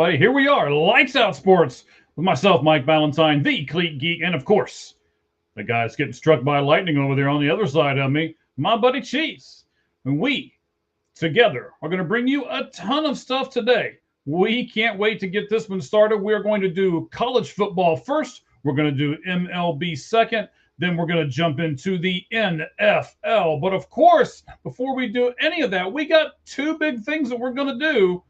buddy. Here we are, Lights Out Sports, with myself, Mike Valentine, the Cleat Geek, and of course, the guy that's getting struck by lightning over there on the other side of me, my buddy Cheese. And we, together, are going to bring you a ton of stuff today. We can't wait to get this one started. We're going to do college football first. We're going to do MLB second. Then we're going to jump into the NFL. But of course, before we do any of that, we got two big things that we're going to do.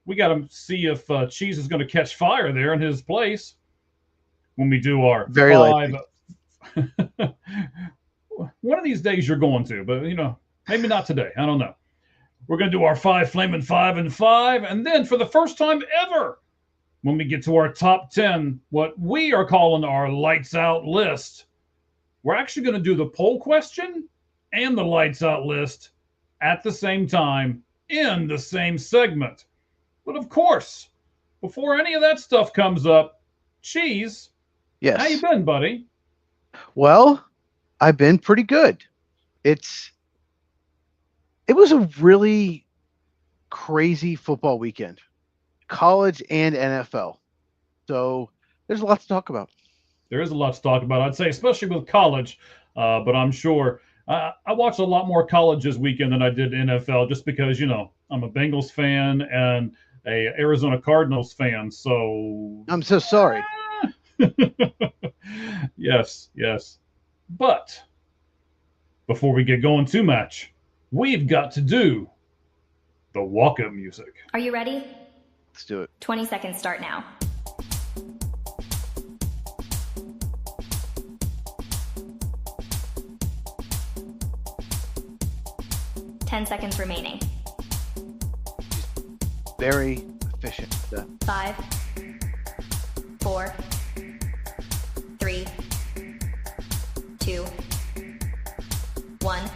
We got to see if Cheese is going to catch fire there in his place when we do our Very five. One of these days you're going to, but maybe not today. I don't know. We're going to do our 5 flaming 5 and 5. And then for the first time ever, when we get to our top 10, what we are calling our lights out list, we're actually going to do the poll question and the lights out list at the same time in the same segment. But of course, before any of that stuff comes up, Cheese, Yes. how you been, buddy? Well, I've been pretty good. It was a really crazy football weekend, college and NFL. So there's a lot to talk about. There is a lot to talk about, I'd say, especially with college. But I'm sure I watched a lot more college this weekend than I did NFL, just because I'm a Bengals fan and a Arizona Cardinals fan. So I'm so sorry. Yes. But before we get going too much, we've got to do the walk-up music. Are you ready? Let's do it. 20 seconds start now. Ten seconds remaining. Very efficient. 5, 4, 3, 2, 1.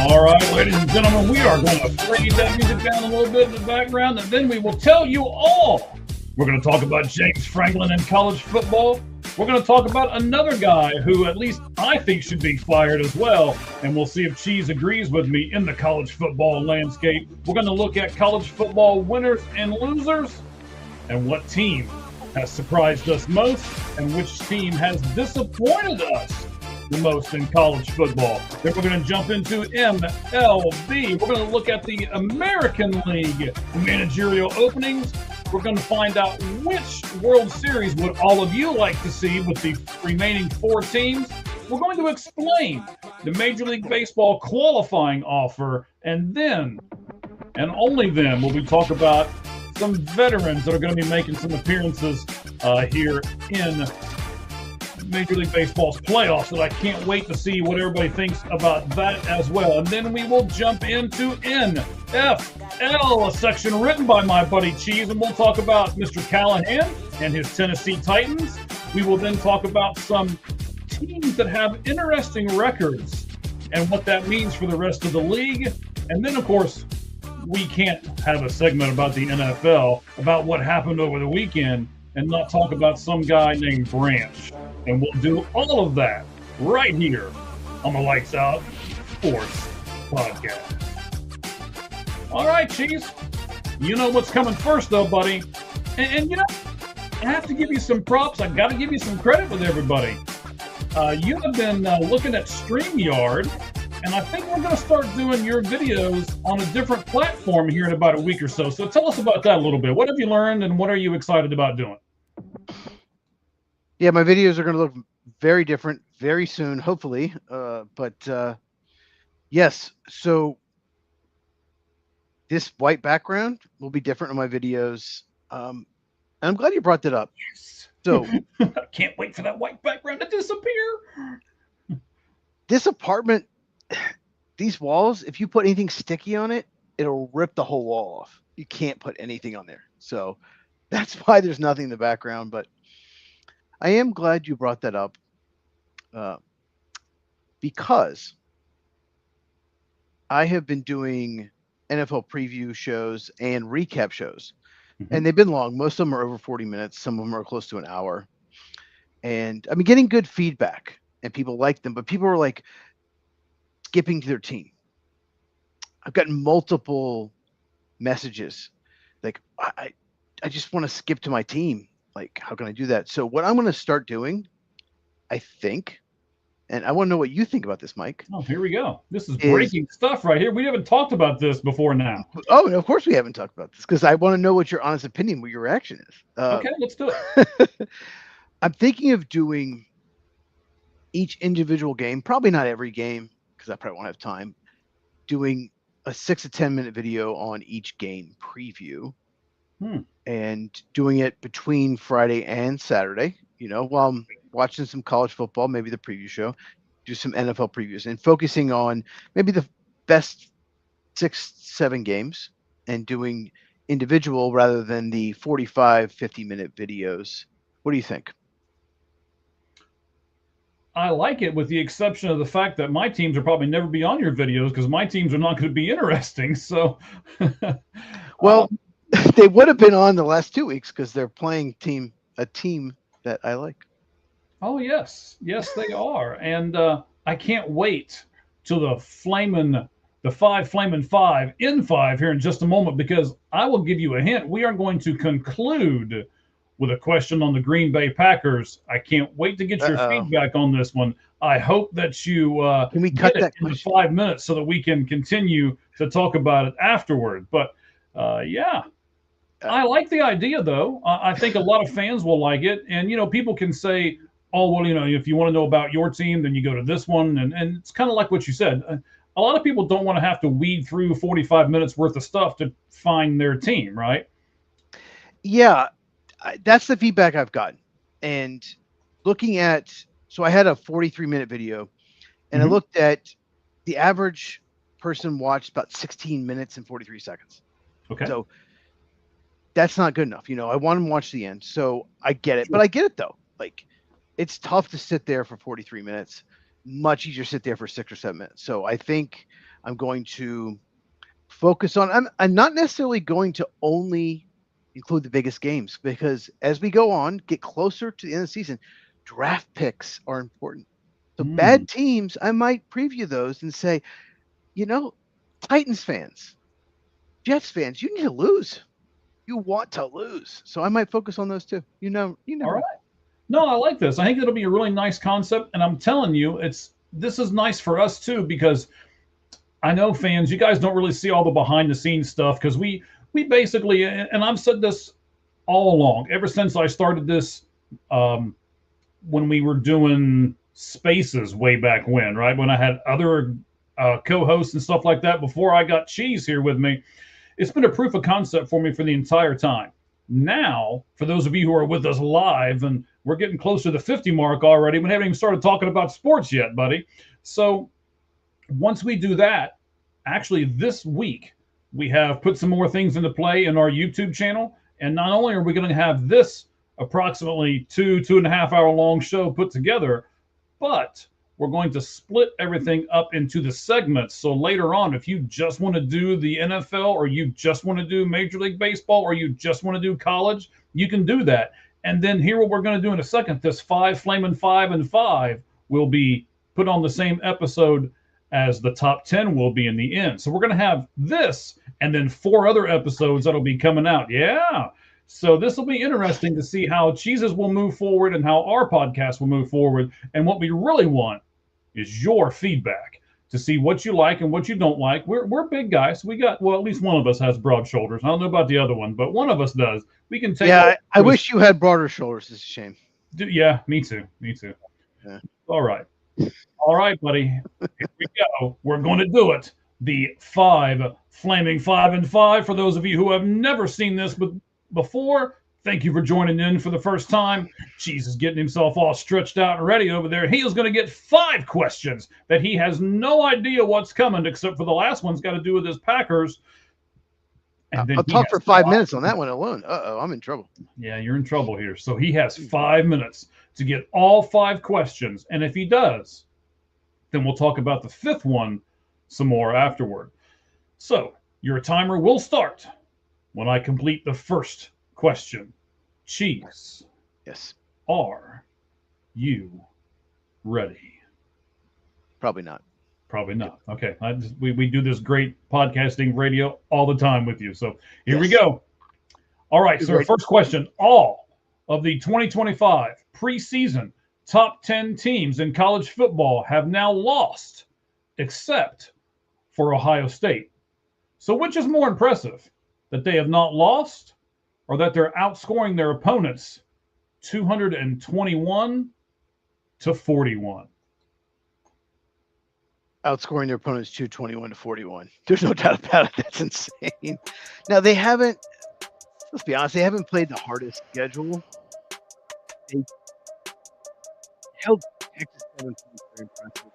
All right, ladies and gentlemen, we are going to fade that music down a little bit in the background, and then we will tell you all. We're going to talk about James Franklin and college football. We're going to talk about another guy who at least I think should be fired as well, and we'll see if Cheese agrees with me in the college football landscape. We're going to look at college football winners and losers, and what team has surprised us most, and which team has disappointed us the most in college football. Then we're going to jump into MLB. We're going to look at the American League managerial openings. We're going to find out which World Series would all of you like to see with the remaining 4 teams. We're going to explain the Major League Baseball qualifying offer, and then, and only then, will we talk about some veterans that are going to be making some appearances here in Major League Baseball's playoffs, that I can't wait to see what everybody thinks about that as well. And then we will jump into NFL, a section written by my buddy Cheese, and we'll talk about Mr. Callahan and his Tennessee Titans. We will then talk about some teams that have interesting records and what that means for the rest of the league. And then, of course, we can't have a segment about the NFL, about what happened over the weekend, and not talk about some guy named Branch. And we'll do all of that right here on the Lights Out Sports Podcast. All right, Cheese. You know what's coming first, though, buddy. And I have to give you some props. I've got to give you some credit with everybody. You have been looking at StreamYard, and I think we're going to start doing your videos on a different platform here in about a week or so. So tell us about that a little bit. What have you learned, and what are you excited about doing? Yeah, my videos are going to look very different very soon, hopefully. Yes, so this white background will be different on my videos. And I'm glad you brought that up. Yes. So I can't wait for that white background to disappear. this apartment, these walls, if you put anything sticky on it, it'll rip the whole wall off. You can't put anything on there. So that's why there's nothing in the background. But I am glad you brought that up because I have been doing NFL preview shows and recap shows. Mhm. And they've been long. Most of them are over 40 minutes. Some of them are close to an hour. And I've been getting good feedback and people like them, but people are like skipping to their team. I've gotten multiple messages like, I just want to skip to my team. Like, how can I do that? So what I'm going to start doing, I think, and I want to know what you think about this, Mike. Oh, here we go. This is breaking stuff right here. We haven't talked about this before now. Oh, no, of course we haven't talked about this because I want to know what your honest opinion, what your reaction is. Okay, let's do it. I'm thinking of doing each individual game, probably not every game because I probably won't have time, doing a 6 to 10 minute video on each game preview and doing it between Friday and Saturday, while I'm watching some college football, maybe the preview show, do some NFL previews and focusing on maybe the best 6-7 games and doing individual rather than the 45-50 minute videos. What do you think? I like it, with the exception of the fact that my teams will probably never be on your videos because my teams are not going to be interesting. So, well, they would have been on the last 2 weeks because they're playing a team that I like. Oh yes, they are, and I can't wait till the 5 Flamin' 5 in 5 here in just a moment, because I will give you a hint. We are going to conclude with a question on the Green Bay Packers. I can't wait to get your feedback on this one. I hope that you can we cut that in 5 minutes so that we can continue to talk about it afterward. But yeah, I like the idea, though. I think a lot of fans will like it. And, people can say, oh, well, if you want to know about your team, then you go to this one. And it's kind of like what you said. A lot of people don't want to have to weed through 45 minutes worth of stuff to find their team, right? Yeah. That's the feedback I've gotten. And so I had a 43-minute video, and I looked at the average person watched about 16 minutes and 43 seconds. Okay. So that's not good enough. I want them to watch the end. So I get it, but I get it though. Like, it's tough to sit there for 43 minutes. Much easier to sit there for 6 or 7 minutes. So I think I'm going to focus on, I'm not necessarily going to only include the biggest games, because as we go on, get closer to the end of the season, draft picks are important. So bad teams, I might preview those and say, Titans fans, Jets fans, you need to lose. You want to lose. So I might focus on those too. All right. No, I like this. I think it'll be a really nice concept. And I'm telling you, this is nice for us too, because I know fans, you guys don't really see all the behind the scenes stuff, because we basically, and I've said this all along, ever since I started this, when we were doing Spaces way back when, right? When I had other co-hosts and stuff like that before I got Cheese here with me, it's been a proof of concept for me for the entire time. Now, for those of you who are with us live, and we're getting close to the 50 mark already, we haven't even started talking about sports yet, buddy. So once we do that, actually this week, we have put some more things into play in our YouTube channel. And not only are we going to have this approximately 2.5 hour long show put together, but we're going to split everything up into the segments. So later on, if you just want to do the NFL, or you just want to do Major League Baseball, or you just want to do college, you can do that. And then here, what we're going to do in a second, this 5 Flamin' 5 and 5 will be put on the same episode as the top 10 will be in the end. So we're going to have this and then 4 other episodes that'll be coming out. Yeah. So this will be interesting to see how Cheeses will move forward and how our podcast will move forward. And what we really want is your feedback to see what you like and what you don't like. We're big guys. We got, well, at least one of us has broad shoulders. I don't know about the other one, but one of us does. We can take. Yeah, I wish you had broader shoulders. It's a shame. Yeah, me too. Yeah. All right, buddy. Here we go. We're going to do it. The 5 Flaming 5 and 5. For those of you who have never seen this before, thank you for joining in for the first time. Cheese is getting himself all stretched out and ready over there. He is going to get 5 questions that he has no idea what's coming, except for the last one's got to do with his Packers. And I'll talk for 5 minutes on that one alone. Uh-oh, I'm in trouble. Yeah, you're in trouble here. So he has 5 minutes to get all 5 questions. And if he does, then we'll talk about the 5th one some more afterward. So Your timer will start when I complete the first question. Chiefs. Yes. Are you ready? Probably not. Probably not. Okay. We do this great podcasting radio all the time with you. So here we go. All right. So first question. All of the 2025 preseason top 10 teams in college football have now lost, except for Ohio State. So which is more impressive, that they have not lost or that they're outscoring their opponents 221 to 41? Outscoring their opponents 221 to 41. There's no doubt about it. That's insane. Now, they haven't, let's be honest, they haven't played the hardest schedule. They held Texas 7 points, very impressive.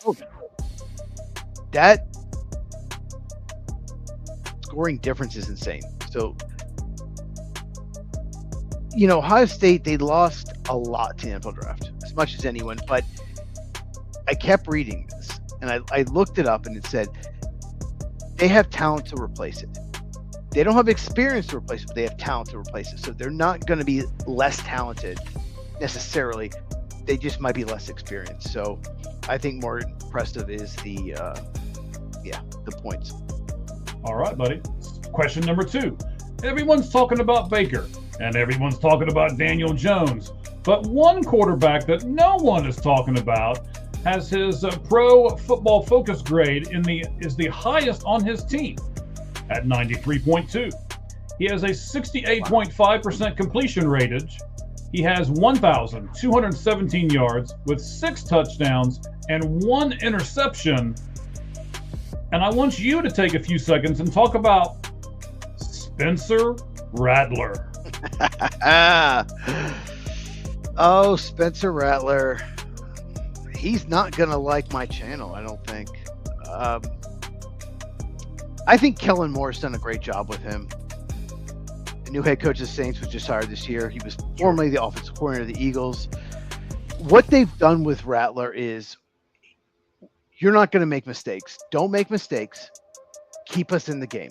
Oh, that scoring difference is insane. So, Ohio State, they lost a lot to the NFL draft, as much as anyone, but I kept reading this, and I looked it up, and it said they have talent to replace it. They don't have experience to replace it, but they have talent to replace it. So they're not going to be less talented necessarily. They just might be less experienced. So I think more impressive is the points. All right, buddy. Question number 2. Everyone's talking about Baker, and everyone's talking about Daniel Jones, but one quarterback that no one is talking about has his Pro Football Focus grade is the highest on his team at 93.2. He has a 68.5% completion ratage. He has 1,217 yards with 6 touchdowns and 1 interception. And I want you to take a few seconds and talk about Spencer Rattler. Oh, Spencer Rattler. He's not going to like my channel, I don't think. I think Kellen Moore's done a great job with him. The new head coach of the Saints was just hired this year. He was formerly the offensive coordinator of the Eagles. What they've done with Rattler is you're not going to make mistakes. Don't make mistakes. Keep us in the game.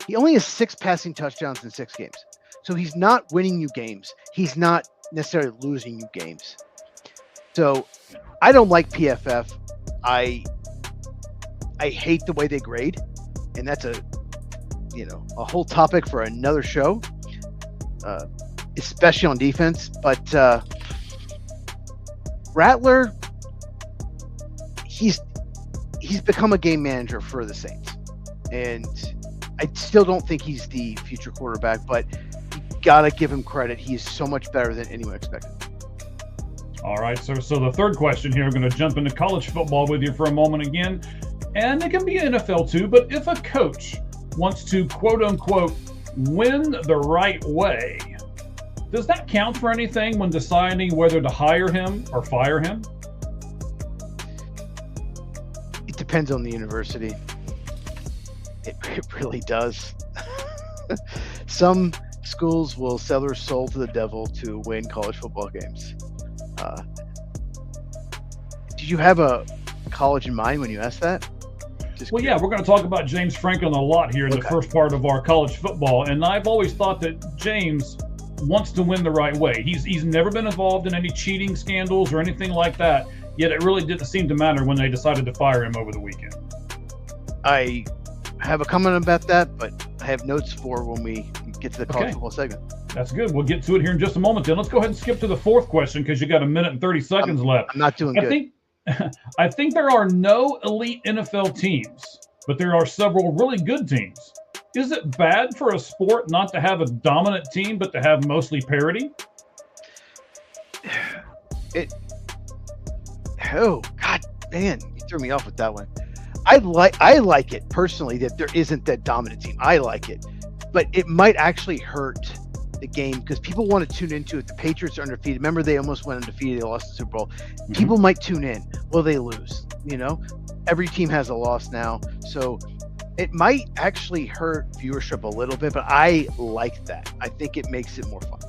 He only has 6 passing touchdowns in 6 games. So he's not winning you games. He's not necessarily losing you games. So I don't like PFF. I hate the way they grade, and that's a whole topic for another show, especially on defense. But Rattler, he's become a game manager for the Saints, and I still don't think he's the future quarterback, but you gotta give him credit. He's so much better than anyone expected. All right, so the third question here, I'm going to jump into college football with you for a moment again, and it can be NFL too, but if a coach wants to, quote-unquote, win the right way, does that count for anything when deciding whether to hire him or fire him? It depends on the university. It really does. Some schools will sell their soul to the devil to win college football games. Did you have a college in mind when you asked that? Well, yeah, we're going to talk about James Franklin a lot here in the first part of our college football, and I've always thought that James wants to win the right way. He's never been involved in any cheating scandals or anything like that, yet it really didn't seem to matter when they decided to fire him over the weekend. I have a comment about that, but I have notes for when we get to the college football segment. That's good. We'll get to it here in just a moment. Then let's go ahead and skip to the 4th question because you got 1 minute and 30 seconds left. I'm not doing good. I think there are no elite NFL teams, but there are several really good teams. Is it bad for a sport not to have a dominant team, but to have mostly parity? Oh God, man, you threw me off with that one. I like it personally that there isn't that dominant team. I like it, but it might actually hurt the game because people want to tune into it. The Patriots are undefeated. Remember, they almost went undefeated. They lost the Super Bowl. Mm-hmm. People might tune in. Will they lose? Every team has a loss now, so it might actually hurt viewership a little bit. But I like that. I think it makes it more fun.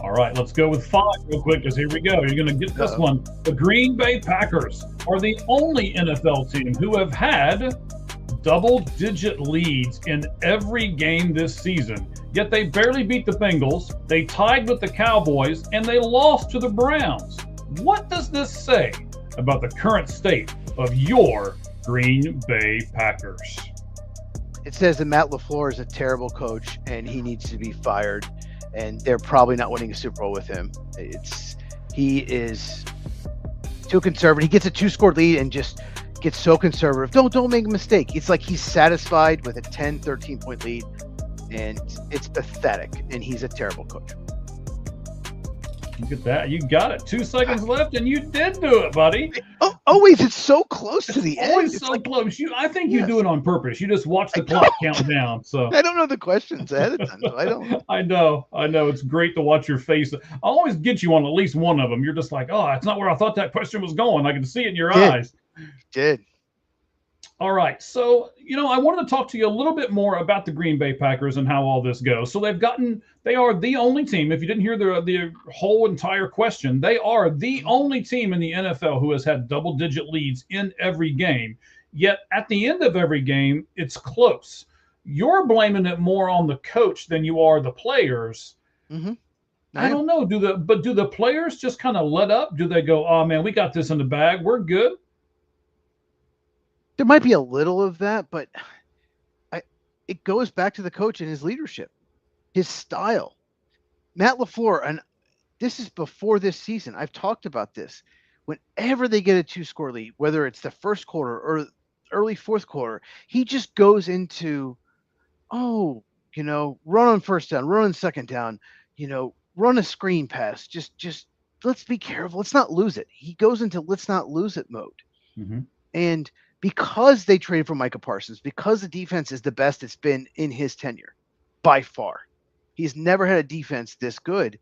All right, let's go with 5 real quick because here we go. You're going to get this one. The Green Bay Packers are the only NFL team who have had double-digit leads in every game this season, yet they barely beat the Bengals, they tied with the Cowboys, and they lost to the Browns. What does this say about the current state of your Green Bay Packers? It says that Matt LaFleur is a terrible coach and he needs to be fired, and they're probably not winning a Super Bowl with him. He is too conservative. He gets a 2-score lead and just gets so conservative. Don't make a mistake. It's like he's satisfied with a 10, 13-point lead, and it's pathetic, and he's a terrible coach. Look at that. You got it. 2 seconds left, and you did do it, buddy. Oh, always. It's so close to the end. Always It's so like, close. I think you do it on purpose. You just watch the clock count down. So I don't know the questions ahead of time, so I don't. I know. It's great to watch your face. I always get you on at least one of them. You're just like, oh, that's not where I thought that question was going. I can see it in your eyes. Did. All right. So, I wanted to talk to you a little bit more about the Green Bay Packers and how all this goes. So they are the only team, if you didn't hear the whole entire question, they are the only team in the NFL who has had double-digit leads in every game. Yet at the end of every game, it's close. You're blaming it more on the coach than you are the players. Mm-hmm. I don't know. Do the players just kind of let up? Do they go, oh, man, we got this in the bag. We're good? There might be a little of that, but it goes back to the coach and his leadership, his style. Matt LaFleur, and this is before this season. I've talked about this. Whenever they get a 2-score lead, whether it's the first quarter or early fourth quarter, he just goes into, run on first down, run on second down, run a screen pass. Just let's be careful. Let's not lose it. He goes into let's not lose it mode. Mm-hmm. And because they traded for Micah Parsons, because the defense is the best it's been in his tenure, by far. He's never had a defense this good.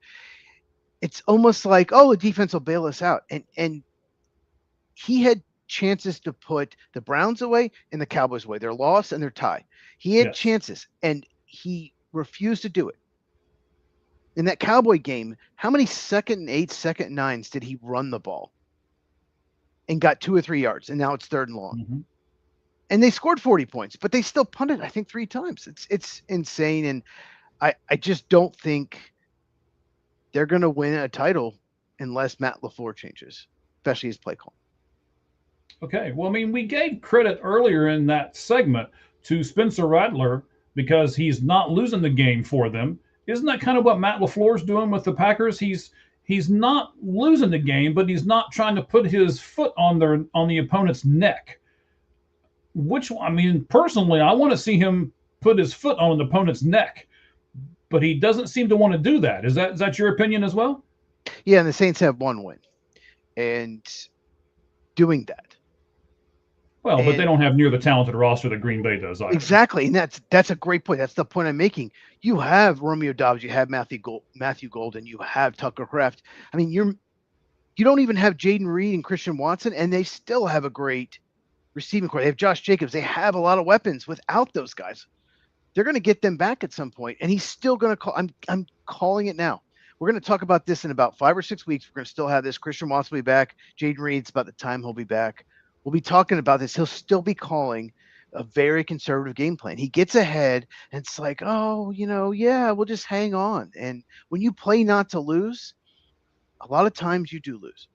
It's almost like, the defense will bail us out. And he had chances to put the Browns away and the Cowboys away. Their loss and their tie. He had chances, and he refused to do it. In that Cowboy game, how many 2nd and 8, 2nd and 9s did he run the ball? And got 2 or 3 yards, and now it's 3rd and long. Mm-hmm. And they scored 40 points, but they still punted, I think, 3 times. It's insane, and I just don't think they're going to win a title unless Matt LaFleur changes, especially his play call. Okay. Well, we gave credit earlier in that segment to Spencer Rattler because he's not losing the game for them. Isn't that kind of what Matt LaFleur's doing with the Packers? He's not losing the game, but he's not trying to put his foot on the opponent's neck. Personally, I want to see him put his foot on the opponent's neck, but he doesn't seem to want to do that. Is that your opinion as well? Yeah, and the Saints have 1 win, and doing that. Well, but they don't have near the talented roster that Green Bay does either. Exactly, and that's a great point. That's the point I'm making. You have Romeo Dobbs, you have Matthew Golden, you have Tucker Kraft. You don't even have Jaden Reed and Christian Watson, and they still have a great receiving core. They have Josh Jacobs. They have a lot of weapons without those guys. They're going to get them back at some point, and he's still going to call. I'm calling it now. We're going to talk about this in about 5 or 6 weeks. We're going to still have this. Christian Watson will be back. Jaden Reed's about the time he'll be back. We'll be talking about this. He'll still be calling a very conservative game plan. He gets ahead, and it's like, we'll just hang on. And when you play not to lose, a lot of times you do lose.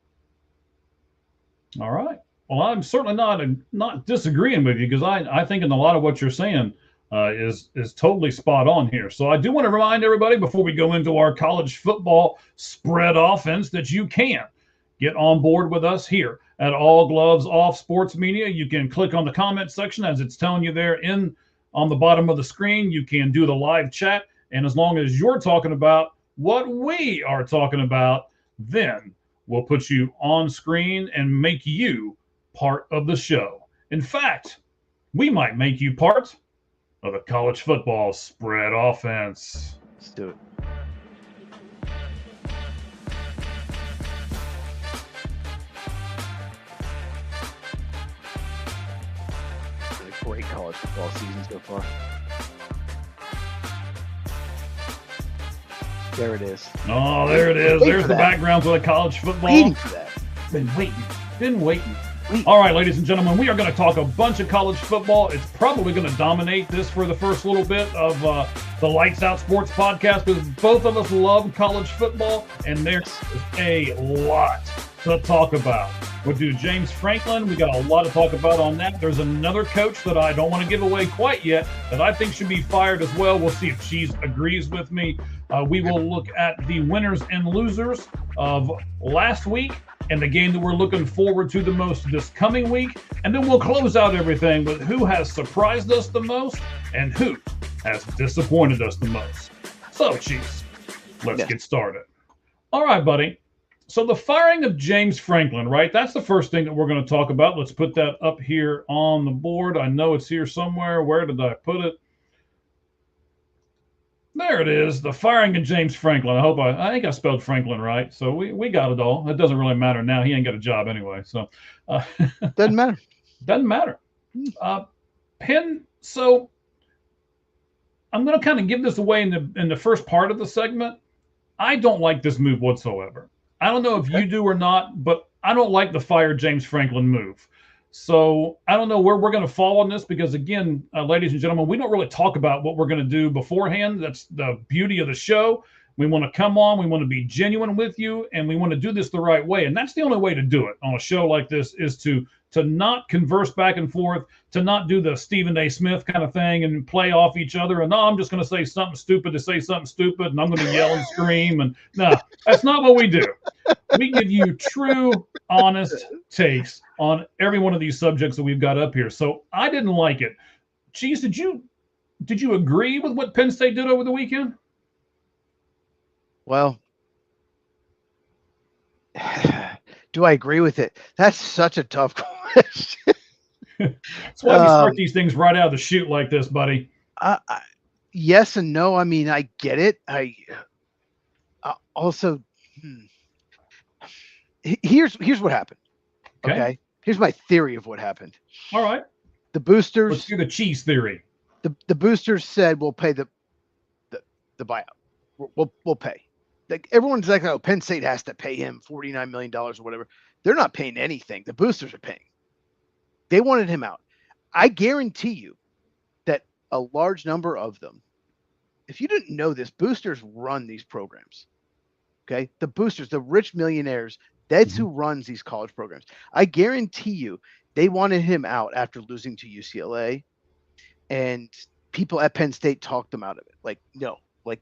All right. Well, I'm certainly not disagreeing with you because I think in a lot of what you're saying is totally spot on here. So I do want to remind everybody before we go into our college football spread offense that you can get on board with us here at All Gloves Off Sports Media. You can click on the comment section as it's telling you there on the bottom of the screen. You can do the live chat. And as long as you're talking about what we are talking about, then we'll put you on screen and make you part of the show. In fact, we might make you part of the college football spread offense. Let's do it. Great college football season so far. There it is. Oh, there it is. There's the background for the college football. Waiting for that. Been waiting. All right, ladies and gentlemen, we are going to talk a bunch of college football. It's probably going to dominate this for the first little bit of the Lights Out Sports podcast because both of us love college football, and there's a lot to talk about. We'll do James Franklin. We got a lot to talk about on that. There's another coach that I don't want to give away quite yet that I think should be fired as well. We'll see if Cheese agrees with me. We will look at the winners and losers of last week and the game that we're looking forward to the most this coming week. And then we'll close out everything with who has surprised us the most and who has disappointed us the most. So, Cheese, let's get started. All right, buddy. So the firing of James Franklin, right? That's the first thing that we're going to talk about. Let's put that up here on the board. I know it's here somewhere. Where did I put it? There it is, the firing of James Franklin. I think I spelled Franklin right. So we got it all. It doesn't really matter now. He ain't got a job anyway. So doesn't matter. Doesn't matter. Penn. So I'm going to kind of give this away in the first part of the segment. I don't like this move whatsoever. I don't know if you do or not, but I don't like the fire James Franklin move. So I don't know where we're going to fall on this because, again, ladies and gentlemen, we don't really talk about what we're going to do beforehand. That's the beauty of the show. We want to come on. We want to be genuine with you, and we want to do this the right way. And that's the only way to do it on a show like this is to not converse back and forth, to not do the Stephen A. Smith kind of thing and play off each other. And no, I'm just going to say something stupid to say something stupid, and I'm going to yell and scream. And no, that's not what we do. We give you true, honest takes on every one of these subjects that we've got up here. So I didn't like it. Cheese, did you agree with what Penn State did over the weekend? Well, do I agree with it? That's such a tough question. That's why we start these things right out of the chute like this, buddy. Yes and no. I mean, I get it. I also here's what happened. Okay. Here's my theory of what happened. All right. The boosters. Let's do the cheese theory. The boosters said we'll pay the buyout. We'll pay. Like everyone's like, oh, Penn State has to pay him $49 million or whatever. They're not paying anything. The boosters are paying. They wanted him out. I guarantee you that a large number of them, if you didn't know this, boosters run these programs. Okay. The boosters, the rich millionaires, that's who runs these college programs. I guarantee you they wanted him out after losing to UCLA, and people at Penn State talked them out of it. Like, no, like,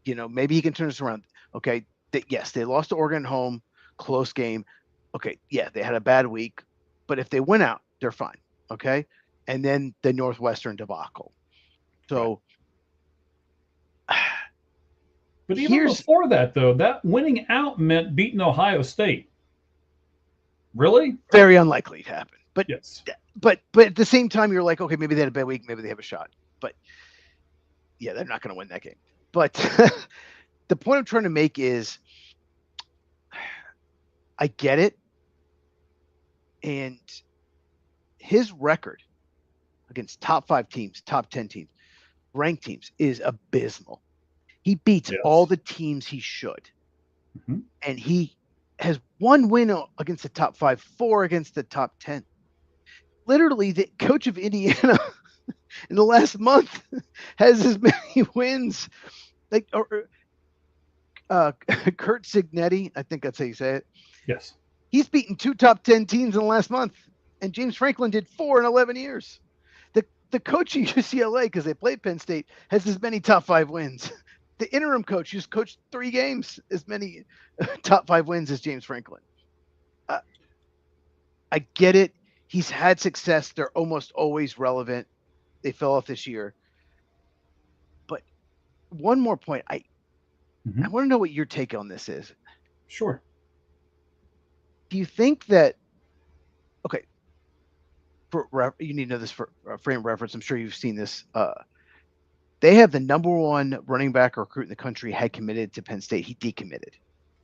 maybe he can turn this around. Okay. Yes, they lost to Oregon at home, close game. Okay. Yeah, they had a bad week, but if they win out, they're fine. Okay. And then the Northwestern debacle. So, but even before that, though, that winning out meant beating Ohio State. Really? Very unlikely to happen. But yes. But at the same time, you're like, okay, maybe they had a bad week, maybe they have a shot. But yeah, they're not going to win that game. But the point I'm trying to make is, I get it, and his record against top 5 teams, top 10 teams, ranked teams is abysmal. He beats all the teams he should. Mm-hmm. And he has 1 win against the top 5, 4 against the top 10. Literally, the coach of Indiana in the last month has as many wins. Like Curt Cignetti, I think that's how you say it. Yes. He's beaten 2 top 10 teams in the last month. And James Franklin did 4 in 11 years. The coach at UCLA, because they played Penn State, has as many top 5 wins. The interim coach who's coached 3 games, as many top 5 wins as James Franklin. I get it. He's had success. They're almost always relevant. They fell off this year. But one more point. I want to know what your take on this is. Sure. Do you think that, okay, you need to know this for frame of reference. I'm sure you've seen this. They have the number 1 running back recruit in the country had committed to Penn State. He decommitted.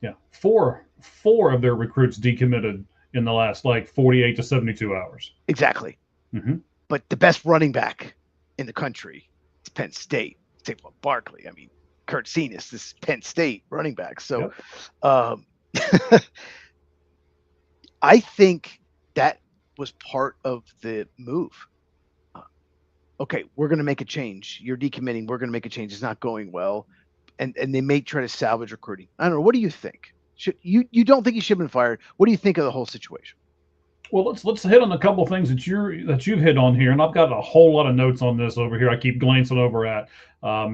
Yeah. Four of their recruits decommitted in the last 48 to 72 hours. Exactly. Mm-hmm. But the best running back in the country is Penn State. Saquon Barkley. I mean, Kurt Cenis, this is Penn State running back. So I think that was part of the move. Okay, we're going to make a change. You're decommitting. We're going to make a change. It's not going well. And they may try to salvage recruiting. I don't know. What do you think? You don't think he should have been fired? What do you think of the whole situation? Well, let's hit on a couple of things that you've hit on here, and I've got a whole lot of notes on this over here. I keep glancing over at.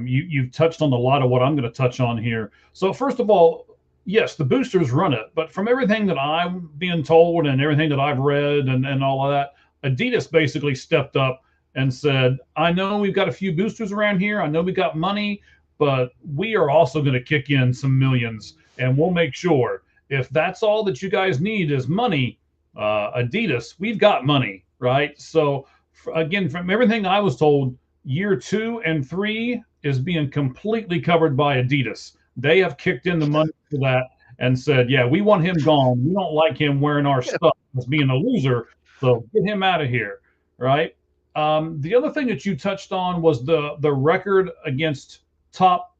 You've touched on a lot of what I'm going to touch on here. So first of all, yes, the boosters run it, but from everything that I'm being told and everything that I've read and all of that, Adidas basically stepped up and said, "I know we've got a few boosters around here. I know we got money, but we are also going to kick in some millions, and we'll make sure if that's all that you guys need is money." Adidas, we've got money, right? So again, from everything I was told, year 2 and 3 is being completely covered by Adidas. They have kicked in the money for that and said, yeah, we want him gone. We don't like him wearing our stuff as being a loser. So get him out of here, right? The other thing that you touched on was the record against top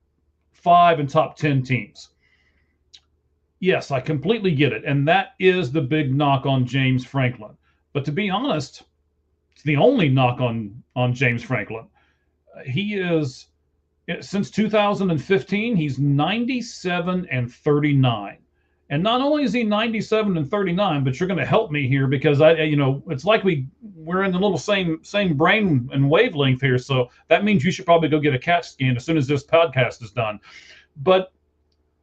5 and top 10 teams. Yes, I completely get it. And that is the big knock on James Franklin. But to be honest, it's the only knock on James Franklin. He is, since 2015, he's 97-39. And not only is he 97-39, but you're going to help me here because it's like we're in the little same brain and wavelength here. So that means you should probably go get a CAT scan as soon as this podcast is done. But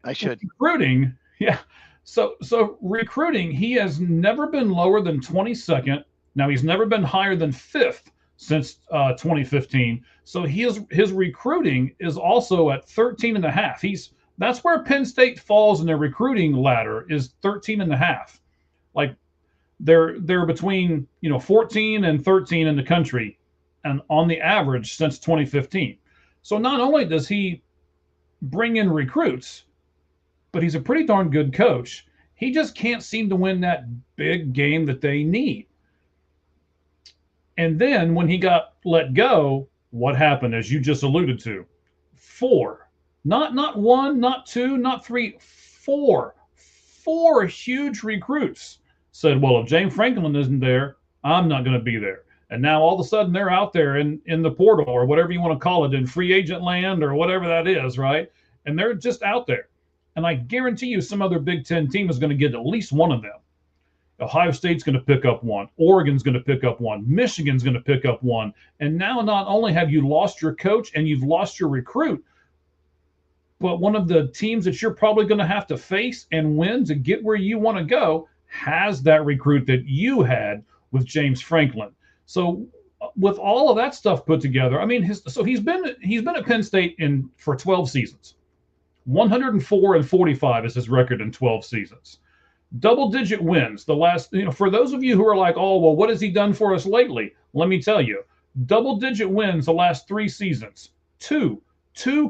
I should. Recruiting. Yeah. So recruiting, he has never been lower than 22nd. Now he's never been higher than 5th since 2015. So his recruiting is also at 13.5. That's where Penn State falls in their recruiting ladder is 13.5. Like they're between 14 and 13 in the country, and on the average since 2015. So not only does he bring in recruits, but he's a pretty darn good coach. He just can't seem to win that big game that they need. And then when he got let go, what happened, as you just alluded to? 4. Not 1, not 2, not 3, 4. 4 huge recruits said, well, if James Franklin isn't there, I'm not going to be there. And now all of a sudden they're out there in the portal or whatever you want to call it, in free agent land or whatever that is, right? And they're just out there. And I guarantee you some other Big Ten team is going to get at least one of them. Ohio State's going to pick up one. Oregon's going to pick up one. Michigan's going to pick up one. And now not only have you lost your coach and you've lost your recruit, but one of the teams that you're probably going to have to face and win to get where you want to go has that recruit that you had with James Franklin. So with all of that stuff put together, I mean, he's been at Penn State for 12 seasons. 104-45 is his record in 12 seasons. Double-digit wins. The last, for those of you who are like, oh, well, what has he done for us lately? Let me tell you, double-digit wins the last 3 seasons. Two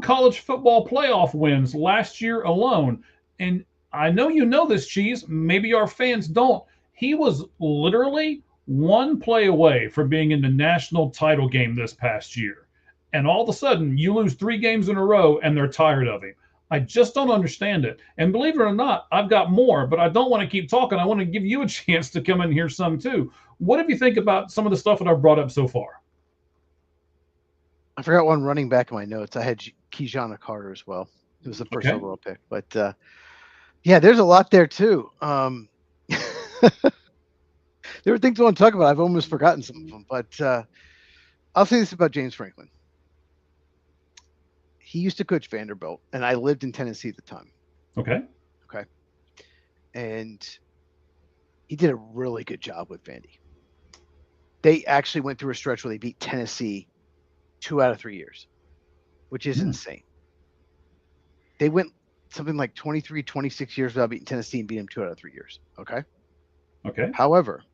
college football playoff wins last year alone. And I know you know this, Cheese. Maybe our fans don't. He was literally one play away from being in the national title game this past year. And all of a sudden, you lose 3 games in a row, and they're tired of him. I just don't understand it. And believe it or not, I've got more, but I don't want to keep talking. I want to give you a chance to come in here some too. What do you think about some of the stuff that I've brought up so far? I forgot one running back in my notes. I had Keyjana Carter as well. It was the first overall pick. But, yeah, there's a lot there too. There were things I want to talk about. I've almost forgotten some of them. But I'll say this about James Franklin. He used to coach Vanderbilt, and I lived in Tennessee at the time. Okay. And he did a really good job with Vandy. They actually went through a stretch where they beat Tennessee 2 out of 3 years, which is insane. They went something like 23, 26 years without beating Tennessee and beat them 2 out of 3 years. Okay. However,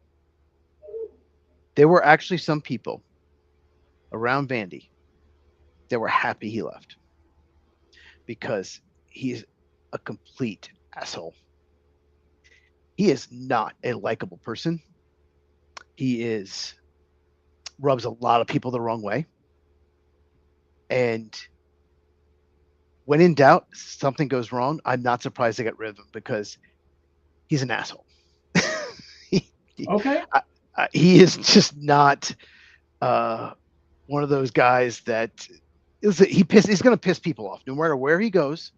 there were actually some people around Vandy that were happy he left because he's a complete asshole. He is not a likable person. He rubs a lot of people the wrong way. And when in doubt, something goes wrong, I'm not surprised they got rid of him because he's an asshole. Okay. He is just not one of those guys that he's going to piss people off. No matter where he goes,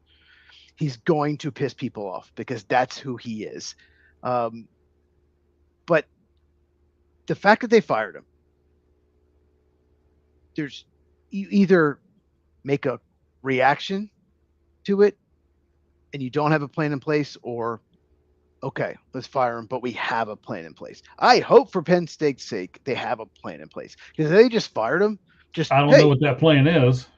he's going to piss people off because that's who he is. But the fact that they fired him, you either make a reaction to it and you don't have a plan in place, or okay, let's fire him, but we have a plan in place. I hope for Penn State's sake they have a plan in place, because if they just fired him, I don't know what that plan is.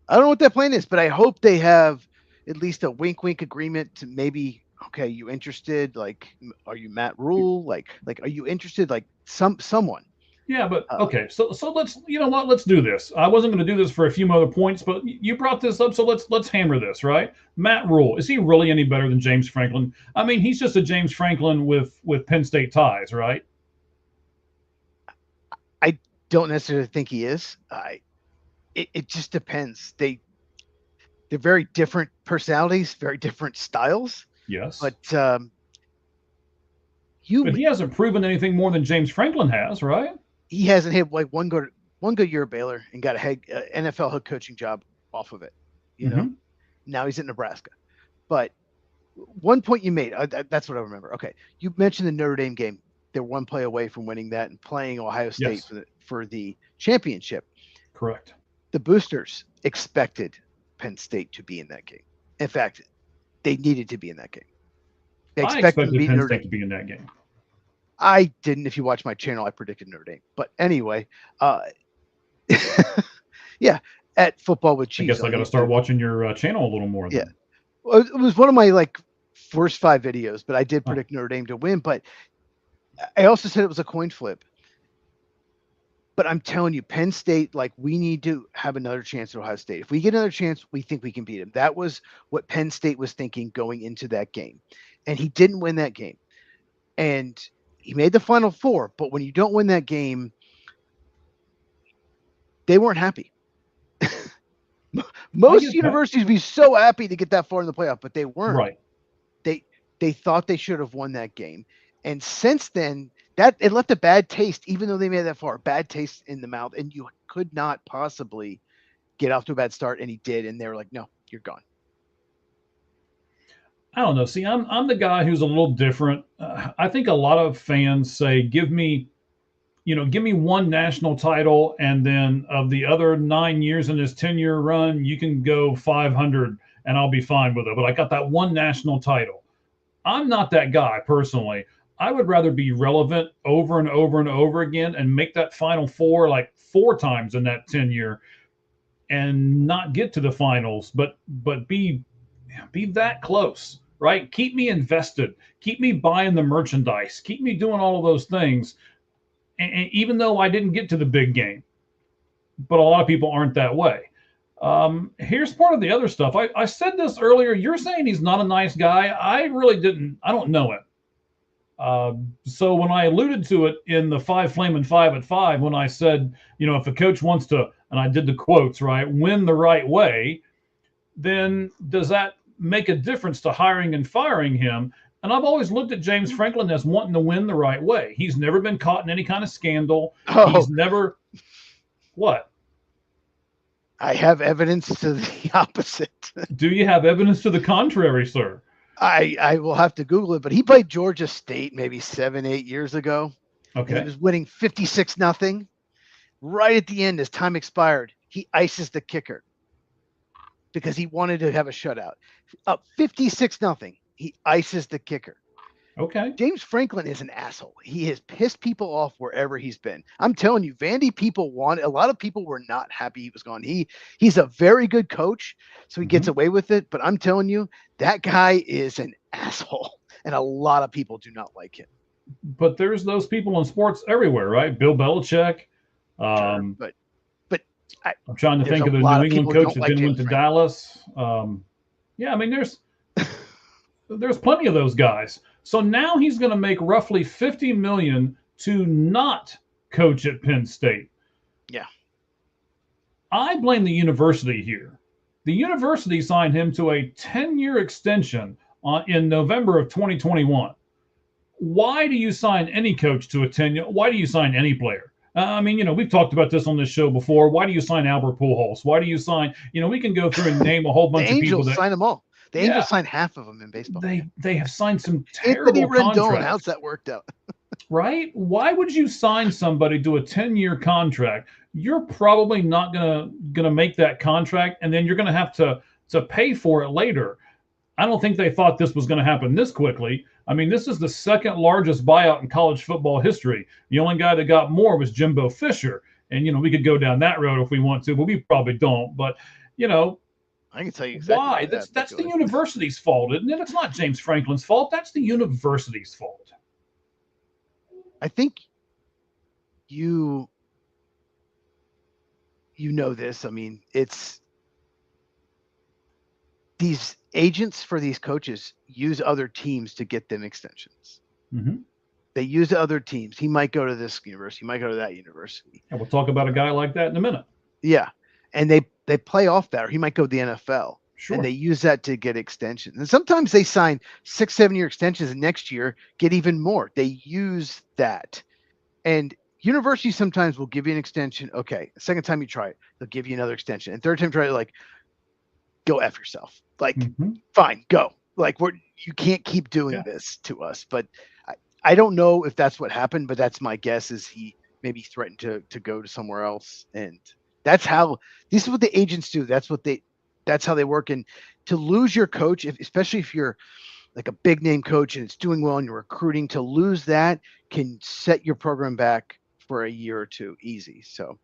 I don't know what that plan is, but I hope they have at least a wink agreement to maybe, okay, you interested? Like, are you Matt Rule? Like, are you interested? Like someone. Yeah, but okay, so let's, you know what, let's do this. I wasn't going to do this for a few other points, but you brought this up, so let's hammer this, right? Matt Rule, is he really any better than James Franklin? I mean, he's just a James Franklin with Penn State ties, right? I don't necessarily think he is. It just depends. They're very different personalities, very different styles. Yes, but but he hasn't proven anything more than James Franklin has, right? He hasn't hit like one good year at Baylor and got a NFL head coaching job off of it. You know, now he's at Nebraska. But one point you made, that's what I remember. Okay, you mentioned the Notre Dame game. They're one play away from winning that and playing Ohio State for the championship. Correct. The boosters expected Penn State to be in that game. In fact, they needed to be in that game. They expected Penn State to be in that game. I didn't. If you watch my channel, I predicted Notre Dame. But anyway, yeah, at Football with Cheese. I guess I got to start watching your channel a little more. Yeah, well, it was one of my first 5 videos, but I did predict Notre Dame to win. But I also said it was a coin flip. But I'm telling you, Penn State, we need to have another chance at Ohio State. If we get another chance, we think we can beat them. That was what Penn State was thinking going into that game. And he didn't win that game. And he made the Final Four. But when you don't win that game, they weren't happy. Most universities would be so happy to get that far in the playoff, but they weren't. Right. They thought they should have won that game. And since then, that it left a bad taste, even though they made it that far, bad taste in the mouth, and you could not possibly get off to a bad start, and he did, and they were like, no, you're gone. I don't know. See, I'm the guy who's a little different. I think a lot of fans say, give me one national title, and then of the other 9 years in this 10-year run, you can go 500, and I'll be fine with it. But I got that one national title. I'm not that guy personally. I would rather be relevant over and over and over again and make that Final Four 4 times in that 10-year and not get to the finals, but be that close, right? Keep me invested. Keep me buying the merchandise. Keep me doing all of those things. And even though I didn't get to the big game, but a lot of people aren't that way. Here's part of the other stuff. I said this earlier. You're saying he's not a nice guy. I really didn't. I don't know him. So when I alluded to it in the 5 Flamin' 5 at 5, when I said, if a coach wants to, and I did the quotes, right, win the right way, then does that make a difference to hiring and firing him? And I've always looked at James Franklin as wanting to win the right way. He's never been caught in any kind of scandal. He's never, what? I have evidence to the opposite. Do you have evidence to the contrary, sir? I will have to Google it, but he played Georgia State maybe 7-8 years ago. Okay. He was winning 56-0. Right at the end, as time expired, he ices the kicker because he wanted to have a shutout. Up 56-0. He ices the kicker. Okay. James Franklin is an asshole. He has pissed people off wherever he's been. I'm telling you, Vandy people a lot of people were not happy he was gone. He's a very good coach, so he gets away with it. But I'm telling you, that guy is an asshole, and a lot of people do not like him. But there's those people in sports everywhere, right? Bill Belichick. Sure, but I'm trying to think of the New England coach that didn't went to Dallas. Yeah, I mean, there's plenty of those guys. So now he's going to make roughly $50 million to not coach at Penn State. Yeah. I blame the university here. The university signed him to a 10-year extension in November of 2021. why do you sign any coach to a 10-year? Why do you sign any player? I mean, we've talked about this on this show before. Why do you sign Albert Pujols? Why do you sign, we can go through and name a whole The bunch of people Angels that, sign them all. The yeah, Angels sign half of them in baseball. they have signed some Anthony terrible Rendon, contracts. how's that worked out? Right? Why would you sign somebody to a 10-year contract? You're probably not gonna make that contract, and then you're gonna have to pay for it later. I don't think they thought this was going to happen this quickly. I mean, this is the second largest buyout in college football history. The only guy that got more was Jimbo Fisher. And, we could go down that road if we want to, but we probably don't. But, I can tell you exactly why. That's the university's fault, isn't it? It's not James Franklin's fault. That's the university's fault. I think you know this. I mean, it's these agents for these coaches use other teams to get them extensions. Mm-hmm. They use other teams. He might go to this university. He might go to that university. And we'll talk about a guy like that in a minute. Yeah. And they play off that, or he might go to the NFL. Sure. And they use that to get extensions. And sometimes they sign 6-7 year extensions, and next year get even more. They use that. And universities sometimes will give you an extension. Okay. The second time you try it, they'll give you another extension. And third time you try it, like, go F yourself. Like, fine, go. Like, you can't keep doing this to us. But I don't know if that's what happened, but that's my guess, is he maybe threatened to go to somewhere else. And this is what the agents do. That's how they work. And to lose your coach, especially if you're like a big name coach and it's doing well and you're recruiting, to lose that can set your program back for a year or two easy. So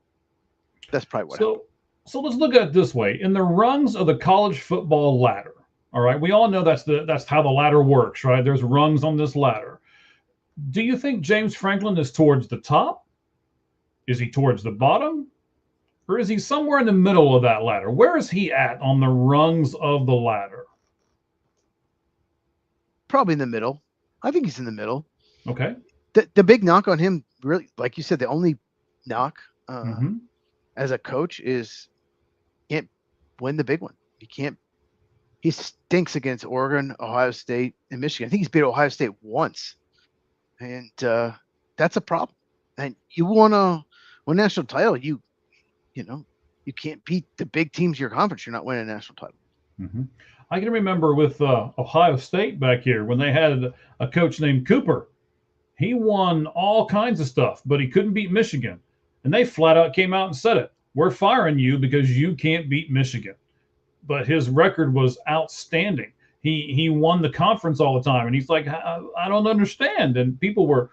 that's probably what happened. So let's look at it this way. In the rungs of the college football ladder, all right, we all know that's how the ladder works, right? There's rungs on this ladder. Do you think James Franklin is towards the top? Is he towards the bottom? Or is he somewhere in the middle of that ladder? Where is he at on the rungs of the ladder? Probably in the middle. I think he's in the middle. Okay. The big knock on him, really, like you said, the only knock as a coach is can't win the big one. He stinks against Oregon, Ohio State, and Michigan. I think he's beat Ohio State once. And that's a problem. And you want to win a national title, you can't beat the big teams of your conference. You're not winning a national title. Mm-hmm. I can remember with Ohio State back here when they had a coach named Cooper. He won all kinds of stuff, but he couldn't beat Michigan. And they flat out came out and said it. We're firing you because you can't beat Michigan. But his record was outstanding. He won the conference all the time. And he's like, I don't understand. And people were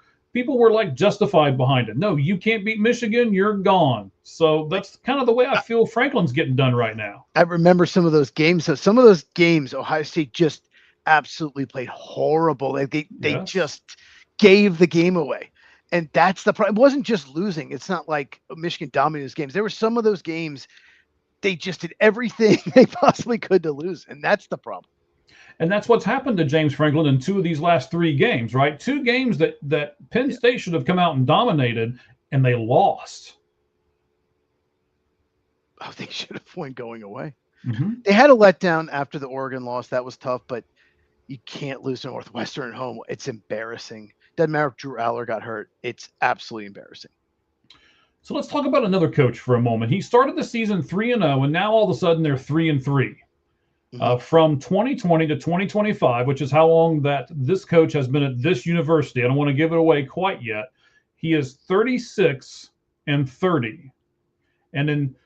like justified behind it. No, you can't beat Michigan. You're gone. So that's kind of the way I feel Franklin's getting done right now. I remember some of those games. So some of those games, Ohio State just absolutely played horrible. They just gave the game away. And that's the problem. It wasn't just losing. It's not like Michigan dominated those games. There were some of those games, they just did everything they possibly could to lose. And that's the problem. And that's what's happened to James Franklin in two of these last three games, right? Two games that Penn State should have come out and dominated, and they lost. Oh, they should have won going away. Mm-hmm. They had a letdown after the Oregon loss. That was tough, but you can't lose to Northwestern at home. It's embarrassing. Doesn't matter if Drew Aller got hurt. It's absolutely embarrassing. So let's talk about another coach for a moment. He started the season 3-0, and now all of a sudden they're 3-3. From 2020 to 2025, which is how long that this coach has been at this university. I don't want to give it away quite yet. He is 36-30. And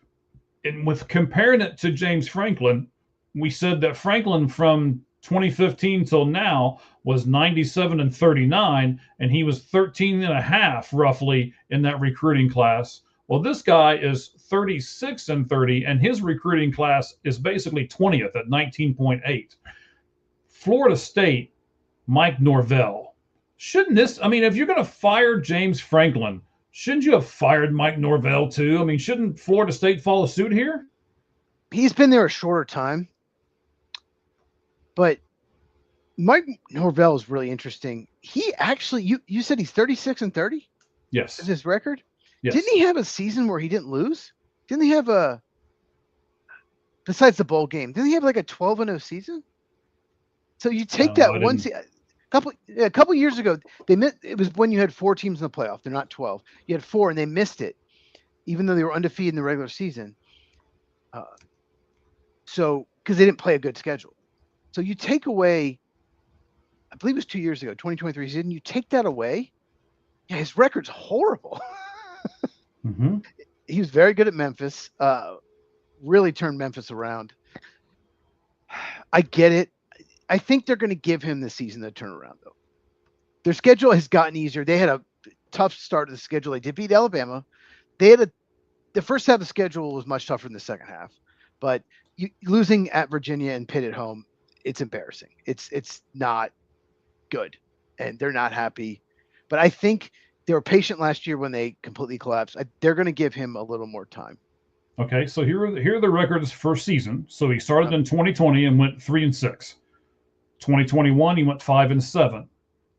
with comparing it to James Franklin, we said that Franklin from 2015 till now was 97-39, and he was 13.5 roughly in that recruiting class. Well, this guy is 36-30, and his recruiting class is basically 20th at 19.8. Florida State, Mike Norvell. Shouldn't this, if you're going to fire James Franklin, shouldn't you have fired Mike Norvell too? Shouldn't Florida State follow suit here? He's been there a shorter time, but Mike Norvell is really interesting. He actually, you said he's 36-30? Yes. Is his record? Yes. Didn't he have a season where he didn't lose? Didn't he have besides the bowl game, didn't he have like a 12-0 season? So you take that one season. A couple years ago, they missed. It was when you had 4 teams in the playoff. They're not 12. You had 4, and they missed it, even though they were undefeated in the regular season. So because they didn't play a good schedule. So you take away, I believe it was 2 years ago, 2023 season. You take that away, yeah, his record's horrible. Mm-hmm. He was very good at Memphis. Really turned Memphis around. I get it. I think they're going to give him the season to turn around, though. Their schedule has gotten easier. They had a tough start of the schedule. They did beat Alabama. The first half of the schedule was much tougher than the second half, but losing at Virginia and Pitt at home, it's embarrassing. It's not good, and they're not happy. But I think they were patient last year when they completely collapsed. They're going to give him a little more time. Okay, so here are the records for season. So he started in 2020 and went 3-6. 2021 he went 5-7.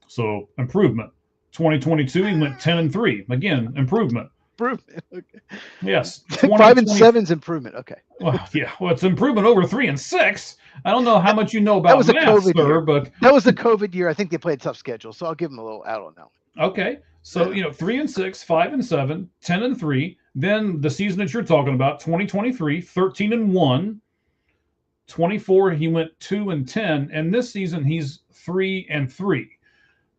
So improvement. 2022 he went 10-3. Again, improvement. Improvement. Okay. Yes. 5-7 is improvement. Okay. Well, yeah. Well, it's improvement over 3-6. I don't know how much you know about that was math, a COVID sir, year. but that was the COVID year. I think they played a tough schedule, so I'll give them a little out on that one. Okay. So, 3-6, 5-7, 10-3. Then the season that you're talking about, 2023, 13-1. 24, he went 2-10, and this season he's 3-3.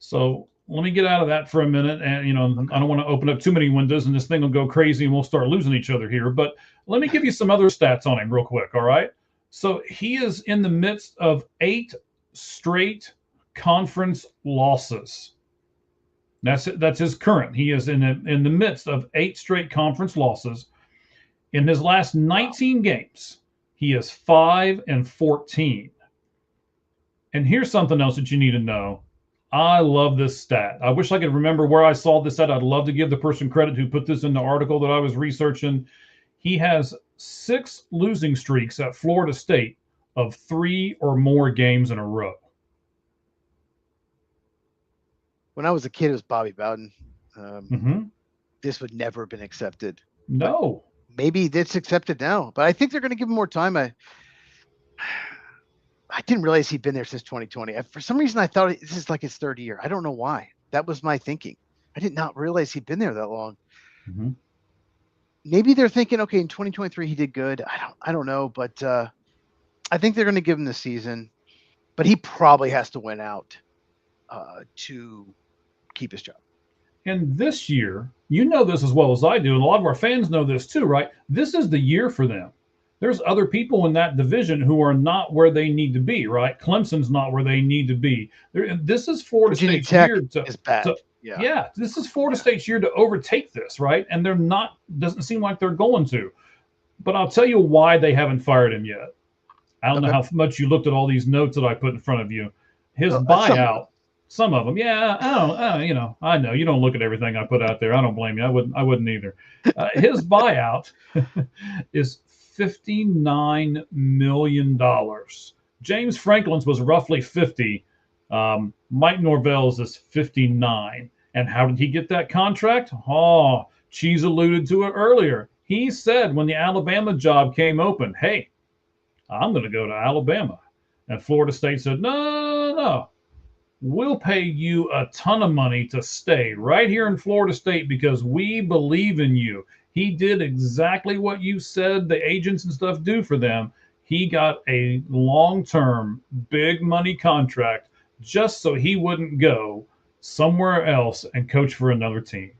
So let me get out of that for a minute, and I don't want to open up too many windows, and this thing will go crazy, and we'll start losing each other here. But let me give you some other stats on him real quick. All right. So he is in the midst of 8 straight conference losses. That's his current. He is in the midst of 8 straight conference losses. In his last 19 games, he is 5-14. And here's something else that you need to know. I love this stat. I wish I could remember where I saw this at. I'd love to give the person credit who put this in the article that I was researching. He has 6 losing streaks at Florida State of 3 or more games in a row. When I was a kid, it was Bobby Bowden. This would never have been accepted. No. But maybe it's accepted now, but I think they're going to give him more time. I didn't realize he'd been there since 2020. For some reason, I thought this is like his 3rd year. I don't know why. That was my thinking. I did not realize he'd been there that long. Mm-hmm. Maybe they're thinking, okay, in 2023 he did good. I don't know, but I think they're going to give him the season. But he probably has to win out to keep his job. And this year, you know this as well as I do, and a lot of our fans know this too, right? This is the year for them. There's other people in that division who are not where they need to be, right? Clemson's not where they need to be. This is Florida State's year is bad. Yeah, this is Florida State's year to overtake this, right? And they're not, doesn't seem like they're going to. But I'll tell you why they haven't fired him yet. I don't know how much you looked at all these notes that I put in front of you. His buyout, some of them, yeah, I know you don't look at everything I put out there. I don't blame you. I wouldn't either. His buyout is $59 million. James Franklin's was roughly 50. Mike Norvell's is 59. And how did he get that contract? Oh, Cheese alluded to it earlier. He said when the Alabama job came open, hey, I'm going to go to Alabama. And Florida State said, no. We'll pay you a ton of money to stay right here in Florida State because we believe in you. He did exactly what you said the agents and stuff do for them. He got a long-term, big money contract just so he wouldn't go somewhere else and coach for another team.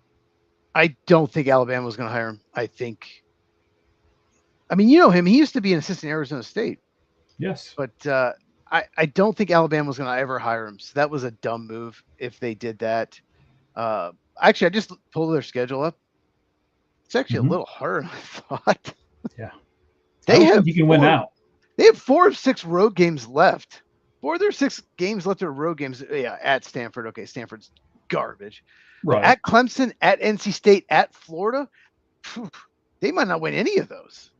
I don't think Alabama was going to hire him. You know him. He used to be an assistant at Arizona State. Yes. But I don't think Alabama was going to ever hire him. So that was a dumb move if they did that. Actually, I just pulled their schedule up. It's actually a little harder than I thought. Yeah. You can win out. They have 4 of 6 road games left. 4 of their 6 games left are road games. Yeah, at Stanford. Okay, Stanford's garbage. Right. At Clemson, at NC State, at Florida, they might not win any of those.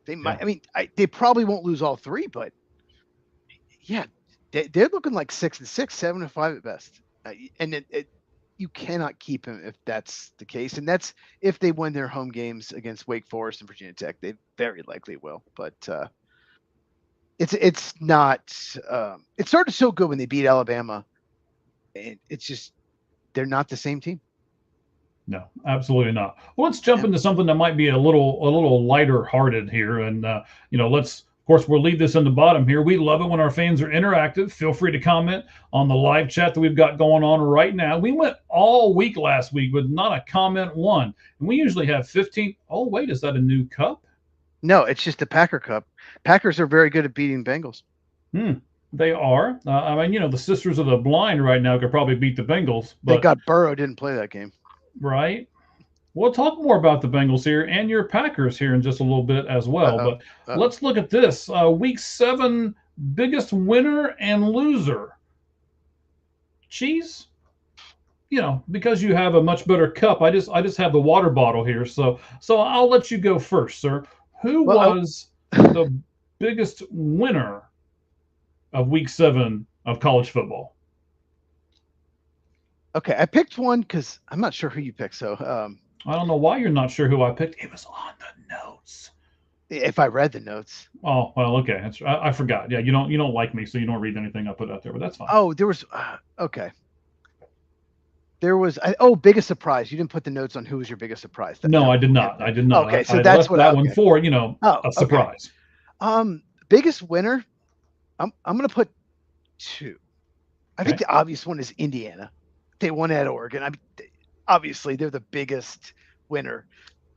They might. Yeah. They probably won't lose all 3, but yeah, they're looking like 6-6, 7-5 at best. And you cannot keep him if that's the case. And that's if they win their home games against Wake Forest and Virginia Tech. They very likely will. But it's not. It started so good when they beat Alabama. And it's just they're not the same team. No, absolutely not. Well, let's jump into something that might be a little lighter hearted here, and let's. Of course, we'll leave this in the bottom here. We love it when our fans are interactive. Feel free to comment on the live chat that we've got going on right now. We went all week last week with not a comment one, and we usually have 15. Oh, wait, is that a new cup? No, it's just the Packer Cup. Packers are very good at beating Bengals. They are. The Sisters of the Blind right now could probably beat the Bengals. But, thank God Burrow didn't play that game. Right. We'll talk more about the Bengals here and your Packers here in just a little bit as well. But let's look at this. Week 7, biggest winner and loser. Cheese? Because you have a much better cup, I just have the water bottle here. So I'll let you go first, sir. Who was the biggest winner of week 7 of college football? Okay, I picked one because I'm not sure who you picked. So I don't know why you're not sure who I picked. It was on the notes. If I read the notes. Oh well, okay. I forgot. Yeah, you don't like me, so you don't read anything I put out there. But that's fine. Oh, there was okay. There was biggest surprise. You didn't put the notes on who was your biggest surprise. No, I did not. I did not. Okay, so that's what that one for a surprise. Okay. Biggest winner. I'm gonna put 2. I think the obvious one is Indiana. They won at Oregon. I mean, obviously they're the biggest winner.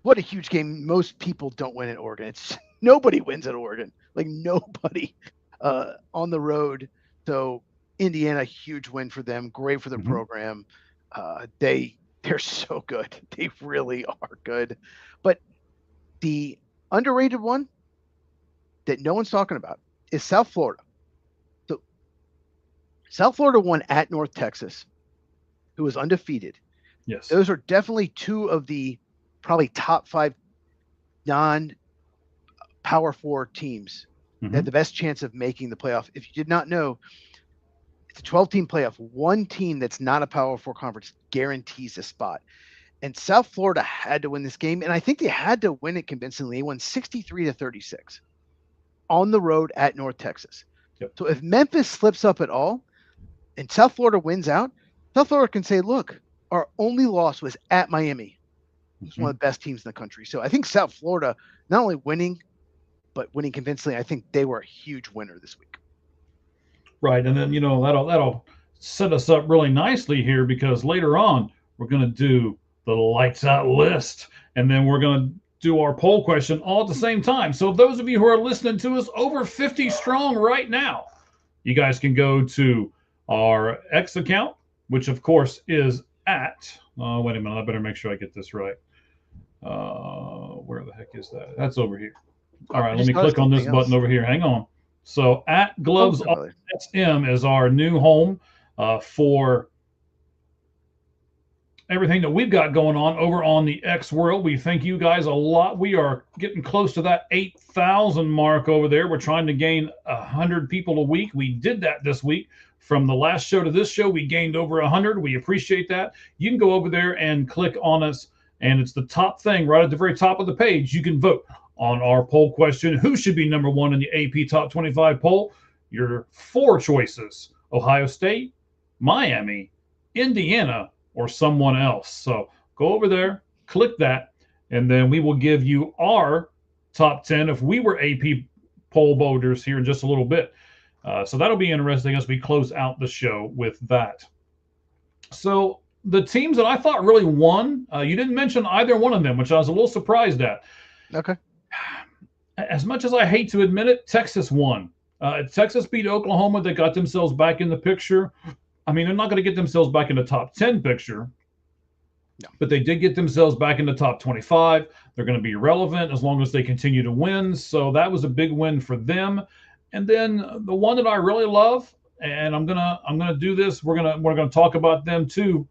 What a huge game. Most people don't win at Oregon. Nobody wins at Oregon. Like nobody on the road. So Indiana, huge win for them. Great for the program. They're so good. They really are good. But the underrated one that no one's talking about is South Florida. So South Florida won at North Texas, who was undefeated. Yes. Those are definitely 2 of the probably top 5 non-Power 4 teams that have the best chance of making the playoff. If you did not know, it's a 12-team playoff. One team that's not a Power 4 conference guarantees a spot. And South Florida had to win this game, and I think they had to win it convincingly. They won 63-36 on the road at North Texas. Yep. So if Memphis slips up at all and South Florida wins out, South Florida can say, look, our only loss was at Miami. It's one of the best teams in the country. So I think South Florida, not only winning, but winning convincingly, I think they were a huge winner this week. Right. And then, that'll set us up really nicely here because later on, we're going to do the lights out list. And then we're going to do our poll question all at the same time. So those of you who are listening to us over 50 strong right now, you guys can go to our X account, which of course is at, wait a minute, I better make sure I get this right. Where the heck is that? That's over here. All right, let me click on this button over here. Hang on. So at Gloves SM is our new home for everything that we've got going on over on the X world. We thank you guys a lot. We are getting close to that 8,000 mark over there. We're trying to gain 100 people a week. We did that this week. From the last show to this show, we gained over 100. We appreciate that. You can go over there and click on us, and it's the top thing right at the very top of the page. You can vote on our poll question. Who should be number 1 in the AP Top 25 poll? Your 4 choices: Ohio State, Miami, Indiana, or someone else. So go over there, click that, and then we will give you our top 10 if we were AP poll voters here in just a little bit. So that'll be interesting as we close out the show with that. So the teams that I thought really won, you didn't mention either one of them, which I was a little surprised at. Okay. As much as I hate to admit it, Texas won. Texas beat Oklahoma. They got themselves back in the picture. I mean, they're not going to get themselves back in the top 10 picture, but they did get themselves back in the top 25. They're going to be relevant as long as they continue to win. So that was a big win for them. And then the one that I really love, and I'm gonna do this. We're gonna talk about them too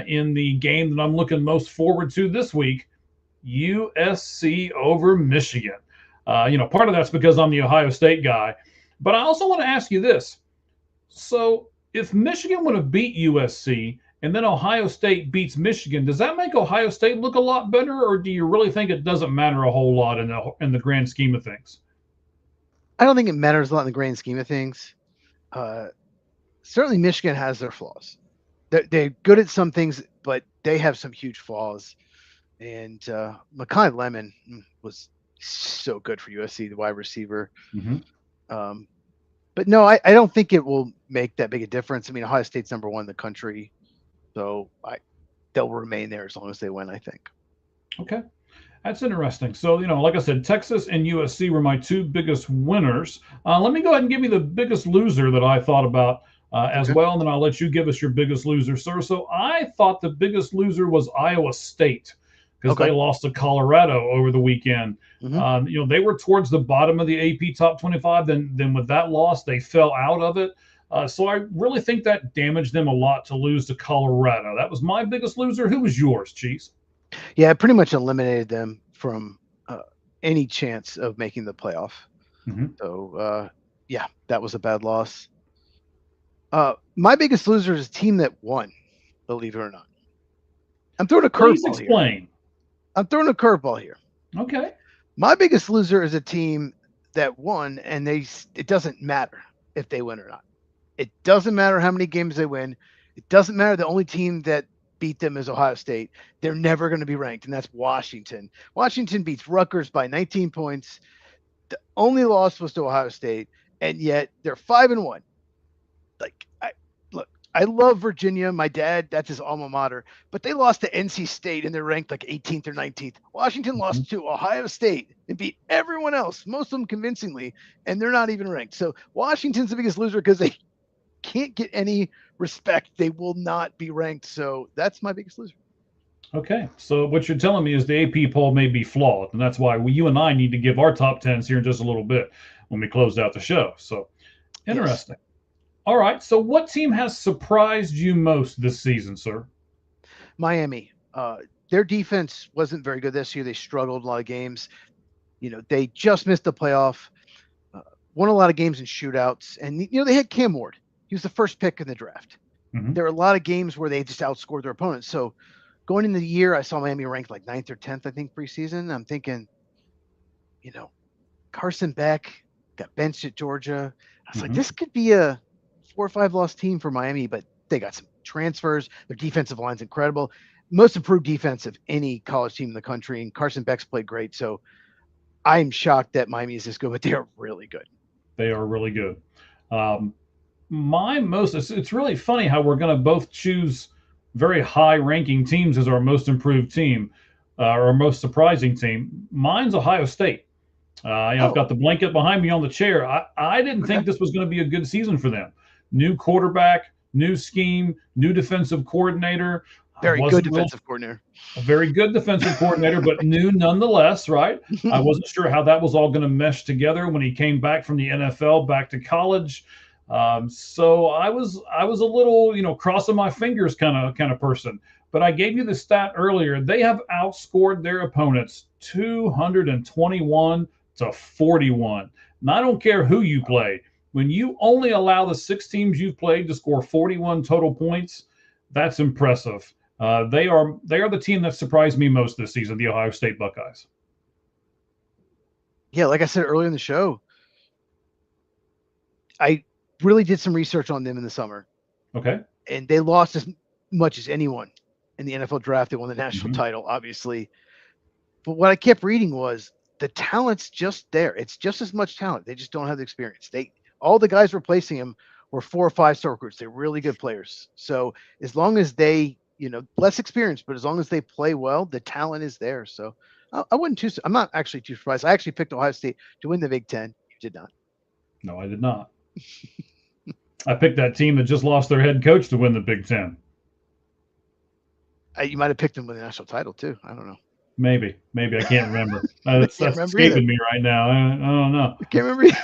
in the game that I'm looking most forward to this week. USC over Michigan. Part of that's because I'm the Ohio State guy, but I also want to ask you this. So if Michigan would have beat USC and then Ohio State beats Michigan, does that make Ohio State look a lot better, or do you really think it doesn't matter a whole lot in the grand scheme of things? I don't think it matters a lot in the grand scheme of things. Certainly Michigan has their flaws. they're good at some things, but they have some huge flaws. And Mekhi Lemon was so good for USC, the wide receiver. But no, I don't think it will make that big a difference. I mean, Ohio State's number 1 in the country, so they'll remain there as long as they win, I think. Okay. That's interesting. So, like I said, Texas and USC were my 2 biggest winners. Let me go ahead and give you the biggest loser that I thought about as well, and then I'll let you give us your biggest loser, sir. So I thought the biggest loser was Iowa State because they lost to Colorado over the weekend. They were towards the bottom of the AP top 25. Then with that loss, they fell out of it. So I really think that damaged them a lot to lose to Colorado. That was my biggest loser. Who was yours, Cheese? Yeah, it pretty much eliminated them from any chance of making the playoff. So, yeah, that was a bad loss. My biggest loser is a team that won, believe it or not. I'm throwing a curveball here. I'm throwing a curveball here. Okay. My biggest loser is a team that won, and it doesn't matter if they win or not. It doesn't matter how many games they win. It doesn't matter. The only team that beat them is Ohio State. They're never going to be ranked, and that's Washington. Washington beats Rutgers by 19 points. The only loss was to Ohio State, and yet they're 5-1. I love Virginia. My dad, that's his alma mater, but they lost to NC State and they're ranked like 18th or 19th. Washington lost to Ohio State and beat everyone else, most of them convincingly, and they're not even ranked. So Washington's the biggest loser because they can't get any respect. They will not be ranked. So that's my biggest loser. Okay. So what you're telling me is the AP poll may be flawed, and that's why you and I need to give our top 10s here in just a little bit when we close out the show. So interesting. Yes. All right. So what team has surprised you most this season, sir? Miami. Their defense wasn't very good this year. They struggled a lot of games. They just missed the playoff, won a lot of games in shootouts. And, they had Cam Ward. He was the first pick in the draft. There were a lot of games where they just outscored their opponents. So going into the year, I saw Miami ranked like 9th or 10th, I think, preseason. I'm thinking, Carson Beck got benched at Georgia. I was like, this could be a 4 or 5 loss team for Miami, but they got some transfers. Their defensive line's incredible. Most improved defense of any college team in the country, and Carson Beck's played great. So I'm shocked that Miami is this good, but they are really good. They are really good. It's really funny how we're going to both choose very high-ranking teams as our most improved team, or most surprising team. Mine's Ohio State. I've got the blanket behind me on the chair. I didn't think this was going to be a good season for them. New quarterback, new scheme, new defensive coordinator. Very good defensive coordinator. A very good defensive coordinator, but new nonetheless, right? I wasn't sure how that was all going to mesh together when he came back from the NFL back to college. So I was a little, crossing my fingers kind of person. But I gave you the stat earlier. They have outscored their opponents 221 to 41. And I don't care who you play. When you only allow the 6 teams you've played to score 41 total points, that's impressive. They are the team that surprised me most this season, the Ohio State Buckeyes. Yeah, like I said earlier in the show, I really did some research on them in the summer. Okay. And they lost as much as anyone in the NFL draft. They won the national title, obviously. But what I kept reading was the talent's just there. It's just as much talent. They just don't have the experience. All the guys replacing him were 4 or 5-star recruits. They're really good players. So as long as they, less experienced, but as long as they play well, the talent is there. So I'm not actually too surprised. I actually picked Ohio State to win the Big Ten. You did not. No, I did not. I picked that team that just lost their head coach to win the Big Ten. You might have picked them with the national title too. I don't know. Maybe I can't remember. That's escaping me right now. I don't know. I can't remember.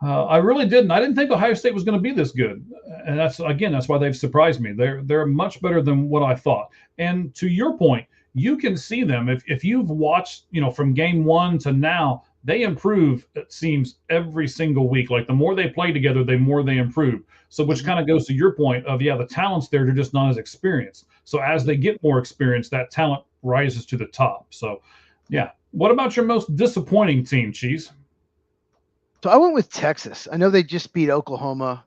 I really didn't. I didn't think Ohio State was going to be this good, and that's why they've surprised me. They're much better than what I thought. And to your point, you can see them if you've watched, from game 1 to now. They improve, it seems, every single week. Like the more they play together, the more they improve. So which kind of goes to your point of, the talent's there, they're just not as experienced. So as they get more experience, that talent rises to the top. So, yeah. What about your most disappointing team, Cheese? So I went with Texas. I know they just beat Oklahoma.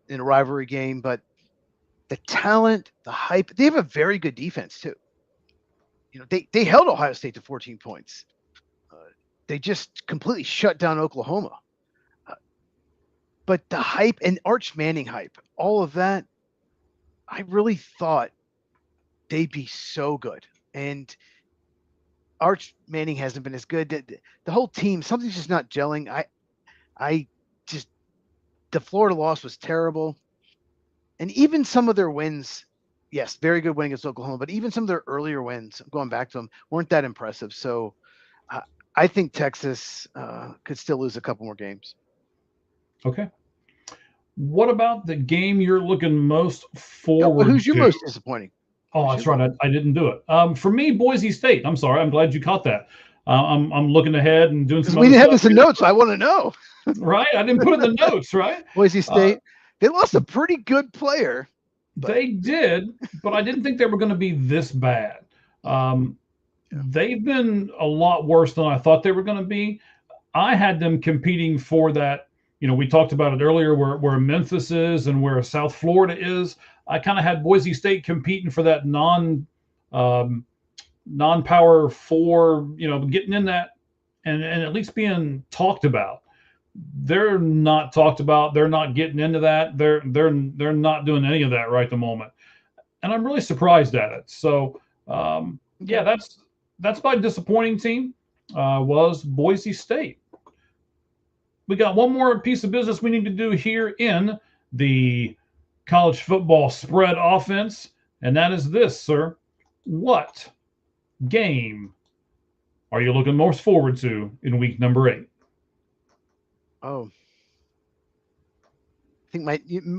in a rivalry game, but the talent, the hype, they have a very good defense too. They held Ohio State to 14 points. They just completely shut down Oklahoma. But the hype and Arch Manning hype, all of that, I really thought they'd be so good. And Arch Manning hasn't been as good. The whole team, something's just not gelling. The Florida loss was terrible. And even some of their wins, yes, very good win against Oklahoma, but even some of their earlier wins, going back to them, weren't that impressive. So I think Texas could still lose a couple more games. Okay. What about the game you're looking most forward to? Who's your most disappointing? Oh, that's right. I didn't do it. For me, Boise State. I'm sorry. I'm glad you caught that. I'm looking ahead and doing some. We didn't have this in notes. So I want to know. Right. I didn't put it in the notes. Right. Boise State. They lost a pretty good player. They did, but I didn't think they were going to be this bad. They've been a lot worse than I thought they were going to be. I had them competing for that. We talked about it earlier where Memphis is and where South Florida is. I kind of had Boise State competing for that non-power 4, getting in that and at least being talked about. They're not talked about. They're not getting into that. They're not doing any of that right at the moment, and I'm really surprised at it. So that's my disappointing team was Boise State. We got one more piece of business we need to do here in the college football spread offense, and that is this, sir. What game are you looking most forward to in week number 8? Oh, I think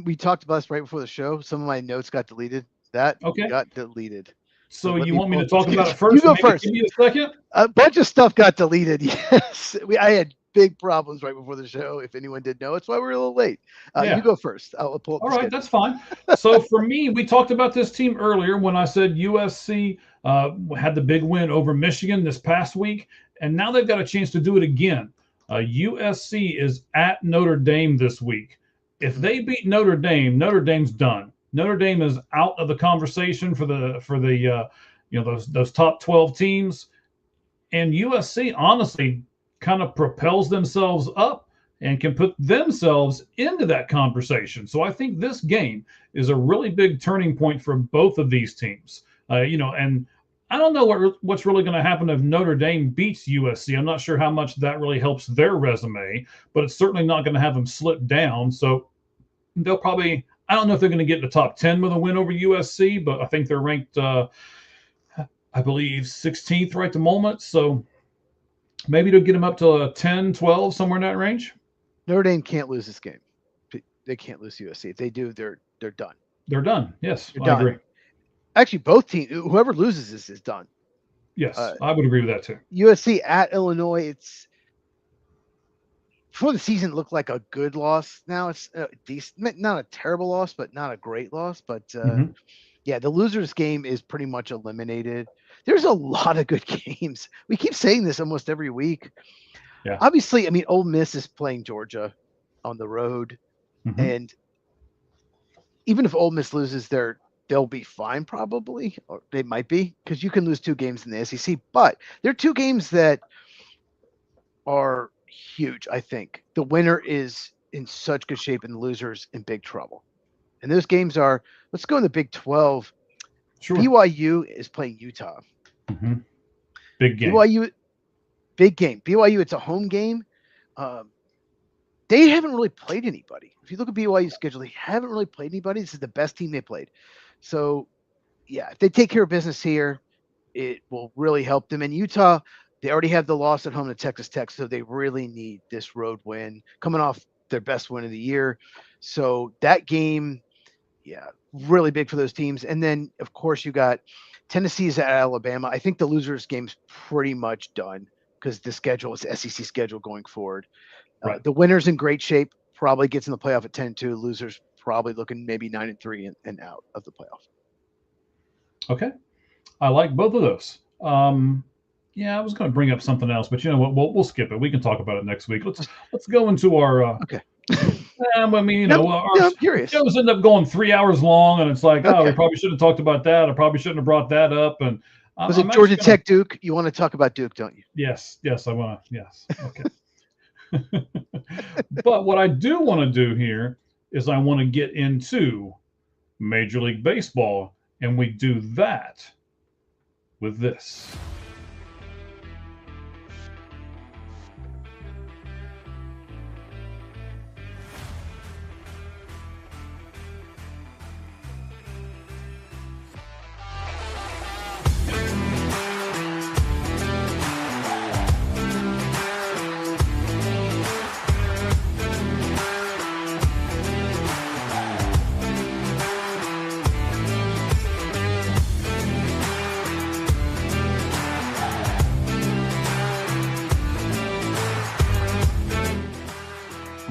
we talked about this right before the show. Some of my notes got deleted. That got deleted. So you want me to talk about it first? You go first. Give me a second. A bunch of stuff got deleted. Yes, I had big problems right before the show. If anyone did know, it's why we're a little late. You go first. I'll pull up. All right, that's fine. So for me, we talked about this team earlier when I said USC had the big win over Michigan this past week, and now they've got a chance to do it again. USC is at Notre Dame this week. If they beat Notre Dame, Notre Dame's done. Notre Dame is out of the conversation for the those top 12 teams, and USC honestly kind of propels themselves up and can put themselves into that conversation. So I think this game is a really big turning point for both of these teams. And I don't know what's really going to happen if Notre Dame beats USC. I'm not sure how much that really helps their resume, but it's certainly not going to have them slip down. So they'll probably, I don't know if they're going to get in the top 10 with a win over USC, but I think they're ranked, I believe, 16th right at the moment. So maybe they'll get them up to 10, 12, somewhere in that range. Notre Dame can't lose this game. They can't lose USC. If they do, they're done. They're done. Yes, I agree. Actually, both teams, whoever loses this is done. Yes, I would agree with that too. USC at Illinois, it's before the season it looked like a good loss. Now it's decent, not a terrible loss, but not a great loss. But the losers game is pretty much eliminated. There's a lot of good games. We keep saying this almost every week. Yeah. Obviously, I mean, Ole Miss is playing Georgia on the road, and even if Ole Miss loses, they'll be fine probably, or they might be, because you can lose 2 games in the SEC. But there are 2 games that are huge, I think. The winner is in such good shape and the loser's in big trouble. And those games are, let's go in the Big 12. Sure. BYU is playing Utah. Big game. Big game. BYU, it's a home game. They haven't really played anybody. If you look at BYU's schedule, they haven't really played anybody. This is the best team they played. So, yeah, if they take care of business here, it will really help them. And Utah, they already have the loss at home to Texas Tech, so they really need this road win, coming off their best win of the year. So that game, really big for those teams. And then, of course, you got Tennessee's at Alabama. I think the losers game's pretty much done because the schedule is the SEC schedule going forward. Right. The winner's in great shape, probably gets in the playoff at 10-2. Losers probably looking maybe 9-3 and out of the playoff. Okay. I like both of those. I was going to bring up something else, but you know what? We'll skip it. We can talk about it next week. Let's go into our I mean, I'm curious. shows end up going 3 hours long, and it's like, oh, we Okay. probably should have talked about that. I probably shouldn't have brought that up. And Was I'm it Georgia actually gonna, Tech Duke? You want to talk about Duke, don't you? yes, I want to. Yes, okay. But what I do want to do here is I want to get into Major League Baseball, and we do that with this.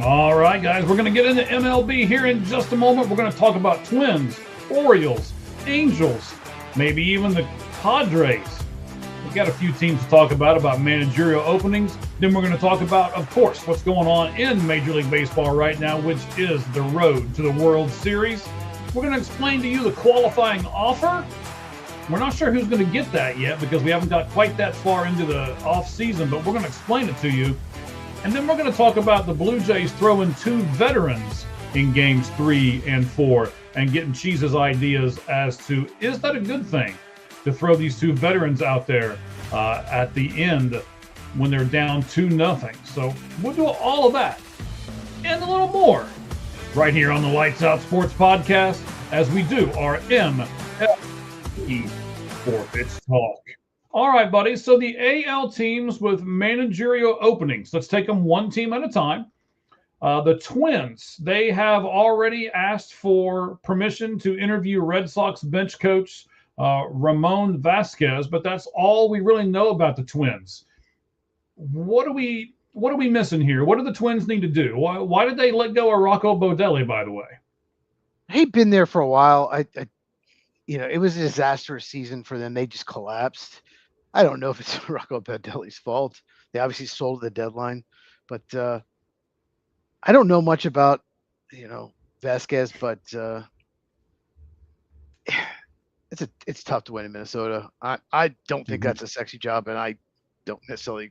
All right, guys, we're going to get into MLB here in just a moment. We're going to talk about Twins, Orioles, Angels, maybe even the Padres. We've got a few teams to talk about managerial openings. Then we're going to talk about, of course, what's going on in Major League Baseball right now, which is the road to the World Series. We're going to explain to you the qualifying offer. We're not sure who's going to get that yet because we haven't got quite that far into the off season, but we're going to explain it to you. And then we're going to talk about the Blue Jays throwing 2 veterans in games 3 and 4 and getting Cheese's ideas as to, is that a good thing to throw these 2 veterans out there at the end when they're down 2-0. So we'll do all of that and a little more right here on the Lights Out Sports Podcast as we do our MLB Sports Talk. All right, buddies. So the AL teams with managerial openings. Let's take them one team at a time. The Twins, they have already asked for permission to interview Red Sox bench coach Ramon Vasquez, but that's all we really know about the Twins. What are we missing here? What do the Twins need to do? Why did they let go of Rocco Baldelli, by the way? He'd been there for a while. It was a disastrous season for them. They just collapsed. I don't know if it's Rocco Baldelli's fault. They obviously sold at the deadline, but I don't know much about, Vasquez, but it's tough to win in Minnesota. I don't think that's a sexy job, and I don't necessarily.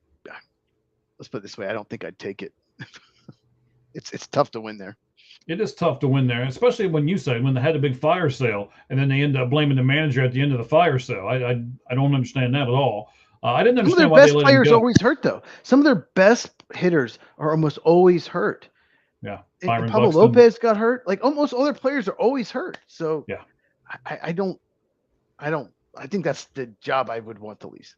Let's put it this way: I don't think I'd take it. It's tough to win there. It is tough to win there, especially when they had a big fire sale and then they end up blaming the manager at the end of the fire sale. I don't understand that at all. I didn't understand why they let him go. Some of their best players are always hurt, though. Some of their best hitters are almost always hurt. Yeah, Pablo Lopez got hurt. Like almost all their players are always hurt. So yeah, I think that's the job I would want the least.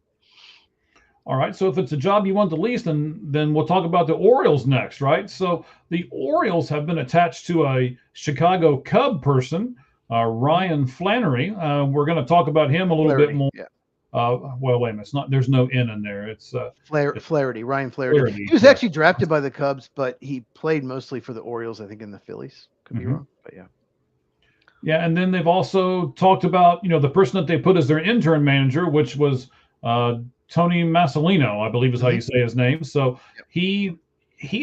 All right, so if it's a job you want the least, then we'll talk about the Orioles next, right? So the Orioles have been attached to a Chicago Cub person, Ryan Flaherty. We're going to talk about him a little bit more. Yeah. Well, wait a minute. It's not. There's no N in there. It's Flaherty, Ryan Flaherty. He was actually drafted by the Cubs, but he played mostly for the Orioles, I think, in the Phillies. Could be wrong, but yeah. Yeah, and then they've also talked about the person that they put as their intern manager, which was Tony Masolino, I believe is how you say his name. So he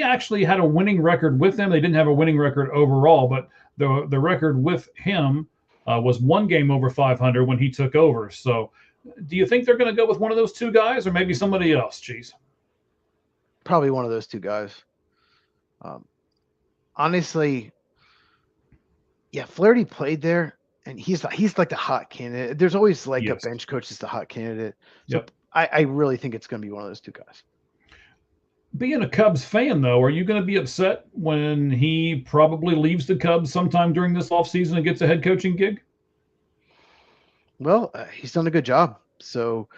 actually had a winning record with them. They didn't have a winning record overall, but the record with him was 1 game over 500 when he took over. So do you think they're going to go with one of those 2 guys or maybe somebody else, Cheese? Probably one of those 2 guys. Honestly, yeah, Flaherty played there, and he's like the hot candidate. There's always a bench coach that's the hot candidate. So yep. I really think it's going to be one of those 2 guys. Being a Cubs fan, though, are you going to be upset when he probably leaves the Cubs sometime during this offseason and gets a head coaching gig? Well, he's done a good job. So,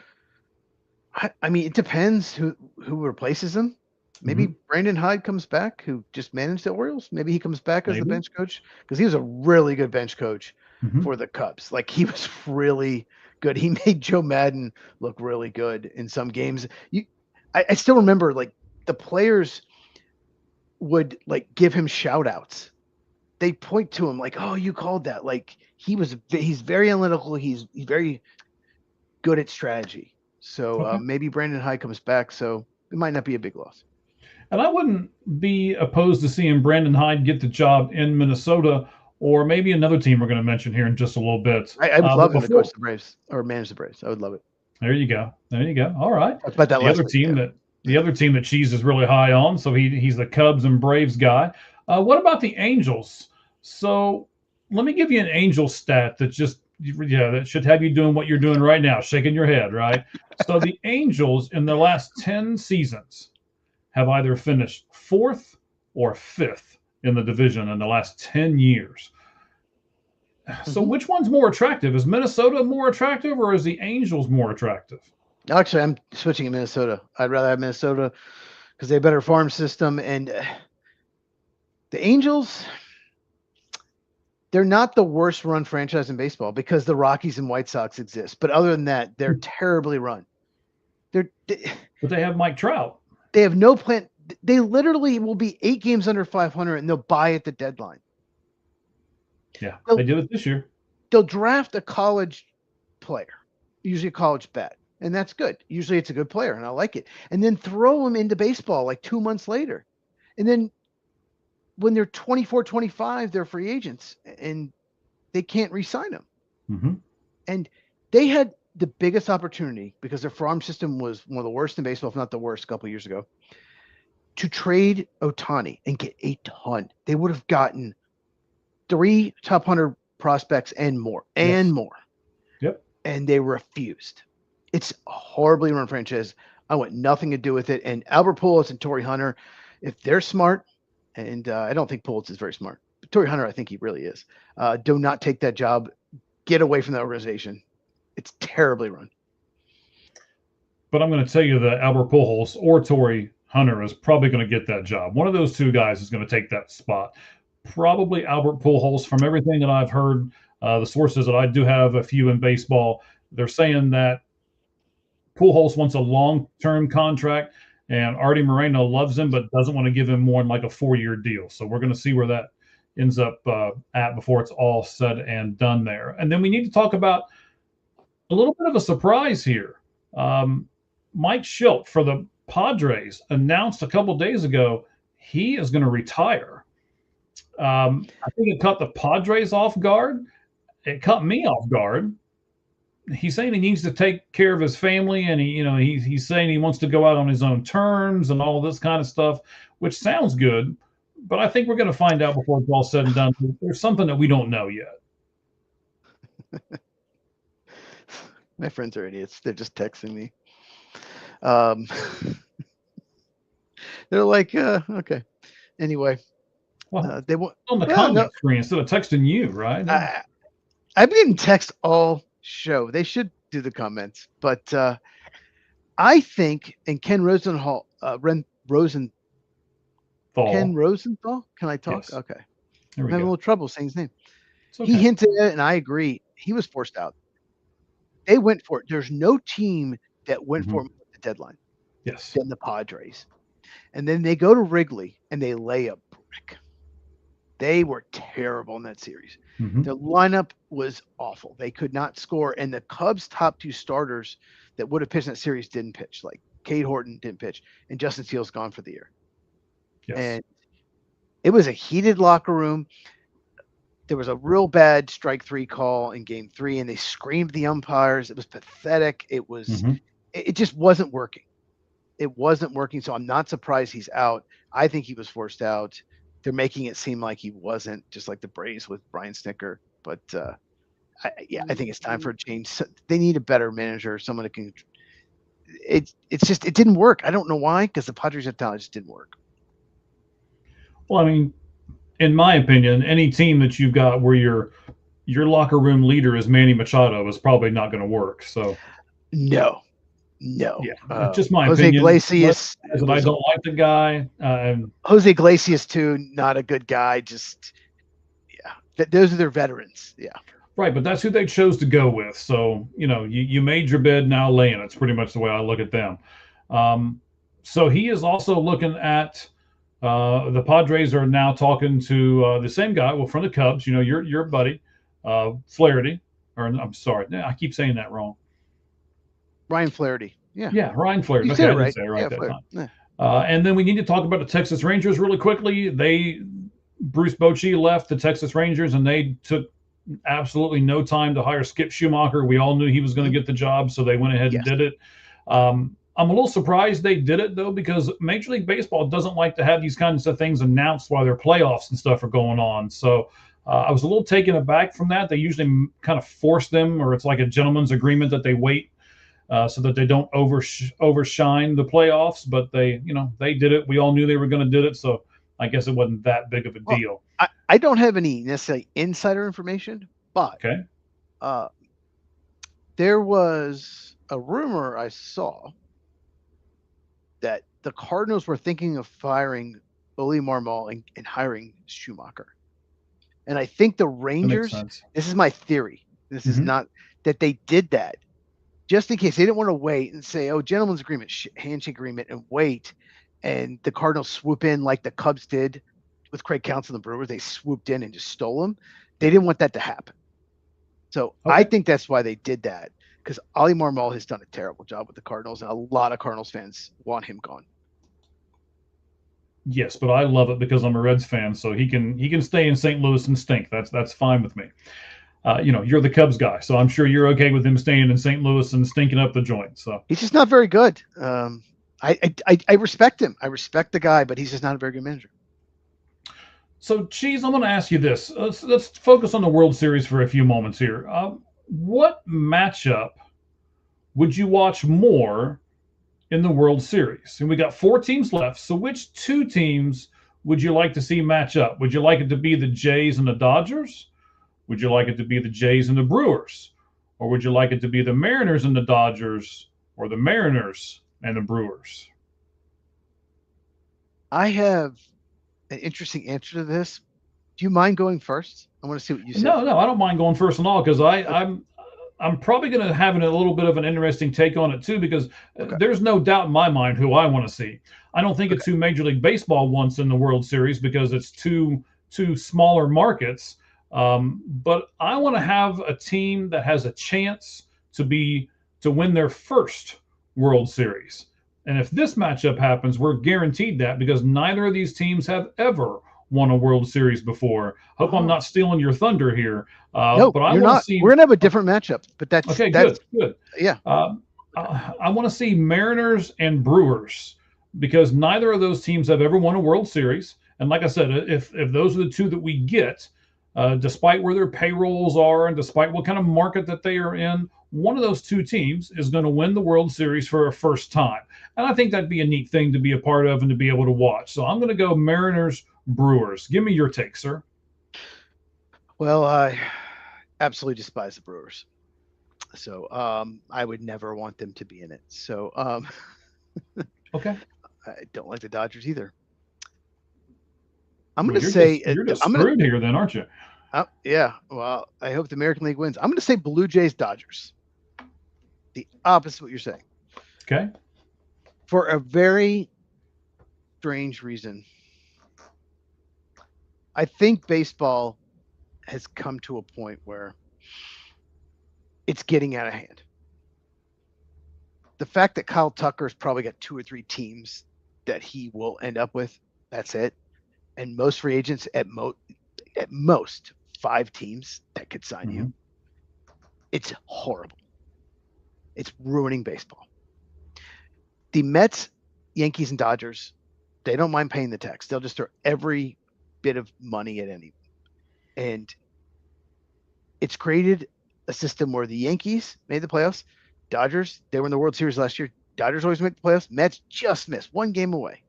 I mean, it depends who replaces him. Maybe Brandon Hyde comes back, who just managed the Orioles. Maybe he comes back as the bench coach because he was a really good bench coach for the Cubs. Like, he was really good. He made Joe Madden look really good in some games. I still remember, like, the players would, like, give him shout outs. They point to him like, oh, you called that. Like, he's very analytical. He's very good at strategy. So maybe Brandon Hyde comes back. So it might not be a big loss. And I wouldn't be opposed to seeing Brandon Hyde get the job in Minnesota or maybe another team we're going to mention here in just a little bit. I would love but him to coach the Braves or manage the Braves. I would love it. There you go. There you go. All right. Talked about that The last other week, team yeah. the other team that Cheese is really high on, so he's the Cubs and Braves guy. What about the Angels? So let me give you an Angels stat that that should have you doing what you're doing right now, shaking your head, right? So the Angels in the last 10 seasons have either finished 4th or 5th in the division in the last 10 years. So which one's more attractive? Is Minnesota more attractive or is the Angels more attractive? Actually, I'm switching to Minnesota. I'd rather have Minnesota because they have a better farm system. And the Angels, they're not the worst run franchise in baseball because the Rockies and White Sox exist. But other than that, they're terribly run. But they have Mike Trout. They have no plan. They literally will be 8 games under 500 and they'll buy at the deadline. Yeah, they did it this year. They'll draft a college player, usually a college bat, and that's good. Usually it's a good player, and I like it. And then throw them into baseball like 2 months later. And then when they're 24, 25, they're free agents, and they can't re-sign them. Mm-hmm. And they had the biggest opportunity because their farm system was one of the worst in baseball, if not the worst, a couple of years ago, to trade Ohtani and get a ton. They would have gotten 3 top 100 prospects and more. Yep. And they refused. It's a horribly run franchise. I want nothing to do with it. And Albert Pujols and Torrey Hunter, if they're smart, and I don't think Pujols is very smart, but Torrey Hunter, I think he really is, do not take that job. Get away from that organization. It's terribly run. But I'm going to tell you that Albert Pujols or Torrey Hunter is probably going to get that job. One of those two guys is going to take that spot. Probably Albert Pujols. From everything that I've heard, the sources that I do have a few in baseball, they're saying that Pujols wants a long-term contract, and Artie Moreno loves him but doesn't want to give him more than like a 4-year deal. So we're going to see where that ends up at before it's all said and done there. And then we need to talk about a little bit of a surprise here. Mike Shildt for the Padres announced a couple days ago he is going to retire. I think it caught the Padres off guard. It caught me off guard. He's saying he needs to take care of his family, and he's saying he wants to go out on his own terms and all this kind of stuff, which sounds good. But I think we're going to find out before it's all said and done. There's something that we don't know yet. My friends are idiots. They're just texting me. They're like, okay. Anyway, Well, they want on the comment screen instead of texting you, right? I've been getting text all show. They should do the comments, but I think, and Ken Rosenthal, Ken Rosenthal. Can I talk? Yes. Okay. There I'm we having a go. little trouble saying his name. Okay. He hinted at it, and I agree. He was forced out. They went for it. There's no team that went for him at the deadline Yes. than the Padres. And then they go to Wrigley and they lay a brick. They were terrible in that series. Mhm. The lineup was awful. They could not score. And the Cubs' top 2 starters that would have pitched in that series didn't pitch. Like Cade Horton didn't pitch. And Justin Steele's gone for the year. Yes. And it was a heated locker room. There was a real bad strike 3 call in game 3, and they screamed at the umpires. It was pathetic. It was, it just wasn't working. It wasn't working. So I'm not surprised he's out. I think he was forced out. They're making it seem like he wasn't, just like the Braves with Brian Snitker. But I think it's time for a change. They need a better manager, someone that can. It's just, it didn't work. I don't know why, because the Padres have talent, it just didn't work. Well, I mean, in my opinion, any team that you've got where your locker room leader is Manny Machado is probably not going to work. So no. Yeah, just my Jose opinion. Iglesias. I don't like the guy. Jose Iglesias too, not a good guy. Just those are their veterans. Yeah. Right, but that's who they chose to go with. So you made your bed, now lay in it. It's pretty much the way I look at them. So he is also looking at. The Padres are now talking to the same guy, well, from the Cubs, your buddy, Flaherty, or I'm sorry, I keep saying that wrong. Ryan Flaherty. Yeah. Yeah, Ryan Flaherty. You Okay, said I it right. didn't say it right that Flaherty. time. And then we need to talk about the Texas Rangers really quickly. Bruce Bochy left the Texas Rangers, and they took absolutely no time to hire Skip Schumacher. We all knew he was going to get the job, so they went ahead and did it. I'm a little surprised they did it, though, because Major League Baseball doesn't like to have these kinds of things announced while their playoffs and stuff are going on. So I was a little taken aback from that. They usually kind of force them, or it's like a gentleman's agreement that they wait so that they don't overshine the playoffs. But they did it. We all knew they were going to do it, so I guess it wasn't that big of a deal. I don't have any necessarily insider information, but there was a rumor I saw that the Cardinals were thinking of firing Oli Marmol and hiring Schumacher. And I think the Rangers, this is my theory, this is not that they did that just in case they didn't want to wait and say, oh, gentleman's agreement, handshake agreement, and wait. And the Cardinals swoop in like the Cubs did with Craig Counsell and the Brewers. They swooped in and just stole him. They didn't want that to happen. So I think that's why they did that, because Oli Marmol has done a terrible job with the Cardinals, and a lot of Cardinals fans want him gone. Yes, but I love it because I'm a Reds fan, so he can stay in St. Louis and stink. That's fine with me. You're the Cubs guy, so I'm sure you're okay with him staying in St. Louis and stinking up the joint. So he's just not very good. I respect him. I respect the guy, but he's just not a very good manager. So, Cheese, I'm going to ask you this. Let's focus on the World Series for a few moments here. What matchup would you watch more in the World Series? And we got 4 teams left. So which 2 teams would you like to see match up? Would you like it to be the Jays and the Dodgers? Would you like it to be the Jays and the Brewers? Or would you like it to be the Mariners and the Dodgers, or the Mariners and the Brewers? I have an interesting answer to this. Do you mind going first? I want to see what you say. No, I don't mind going first at all, because I'm probably going to have a little bit of an interesting take on it too, because there's no doubt in my mind who I want to see. I don't think it's who Major League Baseball wants in the World Series, because it's two smaller markets. But I want to have a team that has a chance to win their first World Series. And if this matchup happens, we're guaranteed that, because neither of these teams have ever won a World Series before. Hope I'm not stealing your thunder here. No, but I you're not. We're gonna have a different matchup, but that's okay. Good. Yeah. I want to see Mariners and Brewers, because neither of those teams have ever won a World Series. And like I said, if those are the 2 that we get, despite where their payrolls are and despite what kind of market that they are in, one of those 2 teams is going to win the World Series for a first time. And I think that'd be a neat thing to be a part of and to be able to watch. So I'm going to go Mariners, Brewers. Give me your take, sir. Well, I absolutely despise the Brewers. So I would never want them to be in it. So okay. I don't like the Dodgers either. I'm going to say you're just screwed here then, aren't you? Yeah. Well, I hope the American League wins. I'm going to say Blue Jays, Dodgers. The opposite of what you're saying. Okay. For a very strange reason. I think baseball has come to a point where it's getting out of hand. The fact that Kyle Tucker's probably got 2 or 3 teams that he will end up with, that's it. And most free agents at most 5 teams that could sign you. It's horrible. It's ruining baseball. The Mets, Yankees, and Dodgers, they don't mind paying the tax. They'll just throw every bit of money at anyone. And it's created a system where the Yankees made the playoffs. Dodgers, they were in the World Series last year. Dodgers always make the playoffs. Mets just missed 1 game away.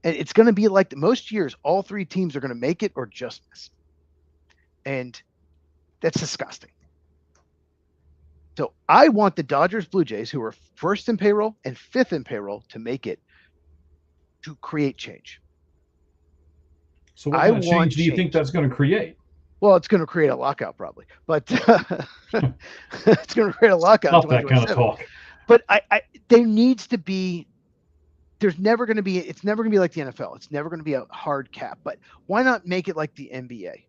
And it's going to be like most years, all 3 teams are going to make it or just miss. And that's disgusting. So I want the Dodgers, Blue Jays, who are 1st in payroll and 5th in payroll, to make it, to create change. So what kind of change do you think that's going to create? Well, it's going to create a lockout probably, but it's going to create a lockout. Stop that kind of talk. But there needs to be. There's never going to be. It's never going to be like the NFL. It's never going to be a hard cap. But why not make it like the NBA?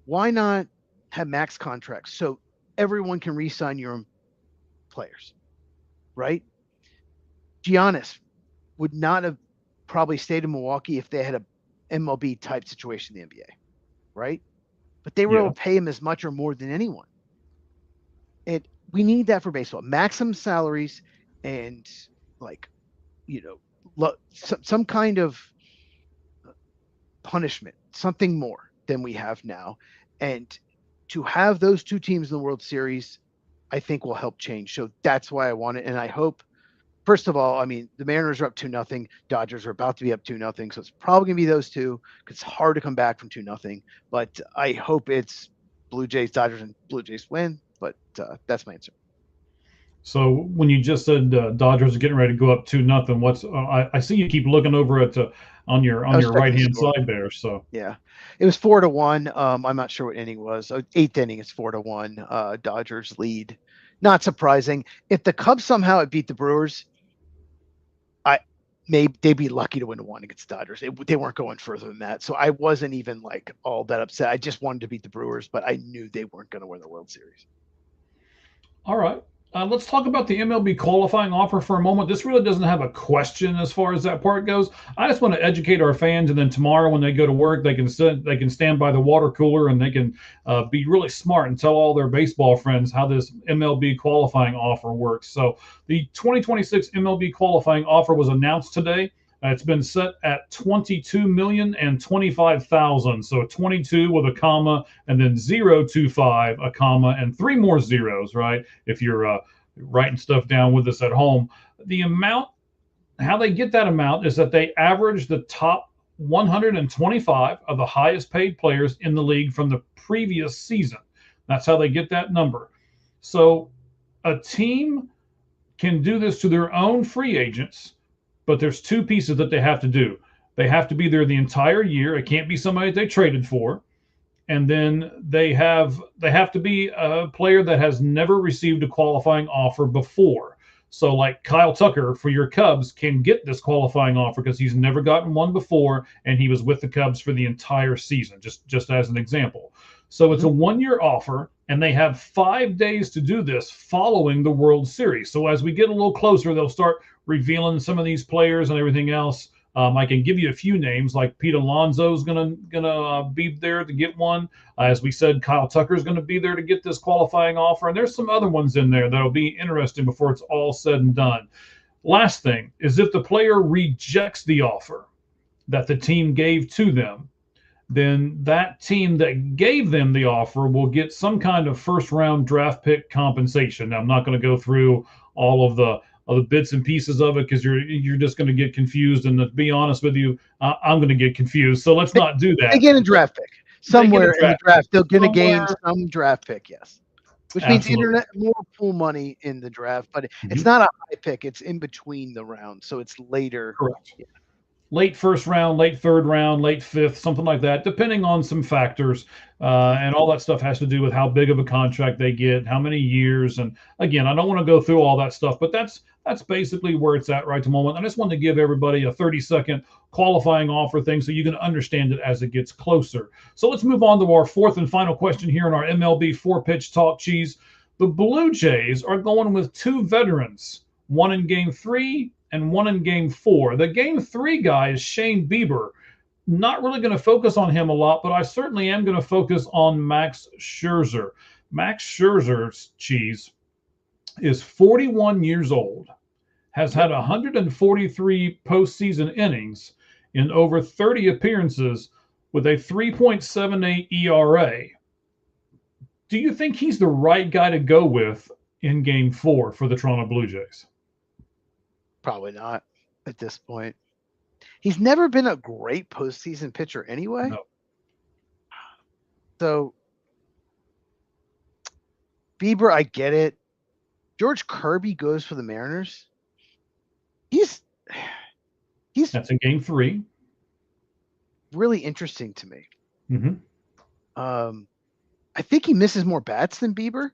Why not have max contracts so everyone can re-sign your own players, right? Giannis, would not have probably stayed in Milwaukee if they had a MLB type situation in the NBA, right? But they were able to pay him as much or more than anyone. We need that for baseball. Maximum salaries and some kind of punishment, something more than we have now. And to have those two teams in the World Series, I think will help change. So that's why I want it. And I hope, first of all, I mean, the Mariners are up 2-0. Dodgers are about to be up 2-0. So it's probably going to be those two because it's hard to come back from 2-0. But I hope it's Blue Jays, Dodgers, and Blue Jays win. But that's my answer. So when you just said Dodgers are getting ready to go up 2-0, what's I see you keep looking over at on your right hand side there. So yeah, it was 4-1. I'm not sure what inning it was. 8th inning. It's 4-1. Dodgers lead. Not surprising. If the Cubs somehow had beat the Brewers, they'd be lucky to win 1 against the Dodgers. They weren't going further than that. So I wasn't even like all that upset. I just wanted to beat the Brewers, but I knew they weren't going to win the World Series. All right. Let's talk about the MLB qualifying offer for a moment. This really doesn't have a question as far as that part goes. I just want to educate our fans, and then tomorrow when they go to work, they can stand by the water cooler and they can be really smart and tell all their baseball friends how this MLB qualifying offer works. So the 2026 MLB qualifying offer was announced today. It's been set at $22,025,000. So 22 with a comma and then 025, a comma, and 3 more zeros, right? If you're writing stuff down with us at home. The amount, how they get that amount is that they average the top 125 of the highest paid players in the league from the previous season. That's how they get that number. So a team can do this to their own free agents, but there's 2 pieces that they have to do. They have to be there the entire year. It can't be somebody that they traded for. And then they have to be a player that has never received a qualifying offer before. So like Kyle Tucker for your Cubs can get this qualifying offer because he's never gotten one before, and he was with the Cubs for the entire season, just as an example. So it's a 1-year offer, and they have 5 days to do this following the World Series. So as we get a little closer, they'll start revealing some of these players and everything else. I can give you a few names, like Pete Alonso's gonna be there to get one. As we said, Kyle Tucker's gonna be there to get this qualifying offer, and there's some other ones in there that'll be interesting before it's all said and done. Last thing is, if the player rejects the offer that the team gave to them, then that team that gave them the offer will get some kind of first-round draft pick compensation. Now, I'm not going to go through all of the bits and pieces of it because you're just going to get confused. And to be honest with you, I'm going to get confused. So let's not do that. They get a draft pick somewhere in the draft. They're going to gain some draft pick, yes. Which means more pool money in the draft, but it's not a high pick. It's in between the rounds, so it's later. Correct. Yeah. Late first round, late third round, late fifth, something like that, depending on some factors. And all that stuff has to do with how big of a contract they get, how many years. And again, I don't want to go through all that stuff, but that's basically where it's at right at the moment. I just wanted to give everybody a 30-second qualifying offer thing so you can understand it as it gets closer. So let's move on to our 4th and final question here in our MLB 4-pitch talk cheese. The Blue Jays are going with 2 veterans, one in Game 3 and one in Game 4. The Game 3 guy is Shane Bieber. Not really going to focus on him a lot, but I certainly am going to focus on Max Scherzer. Max Scherzer's cheese is 41 years old, has had 143 postseason innings in over 30 appearances with a 3.78 ERA. Do you think he's the right guy to go with in Game 4 for the Toronto Blue Jays? Probably not at this point. He's never been a great postseason pitcher anyway. No. So Bieber, I get it. George Kirby goes for the Mariners. He's that's in Game 3. Really interesting to me. Mm-hmm. I think he misses more bats than Bieber,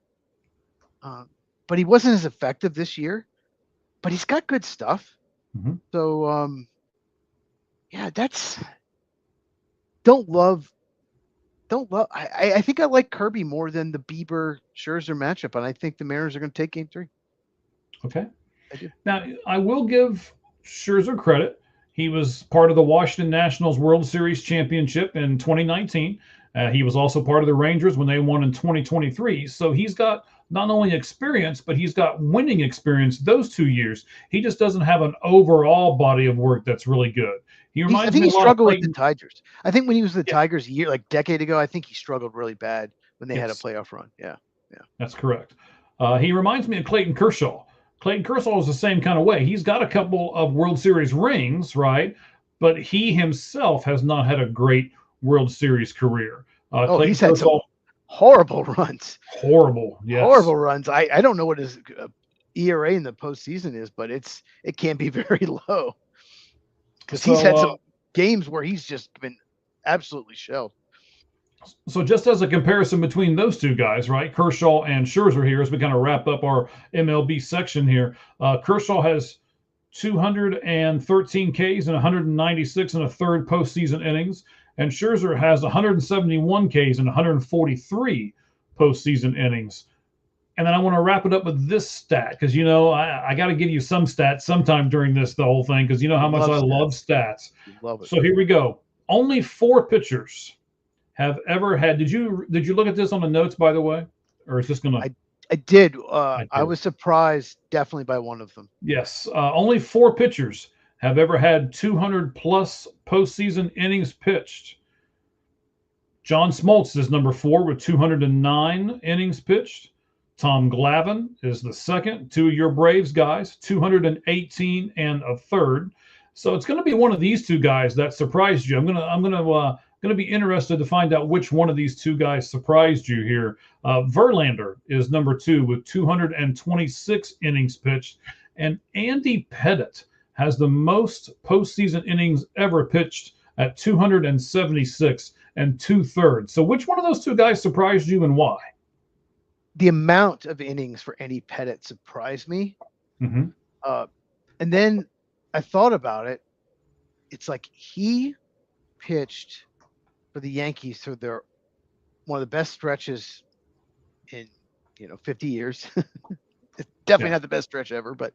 but he wasn't as effective this year. But he's got good stuff. Mm-hmm. So, yeah, don't love. I think I like Kirby more than the Bieber Scherzer matchup, and I think the Mariners are going to take Game 3. Okay. I do. Now, I will give Scherzer credit. He was part of the Washington Nationals World Series championship in 2019. He was also part of the Rangers when they won in 2023. So he's got not only experience, but he's got winning experience those 2 years. He just doesn't have an overall body of work that's really good. I think he struggled with the Tigers. I think when he was with the Tigers decade ago, I think he struggled really bad when they had a playoff run. Yeah. That's correct. He reminds me of Clayton Kershaw. Clayton Kershaw is the same kind of way. He's got a couple of World Series rings, right? But he himself has not had a great World Series career. He's had some horrible runs. Horrible, yes. Horrible runs. I don't know what his ERA in the postseason is, but it can't be very low. Because he's had some games where he's just been absolutely shelled. So just as a comparison between those two guys, right, Kershaw and Scherzer here, as we kind of wrap up our MLB section here, Kershaw has 213 Ks and 196 and a third postseason innings, and Scherzer has 171 Ks and 143 postseason innings. And then I want to wrap it up with this stat because, I got to give you some stats sometime during the whole thing because you know how much I love stats. Love it. So here we go. Only 4 pitchers have ever had. Did you look at this on the notes, by the way, or is this gonna? I did. I was surprised, definitely, by one of them. Yes, only 4 pitchers have ever had 200 plus postseason innings pitched. John Smoltz is number 4 with 209 innings pitched. Tom Glavine is the second. 2 of your Braves guys, 218 and a third. So it's going to be one of these 2 guys that surprised you. I'm gonna be interested to find out which one of these 2 guys surprised you here. Verlander is number 2 with 226 innings pitched, and Andy Pettitte has the most postseason innings ever pitched at 276 and 2/3. So which one of those 2 guys surprised you and why? The amount of innings for Andy Pettitte surprised me. Mm-hmm. And then I thought about it. It's like he pitched for the Yankees through their one of the best stretches in 50 years. It's definitely not the best stretch ever, but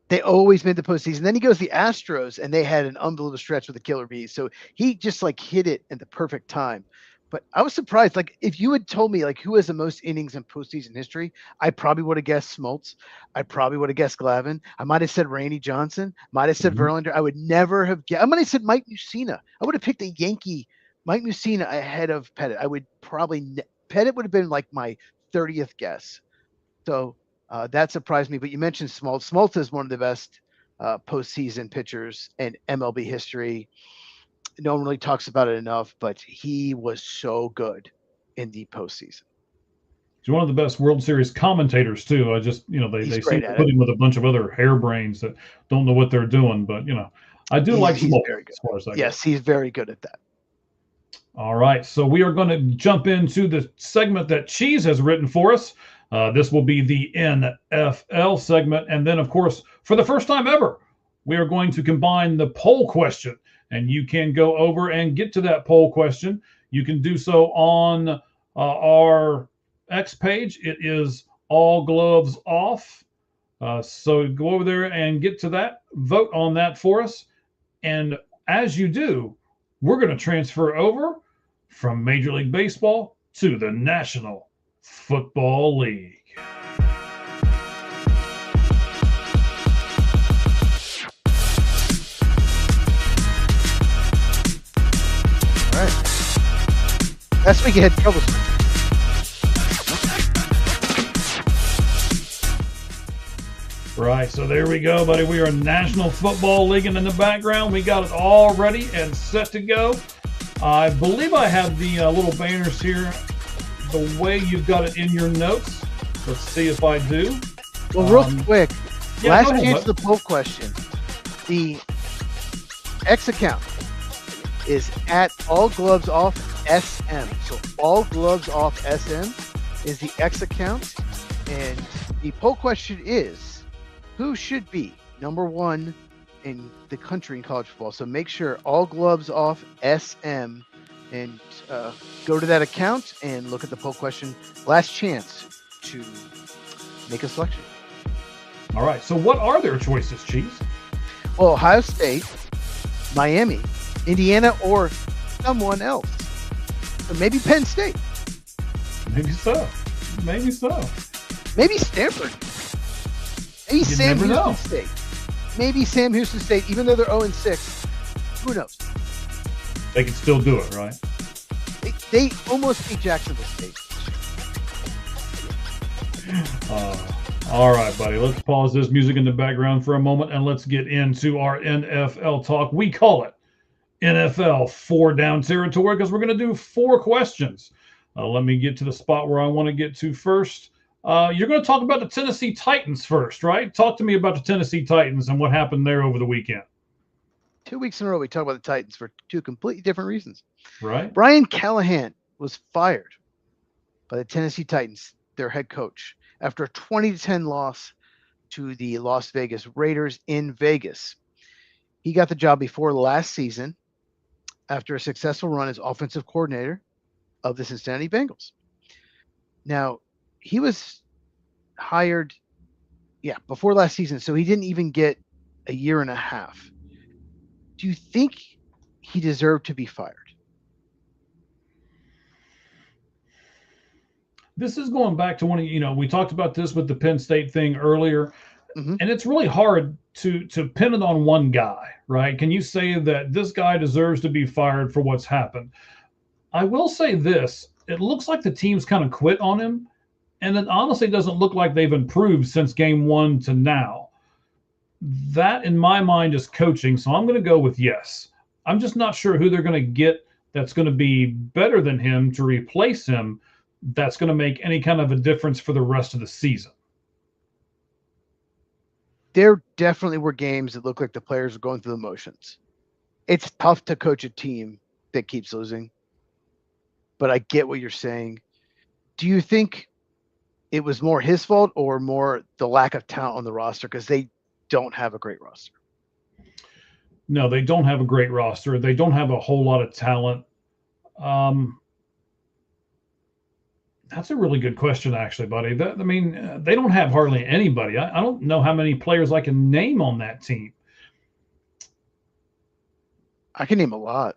they always made the postseason. Then he goes to the Astros, and they had an unbelievable stretch with the Killer Bees. So he just hit it at the perfect time. But I was surprised. If you had told me who has the most innings in postseason history, I probably would have guessed Smoltz. I probably would have guessed Glavine. I might have said Randy Johnson. Might have said Verlander. I would never have guessed. I might have said Mike Mussina. I would have picked a Yankee, Mike Mussina, ahead of Pettitte. I would probably Pettitte would have been my 30th guess. So that surprised me. But you mentioned Smoltz. Smoltz is one of the best postseason pitchers in MLB history. No one really talks about it enough, but he was so good in the postseason. He's one of the best World Series commentators too. They seem to put him with a bunch of other harebrains that don't know what they're doing. But I do like Smoltz as far as that goes. He's very good at that. All right, so we are going to jump into the segment that Cheese has written for us. This will be the NFL segment, and then of course, for the first time ever, we are going to combine the poll question. And you can go over and get to that poll question. You can do so on our X page. It is All Gloves Off. So go over there and get to that. Vote on that for us. And as you do, we're going to transfer over from Major League Baseball to the National Football League. Last week you had trouble. Right, so there we go, buddy. We are National Football League, and in the background, we got it all ready and set to go. I believe I have the little banners here the way you've got it in your notes. Let's see if I do. Well, real quick, last chance to the poll question. The X account is at All Gloves Off SM. So All Gloves Off SM is the X account. And the poll question is, who should be number 1 in the country in college football? So make sure All Gloves Off SM and go to that account and look at the poll question. Last chance to make a selection. All right. So what are their choices, Cheese? Well, Ohio State, Miami, Indiana, or someone else. So maybe Penn State. Maybe so. Maybe so. Maybe Stanford. Maybe You Sam never Houston know. State. Maybe Sam Houston State, even though they're 0-6. Who knows? They can still do it, right? They almost beat Jacksonville State. All right, buddy. Let's pause this music in the background for a moment and let's get into our NFL talk. We call it NFL 4-down territory because we're going to do 4 questions. Let me get to the spot where I want to get to first. You're going to talk about the Tennessee Titans first, right? Talk to me about the Tennessee Titans and what happened there over the weekend. 2 weeks in a row, we talk about the Titans for 2 completely different reasons. Right? Brian Callahan was fired by the Tennessee Titans, their head coach, after a 20-10 loss to the Las Vegas Raiders in Vegas. He got the job before last season after a successful run as offensive coordinator of the Cincinnati Bengals. Now, he was hired, before last season, so he didn't even get a year and a half. Do you think he deserved to be fired? This is going back to we talked about this with the Penn State thing earlier, and it's really hard to pin it on one guy, right? Can you say that this guy deserves to be fired for what's happened? I will say this. It looks like the team's kind of quit on him, and it honestly doesn't look like they've improved since game 1 to now. That, in my mind, is coaching, so I'm going to go with yes. I'm just not sure who they're going to get that's going to be better than him to replace him that's going to make any kind of a difference for the rest of the season. There definitely were games that looked like the players were going through the motions. It's tough to coach a team that keeps losing, but I get what you're saying. Do you think it was more his fault or more the lack of talent on the roster? Because they don't have a great roster. No, they don't have a great roster. They don't have a whole lot of talent. That's a really good question, actually, buddy. They don't have hardly anybody. I don't know how many players I can name on that team. I can name a lot.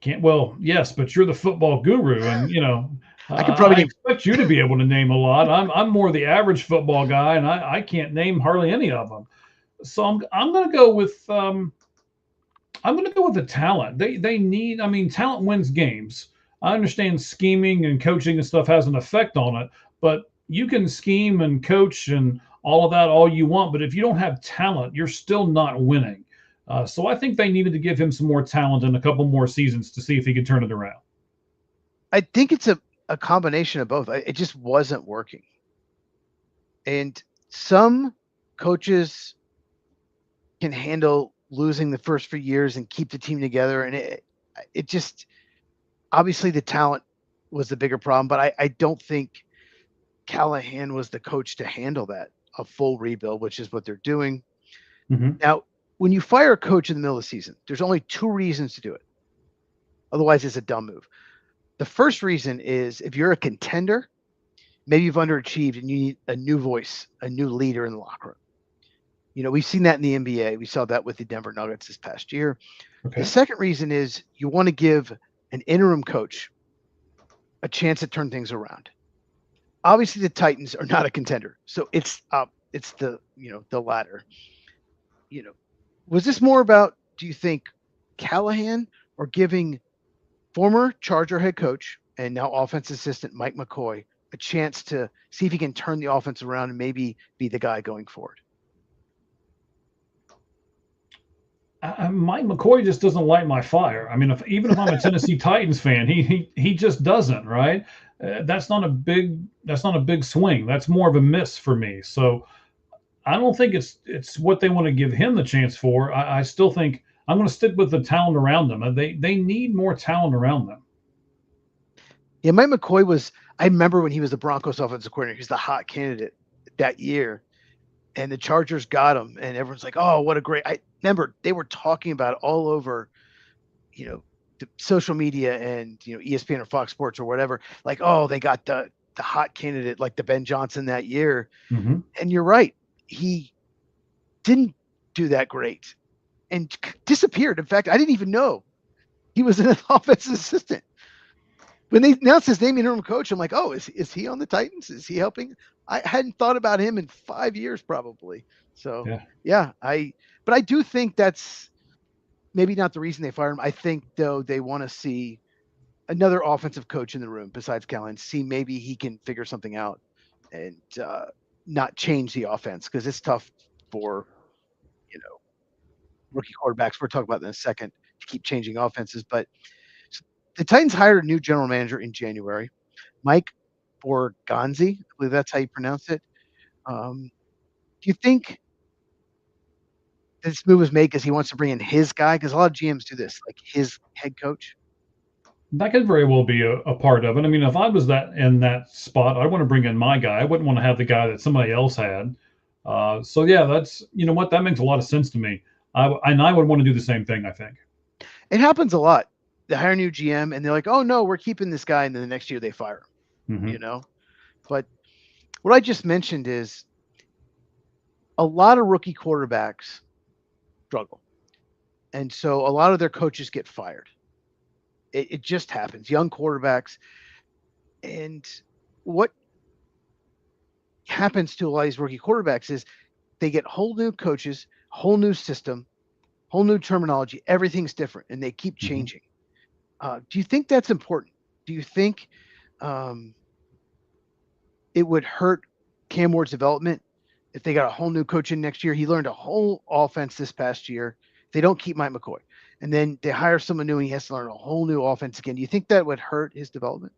Yes, but you're the football guru, and I could probably expect you to be able to name a lot. I'm more the average football guy, and I can't name hardly any of them. So I'm going to go with the talent. They need. Talent wins games. I understand scheming and coaching and stuff has an effect on it, but you can scheme and coach and all of that all you want, but if you don't have talent, you're still not winning. So I think they needed to give him some more talent and a couple more seasons to see if he could turn it around. I think it's a combination of both. It just wasn't working. And some coaches can handle losing the first few years and keep the team together. And it just, obviously the talent was the bigger problem, but I don't think Callahan was the coach to handle that, a full rebuild, which is what they're doing. Mm-hmm. Now, when you fire a coach in the middle of the season, there's only 2 reasons to do it. Otherwise, it's a dumb move. The first reason is if you're a contender, maybe you've underachieved and you need a new voice, a new leader in the locker room. We've seen that in the NBA. We saw that with the Denver Nuggets this past year. Okay. The second reason is you want to give an interim coach a chance to turn things around. Obviously, the Titans are not a contender, so it's the latter. Was this more about, do you think, Callahan or giving former Charger head coach and now offensive assistant Mike McCoy a chance to see if he can turn the offense around and maybe be the guy going forward? Mike McCoy just doesn't light my fire. Even if I'm a Tennessee Titans fan, he just doesn't, right? That's not a big swing. That's more of a miss for me. So I don't think it's what they want to give him the chance for. I still think I'm going to stick with the talent around them. They need more talent around them. Yeah, Mike McCoy I remember when he was the Broncos offensive coordinator, he was the hot candidate that year. And the Chargers got him, and everyone's like, "Oh, what a great!" I remember they were talking about it all over, the social media and ESPN or Fox Sports or whatever. Like, "Oh, they got the hot candidate, like the Ben Johnson that year." Mm-hmm. And you're right, he didn't do that great. and disappeared. In fact, I didn't even know he was an offensive assistant. When they announced his name, interim coach, I'm like, oh, is he on the Titans? Is he helping? I hadn't thought about him in 5 years, probably. So but I do think that's maybe not the reason they fired him. I think though they want to see another offensive coach in the room besides Callahan, see maybe he can figure something out and not change the offense, because it's tough for rookie quarterbacks. We're talking about that in a second, to keep changing offenses. But the Titans hired a new general manager in January, Mike Borgonzi. I believe that's how you pronounce it. Do you think this move was made because he wants to bring in his guy? Because a lot of GMs do this, like his head coach. That could very well be a part of it. I mean, if I was in that spot, I want to bring in my guy. I wouldn't want to have the guy that somebody else had. So yeah, that's, what, that makes a lot of sense to me. I would want to do the same thing, I think. It happens a lot. They hire a new GM and they're like, oh no, we're keeping this guy, and then the next year they fire him. Mm-hmm. But what I just mentioned is a lot of rookie quarterbacks struggle. And so a lot of their coaches get fired. It just happens. Young quarterbacks. And what happens to a lot of these rookie quarterbacks is they get whole new coaches, whole new system, whole new terminology. Everything's different, and they keep changing. Do you think that's important? Do you think it would hurt Cam Ward's development if they got a whole new coach in next year? He learned a whole offense this past year. They don't keep Mike McCoy, and then they hire someone new and he has to learn a whole new offense again. Do you think that would hurt his development?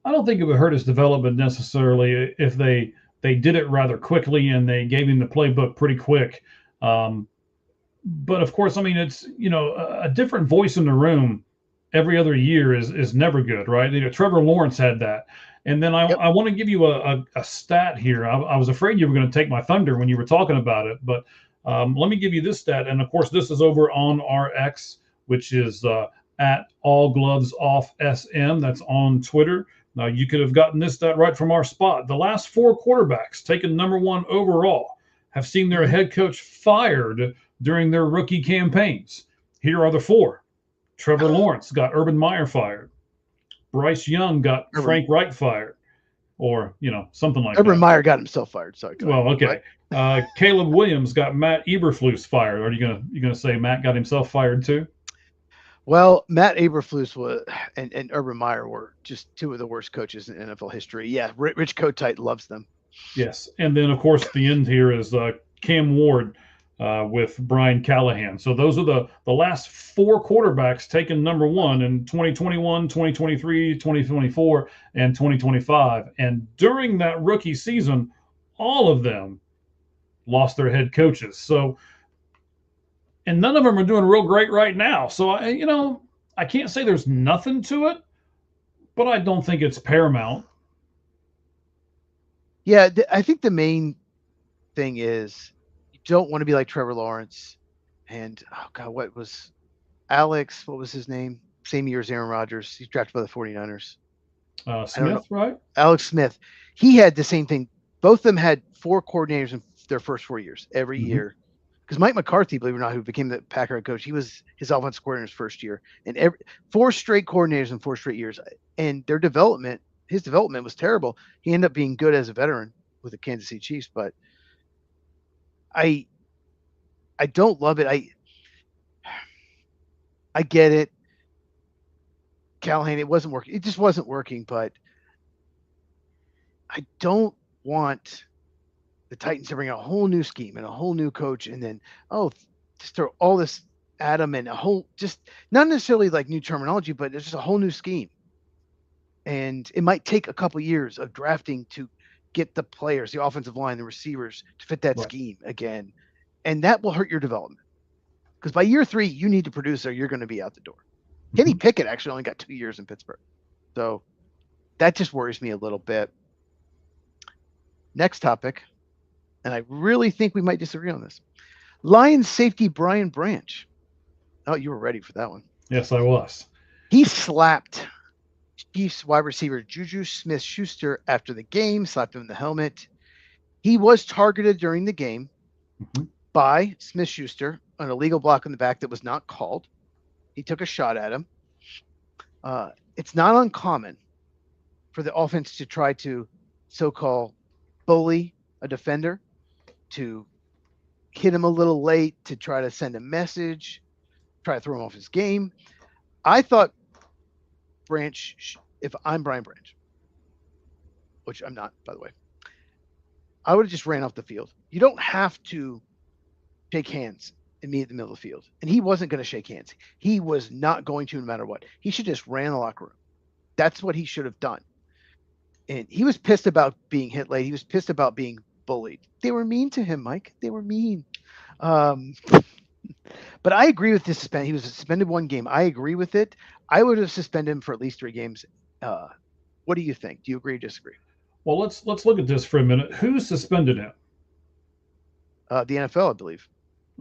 I don't think it would hurt his development necessarily if they did it rather quickly and they gave him the playbook pretty quick. But of course, I mean, it's, a different voice in the room every other year is never good, right? Trevor Lawrence had that. And then I want to give you a stat here. I was afraid you were going to take my thunder when you were talking about it, but let me give you this stat. And of course, this is over on our X, which is at All Gloves Off SM. That's on Twitter. Now, you could have gotten this stat right from our spot. The last 4 quarterbacks taken number 1 overall have seen their head coach fired during their rookie campaigns. Here are the 4. Trevor Lawrence got Urban Meyer fired. Bryce Young got Frank Reich fired, or, something like that. Urban Meyer got himself fired. Sorry. Well, okay. Caleb Williams got Matt Eberflus fired. Are you gonna say Matt got himself fired too? Well, Matt Eberflus and Urban Meyer were just 2 of the worst coaches in NFL history. Yeah, Rich Kotite loves them. Yes, and then of course the end here is Cam Ward with Brian Callahan. So those are the last 4 quarterbacks taken number 1 in 2021, 2023, 2024, and 2025. And during that rookie season, all of them lost their head coaches. So, and none of them are doing real great right now. So, I can't say there's nothing to it, but I don't think it's paramount. Yeah, I think the main thing is you don't want to be like Trevor Lawrence and, oh God, what was his name? Same year as Aaron Rodgers. He's drafted by the 49ers. Smith, right? Alex Smith. He had the same thing. Both of them had 4 coordinators in their first 4 years, every year. Because Mike McCarthy, believe it or not, who became the Packer head coach, he was his offensive coordinator his first year. And 4 straight coordinators in 4 straight years. And his development was terrible. He ended up being good as a veteran with the Kansas City Chiefs, but I don't love it. I get it. Callahan, it wasn't working. It just wasn't working, but I don't want the Titans to bring a whole new scheme and a whole new coach and then, just throw all this at them and just not necessarily like new terminology, but it's just a whole new scheme. And it might take a couple years of drafting to get the players, the offensive line, the receivers to fit that scheme again. And that will hurt your development. Because by year 3, you need to produce or you're going to be out the door. Kenny Pickett actually only got 2 years in Pittsburgh. So that just worries me a little bit. Next topic, and I really think we might disagree on this. Lions safety Brian Branch. Oh, you were ready for that one. Yes, I was. He slapped Chiefs wide receiver Juju Smith-Schuster after the game, slapped him in the helmet. He was targeted during the game by Smith-Schuster an illegal block in the back that was not called. He took a shot at him. It's not uncommon for the offense to try to so-called bully a defender, to hit him a little late, to try to send a message, try to throw him off his game. I thought Branch, if I'm Brian Branch, which I'm not, by the way, I would have just ran off the field. You don't have to shake hands and meet in the middle of the field. And he wasn't going to shake hands. He was not going to, no matter what. He should just ran the locker room. That's what he should have done. And he was pissed about being hit late. He was pissed about being bullied. They were mean to him, Mike. They were mean. But I agree with this suspension. He was suspended 1 game. I agree with it. I would have suspended him for at least 3 games. What do you think? Do you agree or disagree? Well, let's look at this for a minute. Who suspended him? The NFL, I believe.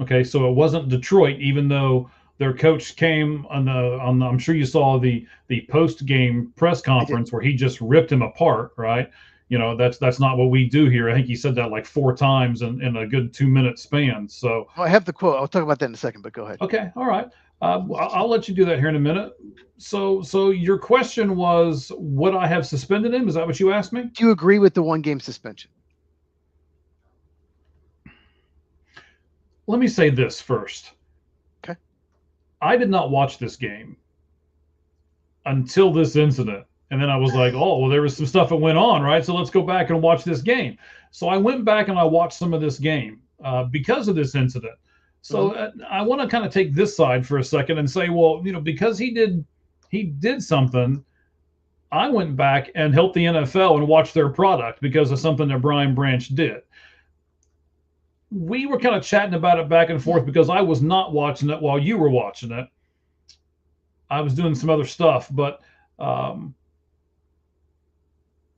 Okay, so it wasn't Detroit, even though their coach came on the I'm sure you saw the post-game press conference where he just ripped him apart, right? You know, that's not what we do here. I think he said that like 4 times in a good 2-minute span. So I have the quote. I'll talk about that in a second, but go ahead. Okay, all right. I'll let you do that here in a minute. So your question was, would I have suspended him? Is that what you asked me? Do you agree with the 1-game suspension? Let me say this first. Okay. I did not watch this game until this incident. And then I was like, oh, well, there was some stuff that went on, right? So let's go back and watch this game. So I went back and I watched some of this game because of this incident. So I want to kind of take this side for a second and say, well, you know, because he did something, I went back and helped the NFL and watched their product because of something that Brian Branch did. We were kind of chatting about it back and forth because I was not watching it while you were watching it. I was doing some other stuff, but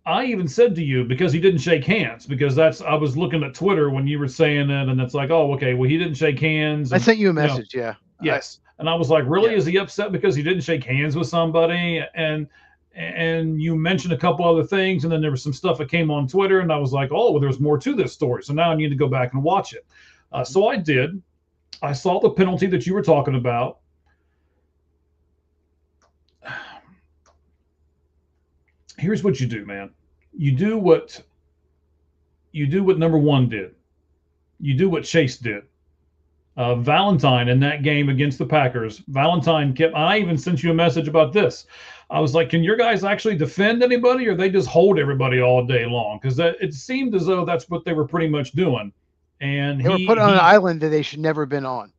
I even said to you, because he didn't shake hands, because I was looking at Twitter when you were saying it, and it's like, oh, okay, well, he didn't shake hands. I sent you a message, yeah. Yes. And I was like, really? Yeah. Is he upset because he didn't shake hands with somebody? And you mentioned a couple other things, and then there was some stuff that came on Twitter, and I was like, oh, well, there's more to this story. So now I need to go back and watch it. So I did. I saw the penalty that you were talking about. Here's what you do, man. You do what number 1 did. You do what Chase did. Valentine in that game against the Packers, Valentine I even sent you a message about this. I was like, can your guys actually defend anybody, or they just hold everybody all day long? Because it seemed as though that's what they were pretty much doing. And they were put on an island that they should never have been on.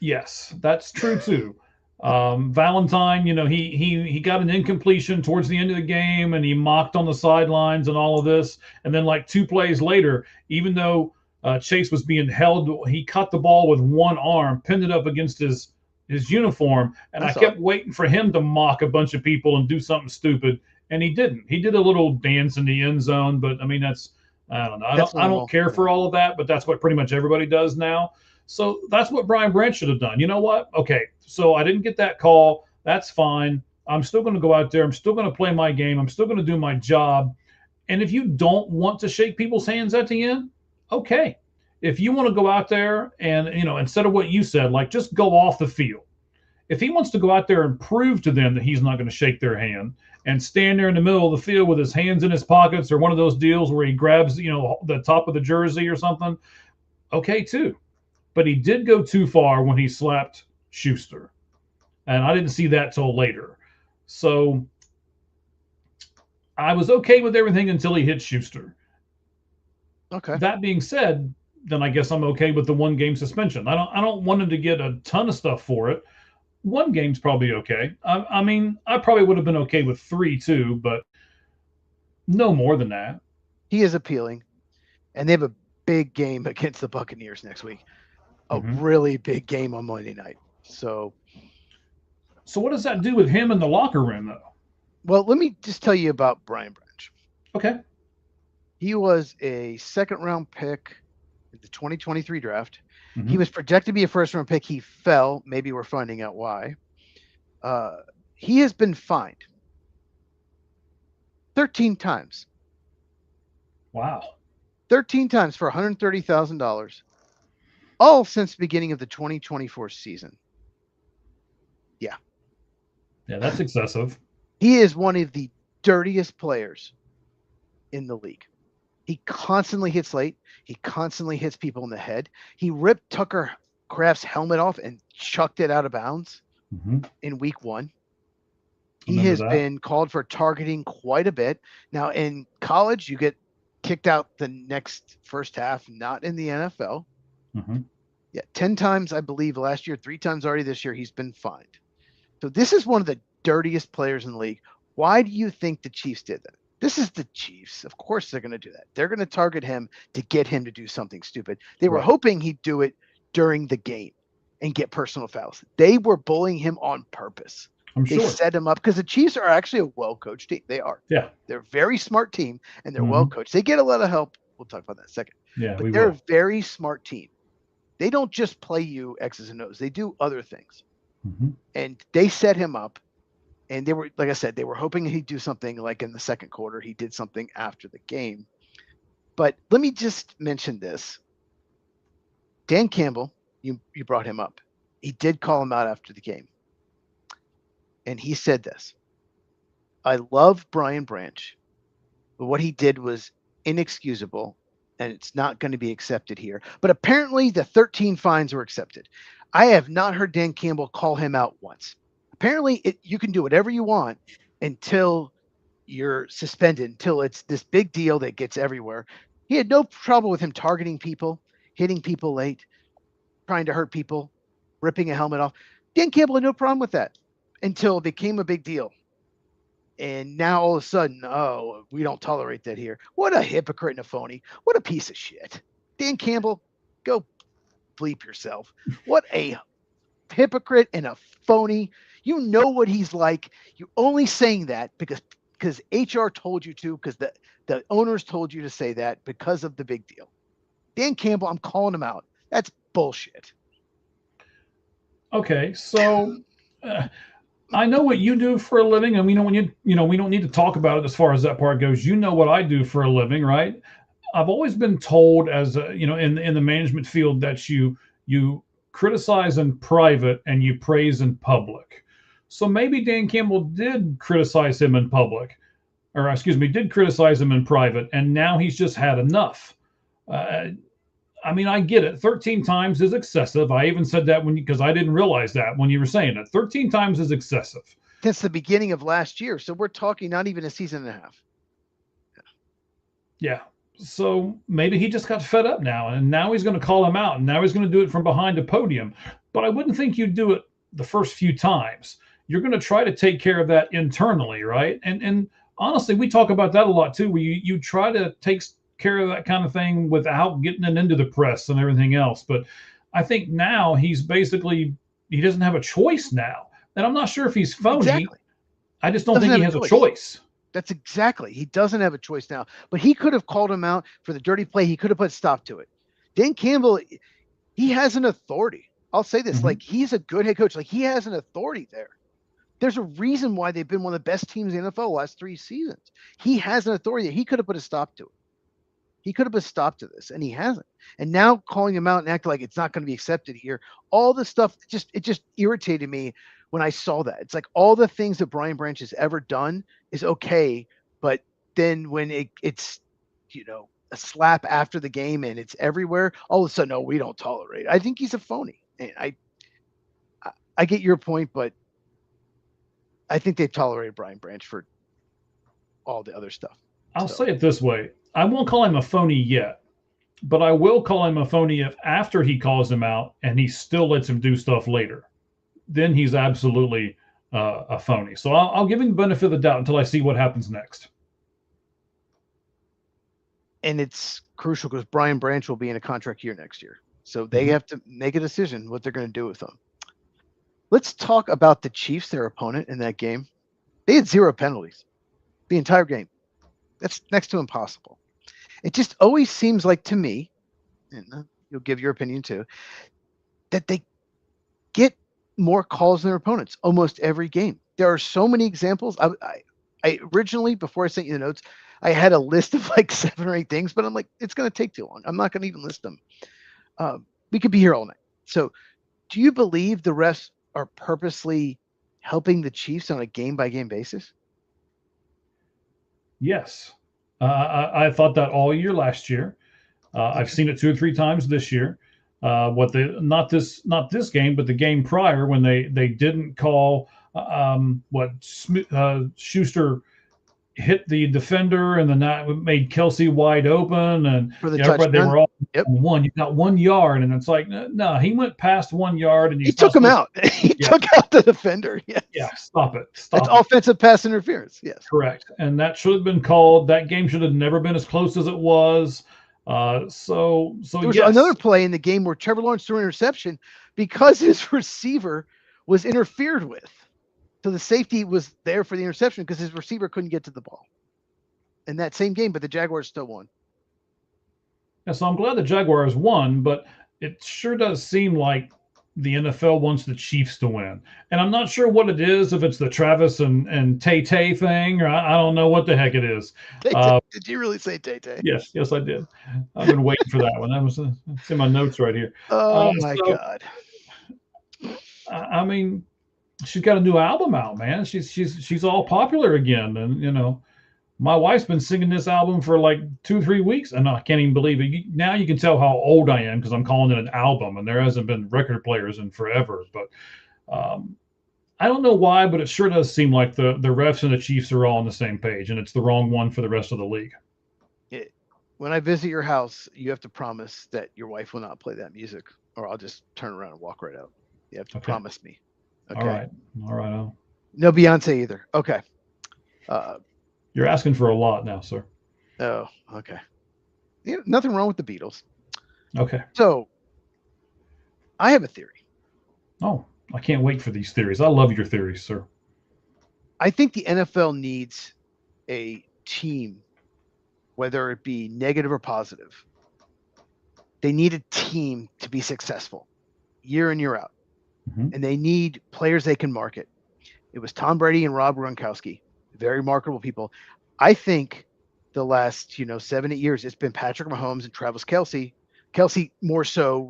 Yes, that's true too. Valentine, you know, he got an incompletion towards the end of the game, and he mocked on the sidelines and all of this. And then like 2 plays later, even though Chase was being held, he caught the ball with one arm, pinned it up against his uniform, and I kept waiting for him to mock a bunch of people and do something stupid, and he didn't. He did a little dance in the end zone, but I mean, I don't know. I don't care for all of that, but that's what pretty much everybody does now. So that's what Brian Branch should have done. You know what? Okay, so I didn't get that call. That's fine. I'm still going to go out there. I'm still going to play my game. I'm still going to do my job. And if you don't want to shake people's hands at the end, okay. If you want to go out there and, you know, instead of what you said, like just go off the field. If he wants to go out there and prove to them that he's not going to shake their hand and stand there in the middle of the field with his hands in his pockets, or one of those deals where he grabs, you know, the top of the jersey or something, okay too. But he did go too far when he slapped Schuster. And I didn't see that till later. So I was okay with everything until he hit Schuster. Okay. That being said, then I guess I'm okay with the 1-game suspension. I don't want him to get a ton of stuff for it. 1 game's probably okay. I mean, I probably would have been okay with 3 too, but no more than that. He is appealing, and they have a big game against the Buccaneers next week. A really big game on Monday night. So what does that do with him in the locker room, though? Well, let me just tell you about Brian Branch. Okay. He was a 2nd-round pick in the 2023 draft. He was projected to be a 1st-round pick. He fell. Maybe we're finding out why. He has been fined 13 times. Wow. 13 times for $130,000. all since the beginning of the 2024 season. Yeah, that's excessive. He is one of the dirtiest players in the league. He constantly hits late. He constantly hits people in the head. He ripped Tucker Kraft's helmet off and chucked it out of bounds in week 1. He has been called for targeting quite a bit. Now, in college, you get kicked out the next first half, not in the NFL. Yeah, 10 times, I believe, last year, 3 times already this year, he's been fined. So this is one of the dirtiest players in the league. Why do you think the Chiefs did that? This is the Chiefs. Of course they're going to do that. They're going to target him to get him to do something stupid. They were hoping he'd do it during the game and get personal fouls. They were bullying him on purpose. They set him up because the Chiefs are actually a well-coached team. They are. Yeah. They're a very smart team, and they're well-coached. They get a lot of help. We'll talk about that in a second. Yeah, but they're a very smart team. They don't just play you X's and O's. They do other things. And they set him up. And they were, like I said, they were hoping he'd do something like in the second quarter. He did something after the game. But let me just mention this. Dan Campbell, you brought him up. He did call him out after the game. And he said this: I love Brian Branch, but what he did was inexcusable, and it's not going to be accepted here. But apparently the 13 fines were accepted. I have not heard Dan Campbell call him out once. Apparently you can do whatever you want until you're suspended, until it's this big deal that gets everywhere. He had no trouble with him targeting people, hitting people late, trying to hurt people, ripping a helmet off. Dan Campbell had no problem with that until it became a big deal. And now all of a sudden, oh, we don't tolerate that here. What a hypocrite and a phony. What a piece of shit. Dan Campbell, go bleep yourself. What a hypocrite and a phony. You know what he's like. You're only saying that because HR told you to, because the owners told you to say that because of the big deal. Dan Campbell, I'm calling him out. That's bullshit. Okay, so I know what you do for a living, and we know we don't need to talk about it as far as that part goes. You know what I do for a living, right? I've always been told, as in the management field, that you criticize in private and you praise in public. So maybe Dan Campbell did criticize him in public, or did criticize him in private, and now he's just had enough. I mean, I get it. 13 times is excessive. I even said that because I didn't realize that when you were saying it. 13 times is excessive. Since the beginning of last year. So we're talking not even a season and a half. Yeah. So maybe he just got fed up now, and now he's going to call him out, and now he's going to do it from behind a podium. But I wouldn't think you'd do it the first few times. You're going to try to take care of that internally, right? And honestly, we talk about that a lot too, where you try to take care of that kind of thing without getting it into the press and everything else. But I think now he doesn't have a choice now. And I'm not sure if he's phony. Exactly. I just don't think he has a choice. That's exactly. He doesn't have a choice now. But he could have called him out for the dirty play. He could have put a stop to it. Dan Campbell, he has an authority. I'll say this, like, he's a good head coach. Like, he has an authority there. There's a reason why they've been one of the best teams in the NFL the last 3 seasons. He has an authority. He could have put a stop to it. He could have put a stop to this, and he hasn't. And now calling him out and acting like it's not going to be accepted here, all the stuff, it just irritated me when I saw that. It's like all the things that Brian Branch has ever done is okay, but then when it's a slap after the game and it's everywhere, all of a sudden, no, we don't tolerate it. I think he's a phony. And I get your point, but I think they've tolerated Brian Branch for all the other stuff. I'll say it this way. I won't call him a phony yet, but I will call him a phony if after he calls him out and he still lets him do stuff later. Then he's absolutely a phony. So I'll give him the benefit of the doubt until I see what happens next. And it's crucial because Brian Branch will be in a contract year next year. So they have to make a decision what they're going to do with him. Let's talk about the Chiefs, their opponent in that game. They had 0 penalties the entire game. That's next to impossible. It just always seems like to me, and you'll give your opinion too, that they get more calls than their opponents almost every game. There are so many examples. I originally, before I sent you the notes, I had a list of like 7 or 8 things, but I'm like, it's going to take too long. I'm not going to even list them. we could be here all night. So do you believe the refs are purposely helping the Chiefs on a game-by-game basis? Yes. I thought that all year last year. I've seen it 2 or 3 times this year. Not this game, but the game prior when they didn't call Schuster hit the defender and then that made Kelce wide open and For the everybody, they touchdown? were all Yep. on one. You got 1 yard, and it's like no, he went past 1 yard and He took him out. He took out the defender. Yes. Yeah, stop it. It's Stop it. offensive pass interference. Yes. Correct. And that should have been called. That game should have never been as close as it was. So There was yes. another play in the game where Trevor Lawrence threw an interception because his receiver was interfered with. So the safety was there for the interception because his receiver couldn't get to the ball in that same game, but the Jaguars still won. Yeah, so I'm glad the Jaguars won, but it sure does seem like the NFL wants the Chiefs to win. And I'm not sure what it is, if it's the Travis and Tay-Tay thing, or I don't know what the heck it is. Did you really say Tay-Tay? Yes, I did. I've been waiting for that one. It's in my notes right here. Oh, my God. I mean, she's got a new album out, man. She's all popular again. And, my wife's been singing this album for like 2-3 weeks, and I can't even believe it. Now you can tell how old I am because I'm calling it an album, and there hasn't been record players in forever. But I don't know why, but it sure does seem like the refs and the Chiefs are all on the same page, and it's the wrong one for the rest of the league. When I visit your house, you have to promise that your wife will not play that music, or I'll just turn around and walk right out. You have to promise me. Okay. All right. No Beyonce either. Okay. You're asking for a lot now, sir. Oh, okay. Yeah, nothing wrong with the Beatles. Okay. So I have a theory. Oh, I can't wait for these theories. I love your theories, sir. I think the NFL needs a team, whether it be negative or positive. They need a team to be successful year in, year out. Mm-hmm. And they need players they can market. It was Tom Brady and Rob Gronkowski, very marketable people. I think the last 7-8 years, it's been Patrick Mahomes and Travis Kelce. Kelce more so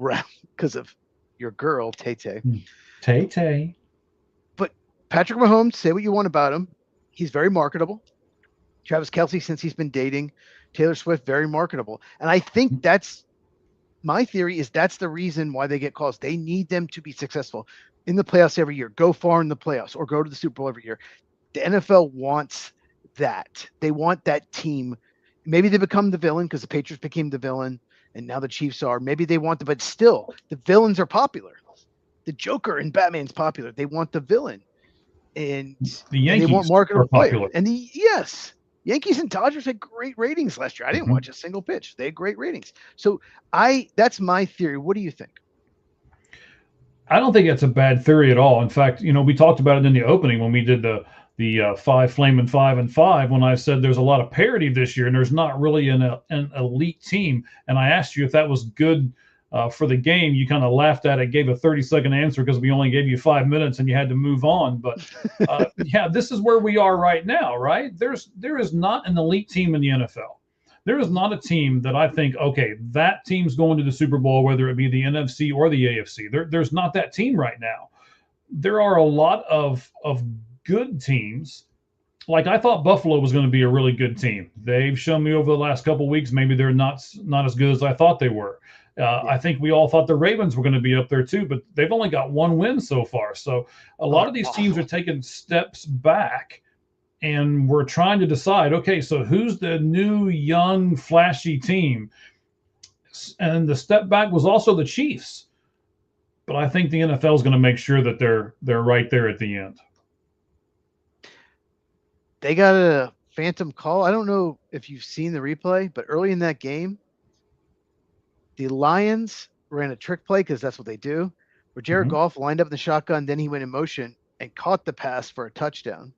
because of your girl, Tay-Tay. Tay-Tay. But Patrick Mahomes, say what you want about him. He's very marketable. Travis Kelce, since he's been dating Taylor Swift, very marketable. And I think that's my theory is that's the reason why they get calls. They need them to be successful in the playoffs every year, go far in the playoffs or go to the Super Bowl every year. The NFL wants that. They want that team. Maybe they become the villain because the Patriots became the villain and now the Chiefs are. Maybe they want but still the villains are popular. The Joker in Batman's popular. They want the villain. And the Yankees and they want marketable are popular. And Yankees and Dodgers had great ratings last year. I didn't watch a single pitch. They had great ratings. So that's my theory. What do you think? I don't think that's a bad theory at all. In fact, we talked about it in the opening when we did the 5 Flamin' 5 and 5, when I said there's a lot of parity this year and there's not really an elite team. And I asked you if that was good for the game. You kind of laughed at it, gave a 30-second answer because we only gave you 5 minutes and you had to move on. But yeah, this is where we are right now, right? There is not an elite team in the NFL. There is not a team that I think, okay, that team's going to the Super Bowl, whether it be the NFC or the AFC. There's not that team right now. There are a lot of good teams. Like I thought Buffalo was going to be a really good team. They've shown me over the last couple of weeks, maybe they're not as good as I thought they were. I think we all thought the Ravens were going to be up there too, but they've only got 1 win so far. So a lot of these teams are taking steps back, and we're trying to decide, okay, so who's the new, young, flashy team? And the step back was also the Chiefs. But I think the NFL is going to make sure that they're right there at the end. They got a phantom call. I don't know if you've seen the replay, but early in that game, the Lions ran a trick play because that's what they do, where Jared Goff lined up in the shotgun, then he went in motion and caught the pass for a touchdown.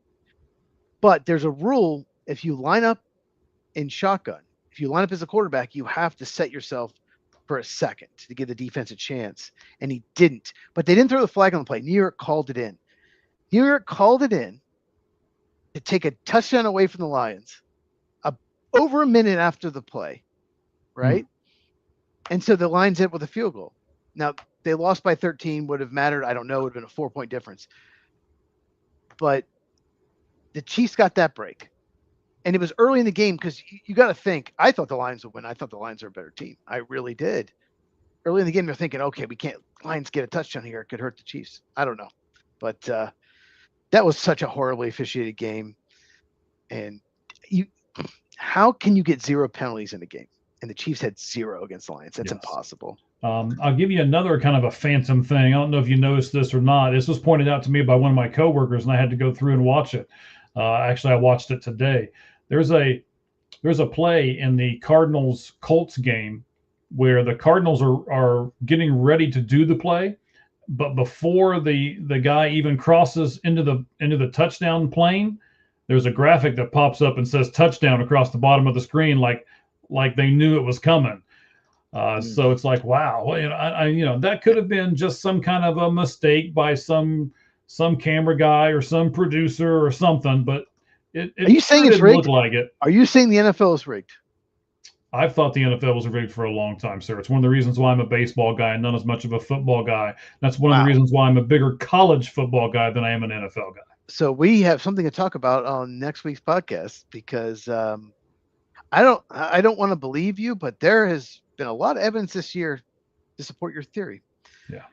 But there's a rule: if you line up in shotgun, if you line up as a quarterback, you have to set yourself for a second to give the defense a chance. And he didn't. But they didn't throw the flag on the play. New York called it in. New York called it in to take a touchdown away from the Lions over a minute after the play, right? And so the Lions hit with a field goal. Now, they lost by 13, would have mattered. I don't know. It would have been a 4-point difference. But the Chiefs got that break. And it was early in the game because you got to think. I thought the Lions would win. I thought the Lions are a better team. I really did. Early in the game, you're thinking, okay, we can't. Lions get a touchdown here. It could hurt the Chiefs. I don't know. But that was such a horribly officiated game. And how can you get 0 penalties in a game? And the Chiefs had 0 against the Lions. That's impossible. I'll give you another kind of a phantom thing. I don't know if you noticed this or not. This was pointed out to me by one of my coworkers, and I had to go through and watch it. Actually, I watched it today. There's a play in the Cardinals-Colts game where the Cardinals are getting ready to do the play, but before the guy even crosses into the touchdown plane, there's a graphic that pops up and says touchdown across the bottom of the screen, like they knew it was coming. So it's like, wow, that could have been just some kind of a mistake by some camera guy or some producer or something, but it Are you saying it's rigged? Look like it. Are you saying the NFL is rigged? I've thought the NFL was rigged for a long time, sir. It's one of the reasons why I'm a baseball guy and not as much of a football guy. That's one of the reasons why I'm a bigger college football guy than I am an NFL guy. So we have something to talk about on next week's podcast because I don't want to believe you, but there has been a lot of evidence this year to support your theory. Yeah.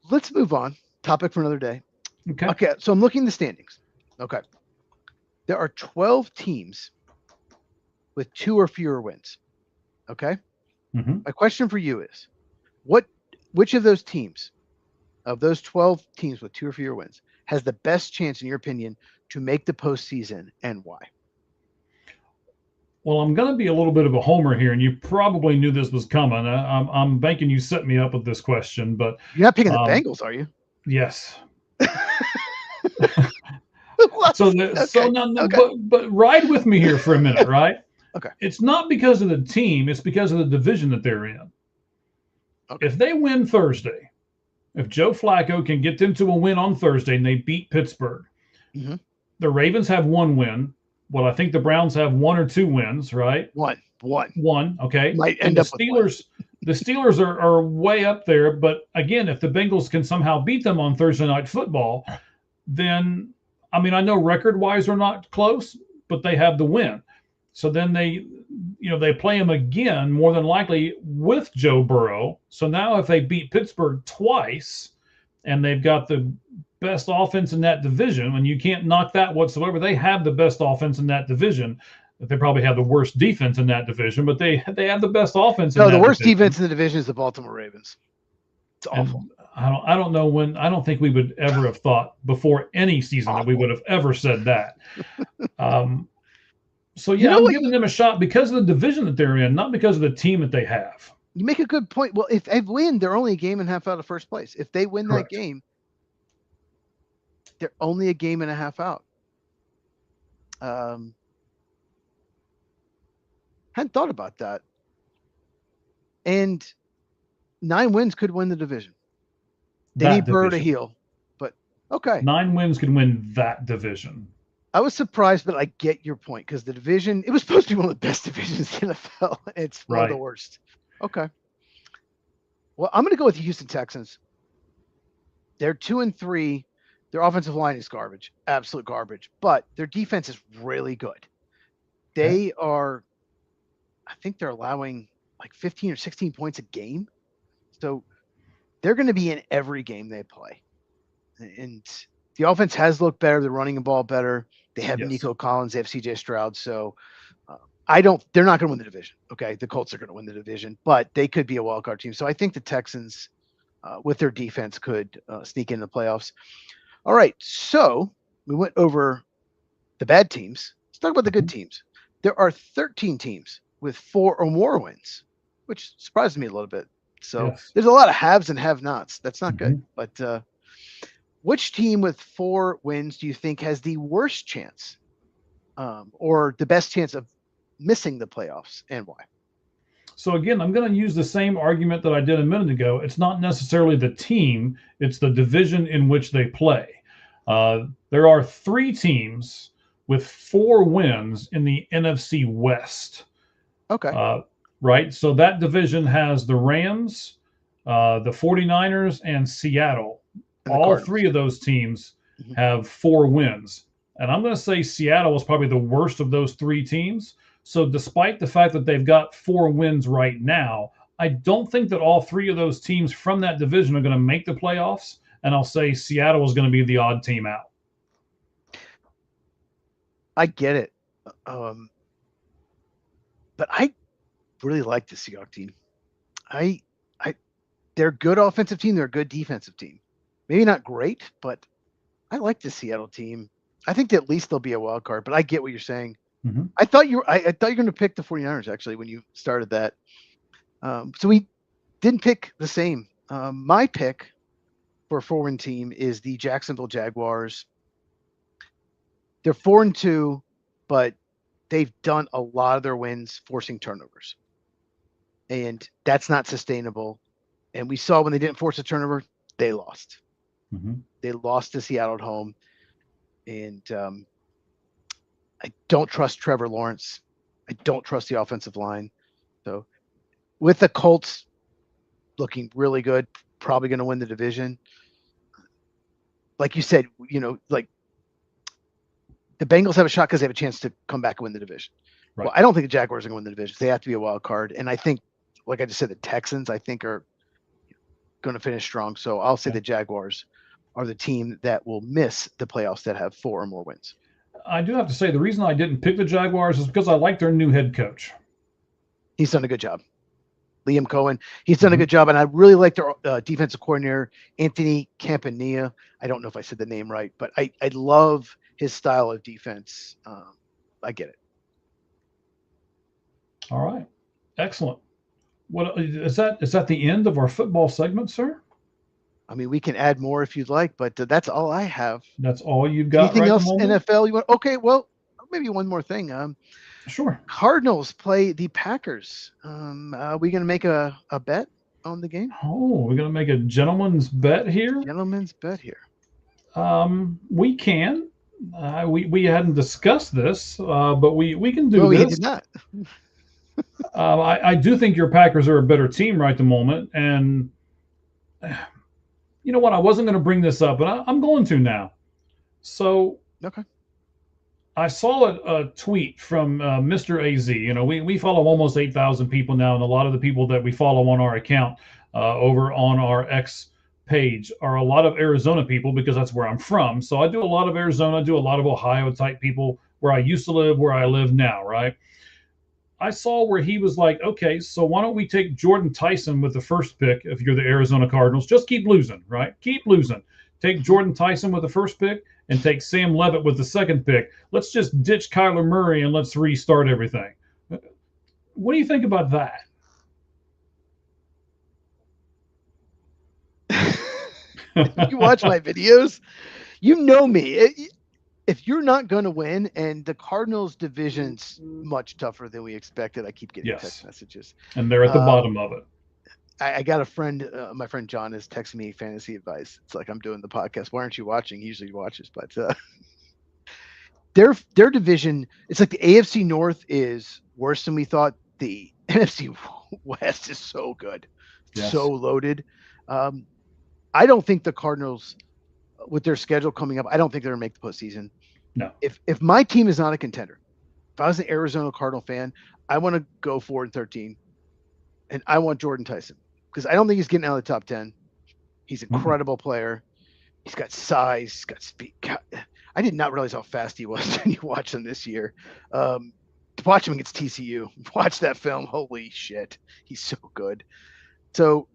Let's move on. Topic for another day. Okay. So I'm looking at the standings. Okay. There are 12 teams with 2 or fewer wins. Okay. Mm-hmm. My question for you is, which of those teams, of those 12 teams with 2 or fewer wins, has the best chance, in your opinion, to make the postseason, and why? Well, I'm going to be a little bit of a homer here, and you probably knew this was coming. I'm banking you set me up with this question, but you're not picking the Bengals, are you? Yes. Okay. But ride with me here for a minute, right? Okay. It's not because of the team; it's because of the division that they're in. Okay. If they win Thursday, if Joe Flacco can get them to a win on Thursday and they beat Pittsburgh, the Ravens have 1 win. Well, I think the Browns have 1 or 2 wins, right? One. Okay. Might end up the Steelers. The Steelers are way up there, but again, if the Bengals can somehow beat them on Thursday Night Football, then I know record-wise they're not close, but they have the win. So then they play them again, more than likely with Joe Burrow. So now if they beat Pittsburgh twice, and they've got the best offense in that division, and you can't knock that whatsoever. They have the best offense in that division. They probably have the worst defense in that division, but they have the best offense. No, the worst defense in the division is the Baltimore Ravens. It's awful. And I don't know when. I don't think we would ever have thought before any season that we would have ever said that. So yeah, I'm giving them a shot because of the division that they're in, not because of the team that they have. You make a good point. Well, if they win, they're only a game and a half out of first place. If they win that game, they're only a game and a half out. Hadn't thought about that. And 9 wins could win the division. They need Burrow to heal, but okay. 9 wins could win that division. I was surprised, but I get your point because the division, it was supposed to be one of the best divisions in the NFL. It's one of the worst. Okay. Well, I'm going to go with the Houston Texans. They're 2-3. Their offensive line is garbage, absolute garbage, but their defense is really good. They are, I think they're allowing like 15 or 16 points a game. So they're going to be in every game they play. And the offense has looked better. They're running the ball better. They have Nico Collins. They have CJ Stroud. So they're not going to win the division. Okay. The Colts are going to win the division, but they could be a wild card team. So I think the Texans with their defense could sneak in the playoffs. All right. So we went over the bad teams. Let's talk about the good teams. There are 13 teams with 4 or more wins, which surprised me a little bit. So there's a lot of haves and have-nots. That's not good. But which team with 4 wins do you think has the worst chance or the best chance of missing the playoffs, and why? So again, I'm going to use the same argument that I did a minute ago. It's not necessarily the team, it's the division in which they play. There are 3 teams with 4 wins in the NFC West. Okay. Right. So that division has the Rams, the 49ers, and Seattle. And the All Cardinals. three of those teams Mhm. have 4 wins. And I'm going to say Seattle is probably the worst of those 3 teams. So despite the fact that they've got 4 wins right now, I don't think that all 3 of those teams from that division are going to make the playoffs. And I'll say Seattle is going to be the odd team out. I get it. But I really like the Seahawks team. They're a good offensive team. They're a good defensive team. Maybe not great, but I like the Seattle team. I think that at least they'll be a wild card, but I get what you're saying. Mm-hmm. I thought you were going to pick the 49ers actually when you started that. So we didn't pick the same. My pick for a 4-win team is the Jacksonville Jaguars. They're 4-2, but they've done a lot of their wins forcing turnovers. And that's not sustainable. And we saw when they didn't force a turnover, they lost. Mm-hmm. They lost to Seattle at home. And I don't trust Trevor Lawrence. I don't trust the offensive line. So with the Colts looking really good, probably going to win the division. Like you said, like the Bengals have a shot because they have a chance to come back and win the division. Right. Well, I don't think the Jaguars are going to win the division. They have to be a wild card. And I think, like I just said, the Texans, I think, are going to finish strong. So I'll say the Jaguars are the team that will miss the playoffs that have 4 or more wins. I do have to say the reason I didn't pick the Jaguars is because I like their new head coach. He's done a good job. Liam Cohen, he's done a good job. And I really like their defensive coordinator, Anthony Campanella. I don't know if I said the name right, but I love his style of defense. I get it. All right. Excellent. What is that? Is that the end of our football segment, sir? I mean, we can add more if you'd like, but that's all I have. That's all you've got. Anything right else? at the moment? NFL? You want? Okay, well, maybe one more thing. Sure. Cardinals play the Packers. Are we going to make a bet on the game? Oh, we're going to make a gentleman's bet here. Gentleman's bet here. We can. We hadn't discussed this, but we can do this. We did not. I do think your Packers are a better team right at the moment, and you know what? I wasn't going to bring this up, but I'm going to now. So, okay. I saw a tweet from Mr. AZ. We follow almost 8,000 people now, and a lot of the people that we follow on our account over on our X page are a lot of Arizona people because that's where I'm from. So I do a lot of Arizona, I do a lot of Ohio type people where I used to live, where I live now, right? I saw where he was like, okay, so why don't we take Jordan Tyson with the first pick if you're the Arizona Cardinals? Just keep losing, right? Keep losing. Take Jordan Tyson with the first pick and take Sam Levitt with the second pick. Let's just ditch Kyler Murray and let's restart everything. What do you think about that? You watch my videos, you know me. If you're not going to win, and the Cardinals division's much tougher than we expected, I keep getting text messages. And they're at the bottom of it. I got a friend, my friend John is texting me fantasy advice. It's like, I'm doing the podcast. Why aren't you watching? He usually watches, but their division, it's like the AFC North is worse than we thought. The NFC West is so good, so loaded. I don't think the Cardinals, with their schedule coming up, I don't think they're going to make the postseason. No. If my team is not a contender, if I was an Arizona Cardinal fan, I want to go 4-13, and I want Jordan Tyson because I don't think he's getting out of the top 10. He's an incredible player. He's got size. He's got speed. God, I did not realize how fast he was when you watch him this year. To watch him against TCU, watch that film. Holy shit, he's so good. So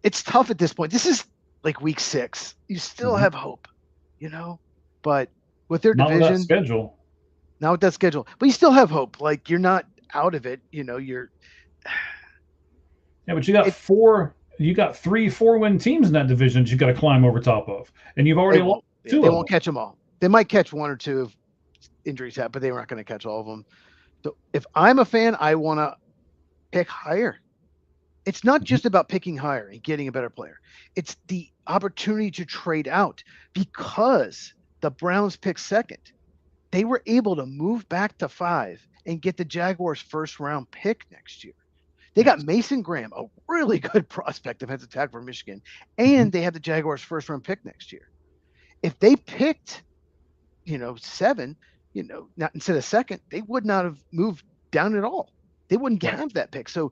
it's tough at this point. This is like week 6. You still have hope, but with their division, not with that schedule. Not with that schedule, but you still have hope. Like, you're not out of it. You're. Yeah, but you got You got 3 4-win teams in that division that you got to climb over top of, and you've already lost 2. They won't catch them all. They might catch 1 or 2 if injuries happen, but they weren't going to catch all of them. So if I'm a fan, I want to pick higher. It's not just about picking higher and getting a better player. It's the opportunity to trade out, because the Browns picked second. They were able to move back to 5 and get the Jaguars' first round pick next year. They got Mason Graham, a really good prospect defensive tackle for Michigan, and they have the Jaguars' first-round pick next year. If they picked, 7, not instead of second, they would not have moved down at all. They wouldn't have that pick. So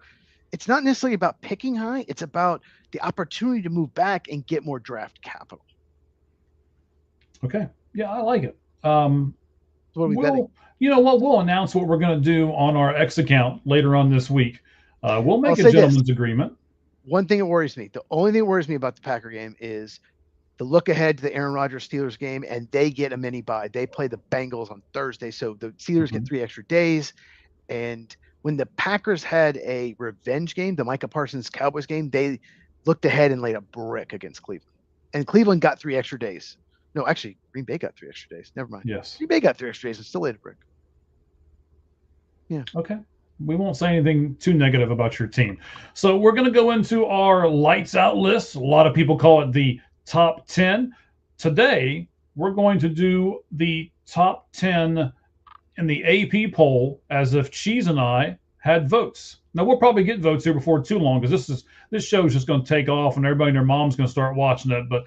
it's not necessarily about picking high. It's about the opportunity to move back and get more draft capital. Okay. Yeah, I like it. So what are we betting? You know what? We'll announce what we're going to do on our X account later on this week. We'll make a gentleman's agreement. One thing that worries me, the only thing that worries me about the Packer game is the look ahead to the Aaron Rodgers Steelers game, and they get a mini bye. They play the Bengals on Thursday, so the Steelers get 3 extra days. And when the Packers had a revenge game, the Micah Parsons Cowboys game, they looked ahead and laid a brick against Cleveland. And Cleveland got 3 extra days. No, actually, Green Bay got 3 extra days. Never mind. Yes. Green Bay got 3 extra days and still laid a brick. Yeah. Okay. We won't say anything too negative about your team. So we're going to go into our lights out list. A lot of people call it the top 10. Today, we're going to do the top 10 in the AP poll as if Cheese and I had votes. Now, we'll probably get votes here before too long because this show is just going to take off and everybody and their mom's going to start watching it. But,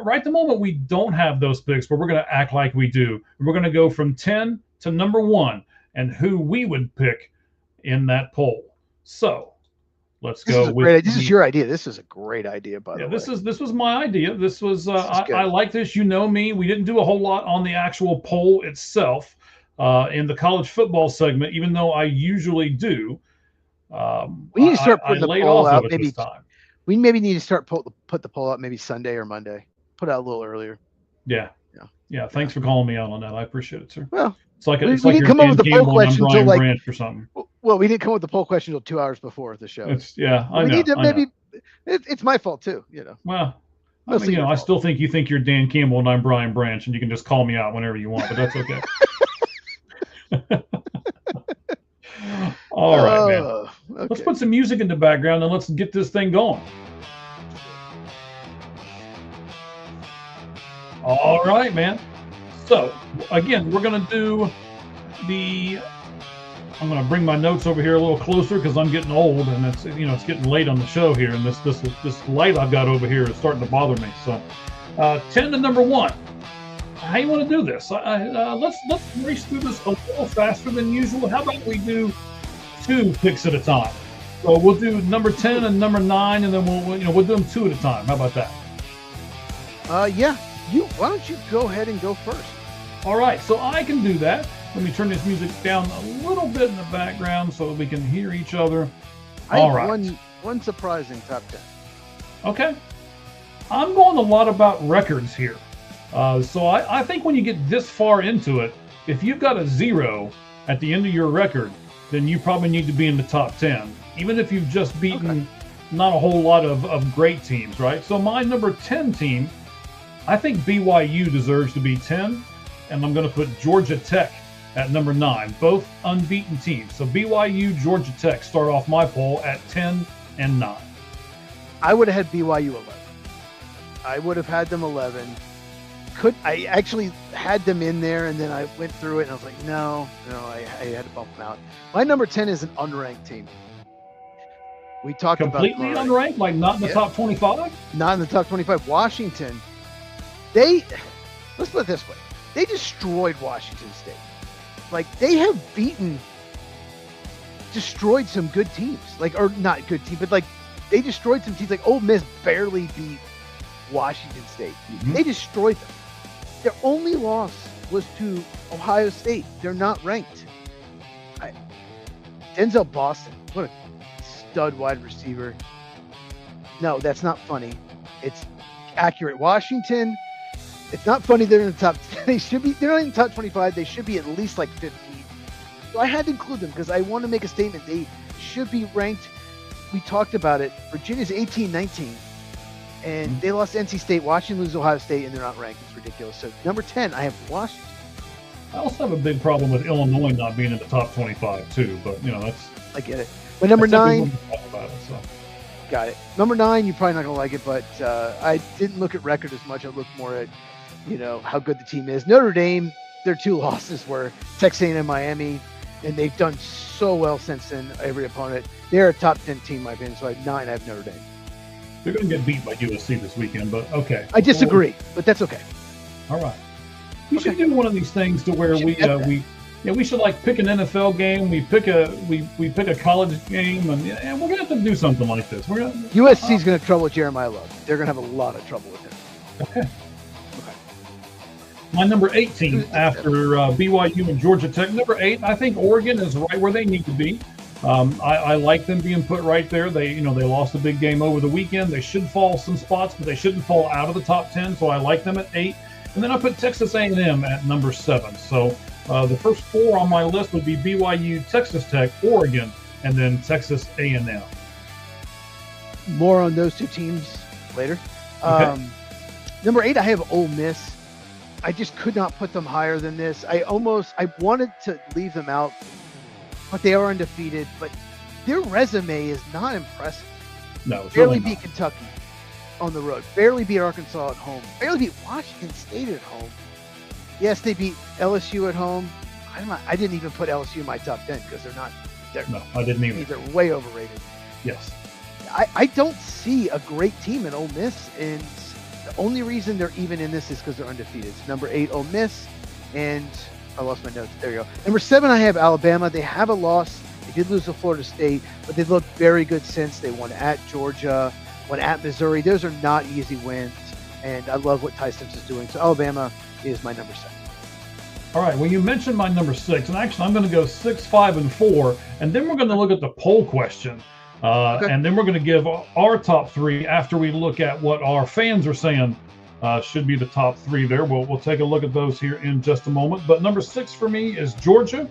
right the moment we don't have those picks, but we're going to act like we do. We're going to go from 10 to number 1 and who we would pick in that poll. So let's go with this is your idea. This is a great idea, by the way. This was my idea. This was I like this. You know me. We didn't do a whole lot on the actual poll itself in the college football segment, even though I usually do. We need to start putting the poll out. Maybe we maybe need to start put the poll out maybe Sunday or Monday. Put it out a little earlier. Yeah. Thanks for calling me out on that. I appreciate it, sir. Well, it's like we didn't come up with the poll question until Branch or something. Well, we didn't come up with the poll question until 2 hours before the show. I know. It's my fault too. Well, I still think you think you're Dan Campbell and I'm Brian Branch, and you can just call me out whenever you want, but that's okay. All right, man. Okay. Let's put some music in the background and let's get this thing going. All right, man. So, again, we're going to do I'm going to bring my notes over here a little closer because I'm getting old and it's getting late on the show here, and this light I've got over here is starting to bother me. So, 10 to number 1. How you want to do this? Let's race through this a little faster than usual. How about we do 2 picks at a time? So we'll do number 10 and number 9, and then we'll do them 2 at a time. How about that? Yeah. Why don't you go ahead and go first? All right, so I can do that. Let me turn this music down a little bit in the background so that we can hear each other. All right. One surprising top 10. Okay. I'm going a lot about records here. So I think when you get this far into it, if you've got a 0 at the end of your record, then you probably need to be in the top 10, even if you've just beaten not a whole lot of great teams, right? So my number 10 team, I think BYU deserves to be 10, and I'm going to put Georgia Tech at number 9, both unbeaten teams. So BYU, Georgia Tech start off my poll at 10 and 9. I would have had BYU 11. I would have had them 11. I actually had them in there, and then I went through it, and I was like, no, I had to bump them out. My number 10 is an unranked team. We talked completely about unranked, like not in the top 25? Not in the top 25. Washington, let's put it this way. They destroyed Washington State. Like, they have destroyed some good teams. Or not good teams, but they destroyed some teams. Ole Miss barely beat Washington State. Mm-hmm. They destroyed them. Their only loss was to Ohio State. They're not ranked. Denzel Boston, what a stud wide receiver. No, that's not funny. It's accurate. Washington, it's not funny they're in the top 10. They're not in the top 25. They should be at least 15. So I had to include them because I want to make a statement. They should be ranked. We talked about it. Virginia's 18-19. And they lost to NC State. Washington loses Ohio State, and they're not ranked. It's ridiculous. So number 10, I have Washington. I also have a big problem with Illinois not being in the top 25 too. But that's. I get it. But number 9. About it, so. Got it. Number 9, you're probably not gonna like it, but I didn't look at record as much. I looked more at how good the team is. Notre Dame, their 2 losses were Texas A&M, Miami. and they've done so well since then. Every opponent, they're a top 10 team, in my opinion. So I have 9. I have Notre Dame. They're going to get beat by USC this weekend, but okay. I disagree, but that's okay. All right. We should do one of these things to where we should like pick an NFL game. We pick a college game, and we're gonna have to do something like this. USC is gonna have trouble with Jeremiah Love. They're gonna have a lot of trouble with him. Okay. My number 18 after BYU and Georgia Tech. Number 8, I think Oregon is right where they need to be. I like them being put right there. They lost a big game over the weekend. They should fall some spots, but they shouldn't fall out of the top 10. So I like them at 8. And then I put Texas A&M at number 7. So the first 4 on my list would be BYU, Texas Tech, Oregon, and then Texas A&M. More on those 2 teams later. Okay. Number 8, I have Ole Miss. I just could not put them higher than this. I wanted to leave them out, but they are undefeated. But their resume is not impressive. No, it's barely really beat Kentucky on the road, barely beat Arkansas at home, barely beat Washington State at home. Yes, they beat LSU at home. I didn't even put LSU in my top 10 because they're not. No, I didn't either. They're way overrated. Yes. I don't see a great team in Ole Miss, and the only reason they're even in this is because they're undefeated. It's number 8, Ole Miss, and I lost my notes. There you go. Number 7, I have Alabama. They have a loss. They did lose to Florida State, but they've looked very good since. They won at Georgia, won at Missouri. Those are not easy wins, and I love what Ty Simpson is doing. So Alabama is my number 7. All right. Well, you mentioned my number 6, and actually I'm going to go 6, 5, and 4, and then we're going to look at the poll question. Okay. And then we're going to give our top 3 after we look at what our fans are saying should be the top 3 there. We'll take a look at those here in just a moment. But number 6 for me is Georgia.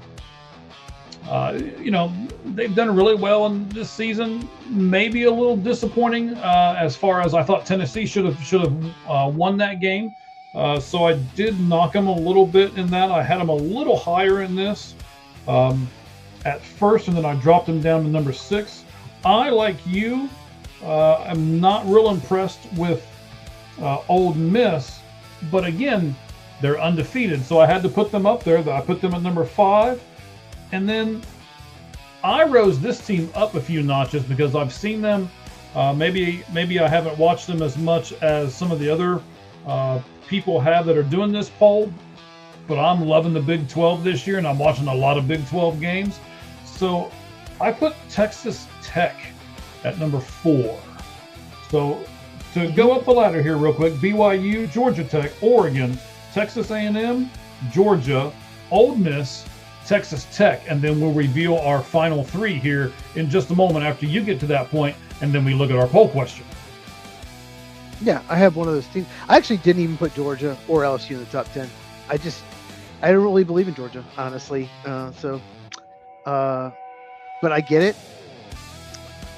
They've done really well in this season. Maybe a little disappointing as far as I thought Tennessee should have won that game. So I did knock them a little bit in that. I had them a little higher in this at first, and then I dropped them down to number 6. I, like you, am not real impressed with Ole Miss, but again, they're undefeated, so I had to put them up there. I put them at number 5, and then I rose this team up a few notches because I've seen them. Maybe I haven't watched them as much as some of the other people have that are doing this poll, but I'm loving the Big 12 this year, and I'm watching a lot of Big 12 games. So I put Texas Tech at number 4. So to go up the ladder here real quick, BYU, Georgia Tech, Oregon, Texas A&M, Georgia, Ole Miss, Texas Tech, and then we'll reveal our final 3 here in just a moment after you get to that point, and then we look at our poll question. Yeah, I have one of those teams. I actually didn't even put Georgia or LSU in the top 10. I don't really believe in Georgia, honestly. But I get it.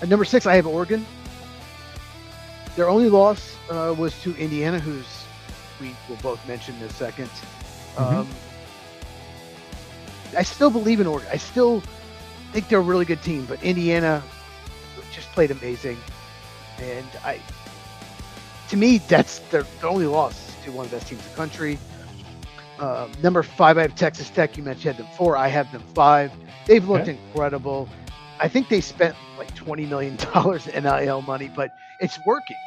At number 6, I have Oregon. Their only loss was to Indiana, who's we will both mention in a second. I still believe in Oregon. I still think they're a really good team, but Indiana just played amazing. And to me, that's their only loss to one of the best teams in the country. Number 5, I have Texas Tech. You mentioned them 4. I have them 5. They've looked incredible. I think they spent like $20 million in NIL money, but it's working.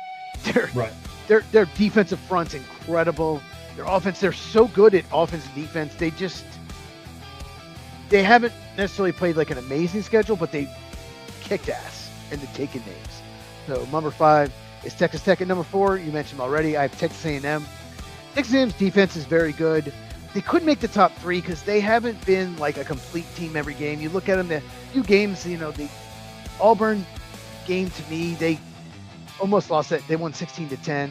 Their defensive front's incredible. Their offense, they're so good at offense and defense. They haven't necessarily played like an amazing schedule, but they kicked ass and they've taken names. So number 5 is Texas Tech. And number 4, you mentioned already, I have Texas A&M. Texas A&M's defense is very good. They couldn't make the top 3 because they haven't been like a complete team every game. You look at them, the few games, the Auburn game, to me, they almost lost that. They won 16-10.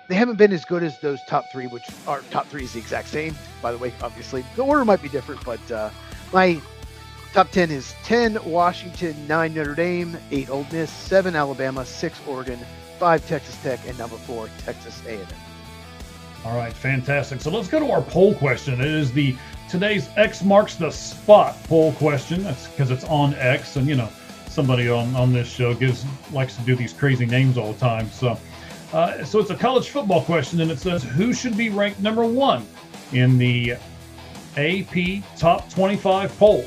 They haven't been as good as those top 3, which our top 3 is the exact same, by the way. Obviously, the order might be different, but my top 10 is 10 Washington, 9 Notre Dame, 8 Ole Miss, 7 Alabama, 6 Oregon, 5 Texas Tech, and number 4 Texas A&M. All right, fantastic. So let's go to our poll question. It is today's X marks the spot poll question. That's because it's on X, and somebody on this show likes to do these crazy names all the time. So it's a college football question, and it says who should be ranked number 1 in the AP Top 25 poll.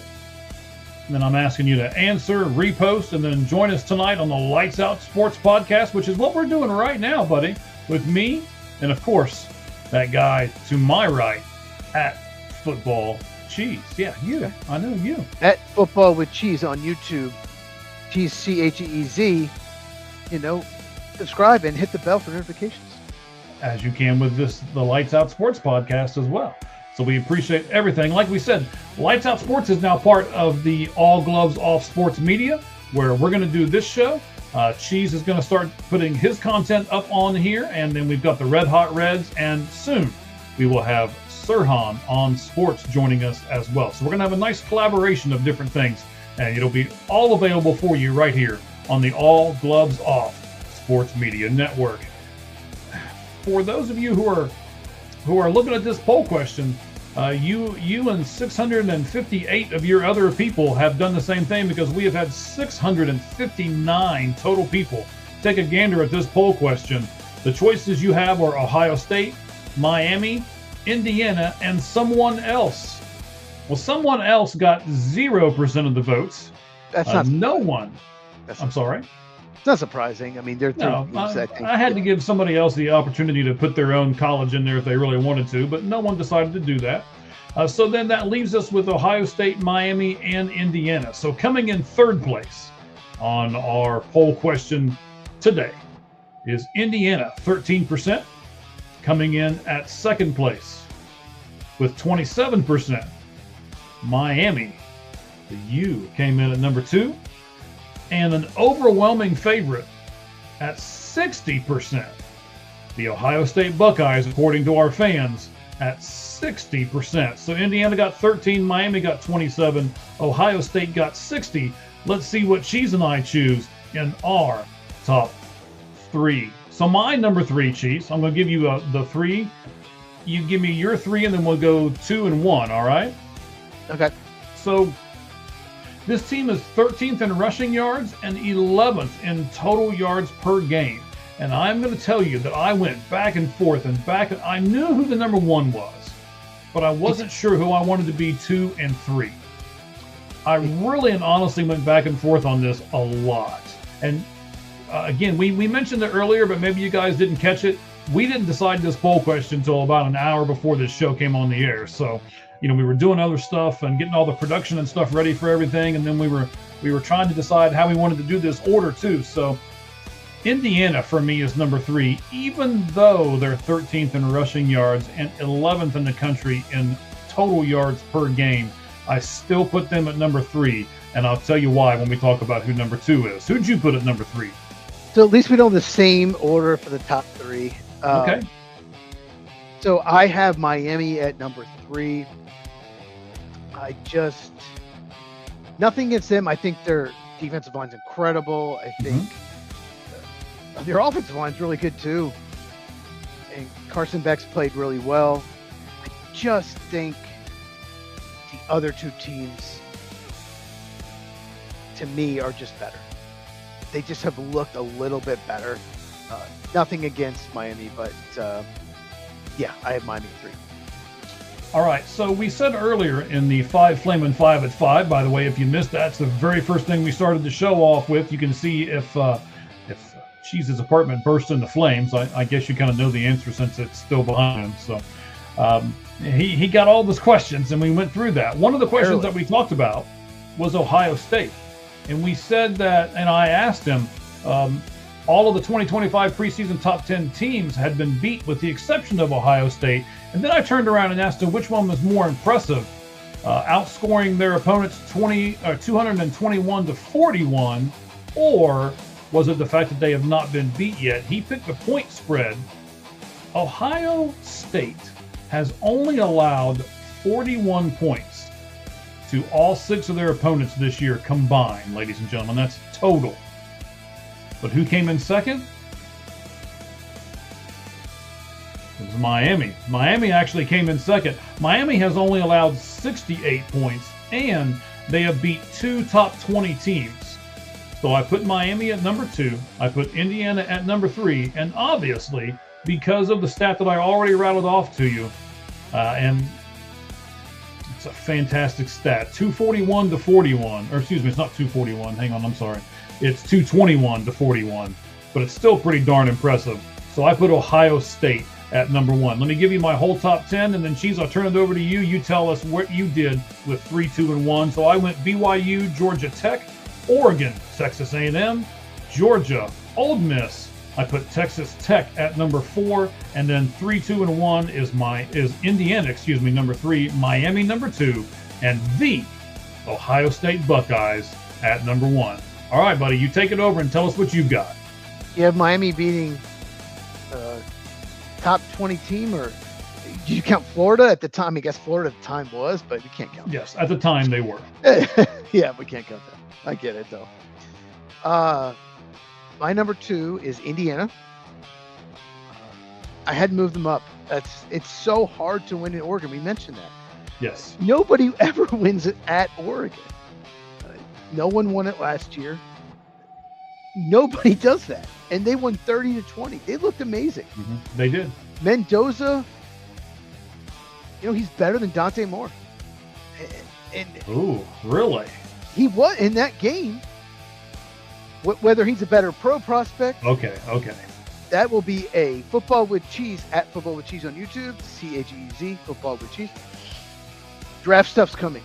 And then I'm asking you to answer, repost, and then join us tonight on the Lights Out Sports Podcast, which is what we're doing right now, buddy, with me and, of course, that guy to my right at Football Cheese. Yeah, you. I know you. At Football with Cheese on YouTube. Cheese, CHEEZ. You know, subscribe and hit the bell for notifications. As you can with the Lights Out Sports Podcast as well. So we appreciate everything. Like we said, Lights Out Sports is now part of the All Gloves Off Sports Media, where we're going to do this show. Cheese is going to start putting his content up on here, and then we've got the Red Hot Reds, and soon we will have Sirhan on Sports joining us as well. So we're going to have a nice collaboration of different things, and it'll be all available for you right here on the All Gloves Off Sports Media Network. For those of you who are looking at this poll question, you and 658 of your other people have done the same thing, because we have had 659 total people take a gander at this poll question. The choices you have are Ohio State, Miami, Indiana, and someone else. Well, someone else got 0% of the votes. That's not no one. I'm sorry. It's not surprising. I mean, there are three teams, I think. I had to give somebody else the opportunity to put their own college in there if they really wanted to, but no one decided to do that. So then that leaves us with Ohio State, Miami, and Indiana. So coming in third place on our poll question today is Indiana, 13%. Coming in at second place with 27%. Miami, the U, came in at number 2. And an overwhelming favorite at 60%. The Ohio State Buckeyes, according to our fans, at 60%. So Indiana got 13, Miami got 27, Ohio State got 60. Let's see what Cheese and I choose in our top 3. So my number 3, Cheese, I'm going to give you the 3. You give me your 3, and then we'll go 2 and 1, all right? Okay. So this team is 13th in rushing yards and 11th in total yards per game. And I'm going to tell you that I went back and forth and back. I knew who the number 1 was, but I wasn't sure who I wanted to be 2 and 3. I really and honestly went back and forth on this a lot. And again, we mentioned it earlier, but maybe you guys didn't catch it. We didn't decide this poll question until about an hour before this show came on the air. So, you know, we were doing other stuff and getting all the production and stuff ready for everything. And then we were trying to decide how we wanted to do this order too. So Indiana for me is number 3, even though they're 13th in rushing yards and 11th in the country in total yards per game. I still put them at number 3, and I'll tell you why when we talk about who number 2 is. Who'd you put at number 3? So at least we know the same order for the top 3. Okay. So I have Miami at number 3. Nothing against them. I think their defensive line's incredible. I think their offensive line's really good too. And Carson Beck's played really well. I just think the other 2 teams, to me, are just better. They just have looked a little bit better. Nothing against Miami, but yeah, I have Miami at 3. All right, so we said earlier in the 5 Flamin' 5 at 5, by the way, if you missed that, it's the very first thing we started the show off with. You can see if Cheese's apartment burst into flames. I guess you kind of know the answer since it's still behind him. So he got all those questions, and we went through that. One of the questions that we talked about was Ohio State. And we said that, and I asked him, all of the 2025 preseason top 10 teams had been beat with the exception of Ohio State. And then I turned around and asked him which one was more impressive, outscoring their opponents 221 to 41, or was it the fact that they have not been beat yet? He picked the point spread. Ohio State has only allowed 41 points to all 6 of their opponents this year combined, ladies and gentlemen. That's total. But who came in second? It was Miami. Miami actually came in second. Miami has only allowed 68 points, and they have beat 2 top 20 teams. So I put Miami at number 2. I put Indiana at number 3. And obviously, because of the stat that I already rattled off to you, and It's a fantastic stat. 241 to 41. Or excuse me, it's not 241. Hang on, I'm sorry. It's 221 to 41. But it's still pretty darn impressive. So I put Ohio State at number 1. Let me give you my whole top 10, and then, Cheese, I'll turn it over to you. You tell us what you did with 3, 2, and 1. So I went BYU, Georgia Tech, Oregon, Texas A&M, Georgia, Ole Miss. I put Texas Tech at number 4, and then 3, 2, and 1 is Indiana, number 3, Miami number 2, and the Ohio State Buckeyes at number 1. All right, buddy, you take it over and tell us what you've got. You have Miami beating top 20 team, or did you count Florida at the time? I guess Florida at the time was, but you can't count. Yes, at the time they were. Yeah, we can't count that. I get it though. My number 2 is Indiana. I had moved them up. It's so hard to win in Oregon. We mentioned that. Yes. Nobody ever wins it at Oregon. No one won it last year. Nobody does that. And they won 30-20. They looked amazing. Mm-hmm. They did. Mendoza, he's better than Dante Moore. Ooh, really? He was in that game. Whether he's a better pro prospect. Okay. That will be a Football with Cheese at Football with Cheese on YouTube. CAGEZ, Football with Cheese. Draft stuff's coming.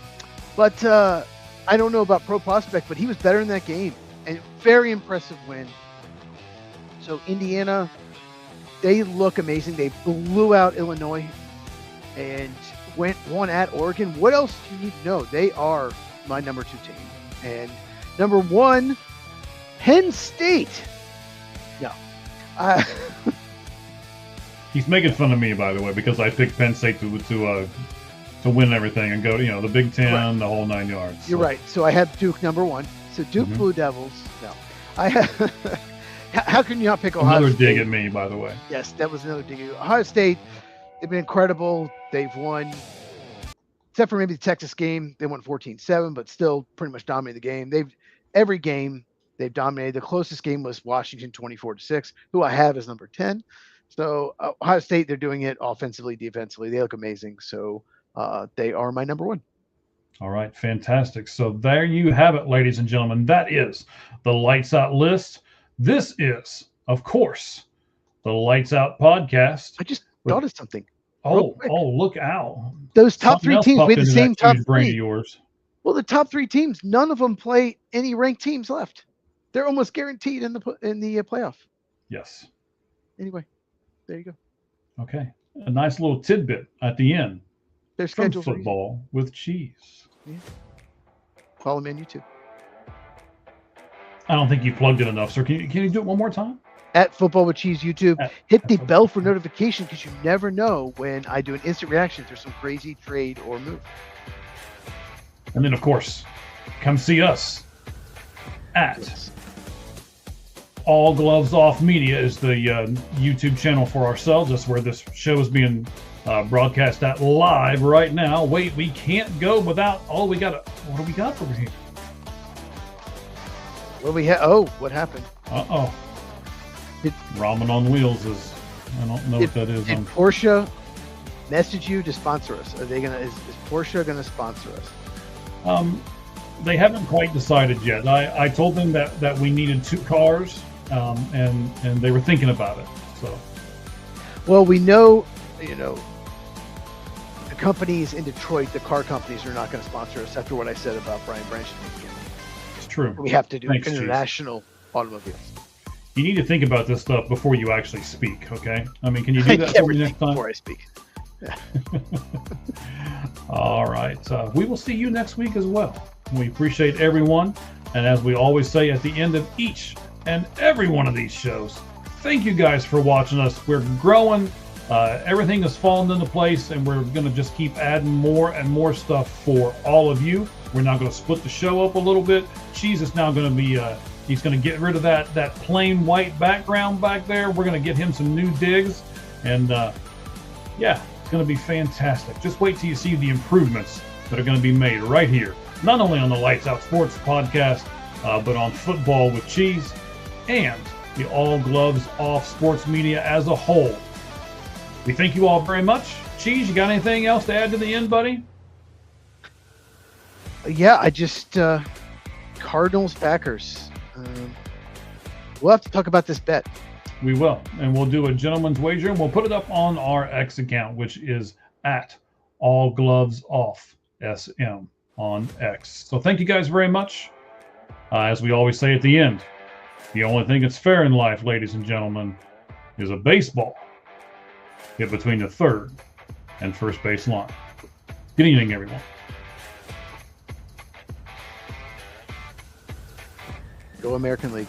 But I don't know about pro prospect, but he was better in that game. And very impressive win. So Indiana, they look amazing. They blew out Illinois and won at Oregon. What else do you need to know? They are my number 2 team. And number 1, Penn State. No. He's making fun of me, by the way, because I picked Penn State to win everything and go to the Big Ten, right. The whole 9 yards. You're right. So I have Duke number 1. So Duke Blue Devils. No, I have. How can you not pick Ohio Another State? dig at me, by the way. Yes, that was another dig at you. Ohio State, they've been incredible. They've won, except for maybe the Texas game, they won 14-7, but still pretty much dominated the game. Every game they've dominated. The closest game was Washington 24-6, who I have as number 10. So Ohio State, they're doing it offensively, defensively. They look amazing. So they are my number 1. All right, fantastic. So there you have it, ladies and gentlemen. That is the Lights Out list. This is, of course, the Lights Out podcast. I just thought of something. Oh, look out. Those top 3 teams, we had the same top 3. Yours. Well, the top 3 teams, none of them play any ranked teams left. They're almost guaranteed in the playoff. Yes. Anyway, there you go. Okay. A nice little tidbit at the end. Their schedule from Football with Cheese. Yeah. Follow me on YouTube. I don't think you plugged it enough, sir. Can you do it one more time? At Football with Cheese YouTube. Hit the bell for notification because you never know when I do an instant reaction to some crazy trade or move. And then, of course, come see us at All Gloves Off Media is the YouTube channel for ourselves. That's where this show is being broadcast at live right now. Wait, we can't go without. What do we got over here? What we have? Oh, what happened? Ramen on Wheels is. I don't know what that is. Did Porsche message you to sponsor us? Are they gonna? Is Porsche gonna sponsor us? They haven't quite decided yet. I told them that we needed 2 cars, and they were thinking about it. So. Well, we know, the companies in Detroit, the car companies, are not going to sponsor us after what I said about Brian Branch. It's true. We have to do international automobiles. You need to think about this stuff before you actually speak, okay? I mean, can you do that for me next time? Before I speak. Yeah. All right. We will see you next week as well. We appreciate everyone. And as we always say at the end of each and every one of these shows, thank you guys for watching us. We're growing. Everything is falling into place, and we're going to just keep adding more and more stuff for all of you. We're now going to split the show up a little bit. Cheese is now going to be, he's going to get rid of that plain white background back there. We're going to get him some new digs. And yeah, it's going to be fantastic. Just wait till you see the improvements that are going to be made right here. Not only on the Lights Out Sports podcast, but on Football with Cheese and the All Gloves Off Sports Media as a whole. We thank you all very much. Cheese, you got anything else to add to the end, buddy? Yeah, I just Cardinals Packers. We'll have to talk about this bet. We will, and we'll do a gentleman's wager, and we'll put it up on our X account, which is at All Gloves Off SM on X. So thank you guys very much. As we always say at the end, the only thing that's fair in life, ladies and gentlemen, is a baseball hit between the third and first base line. Good evening, everyone. Go American League.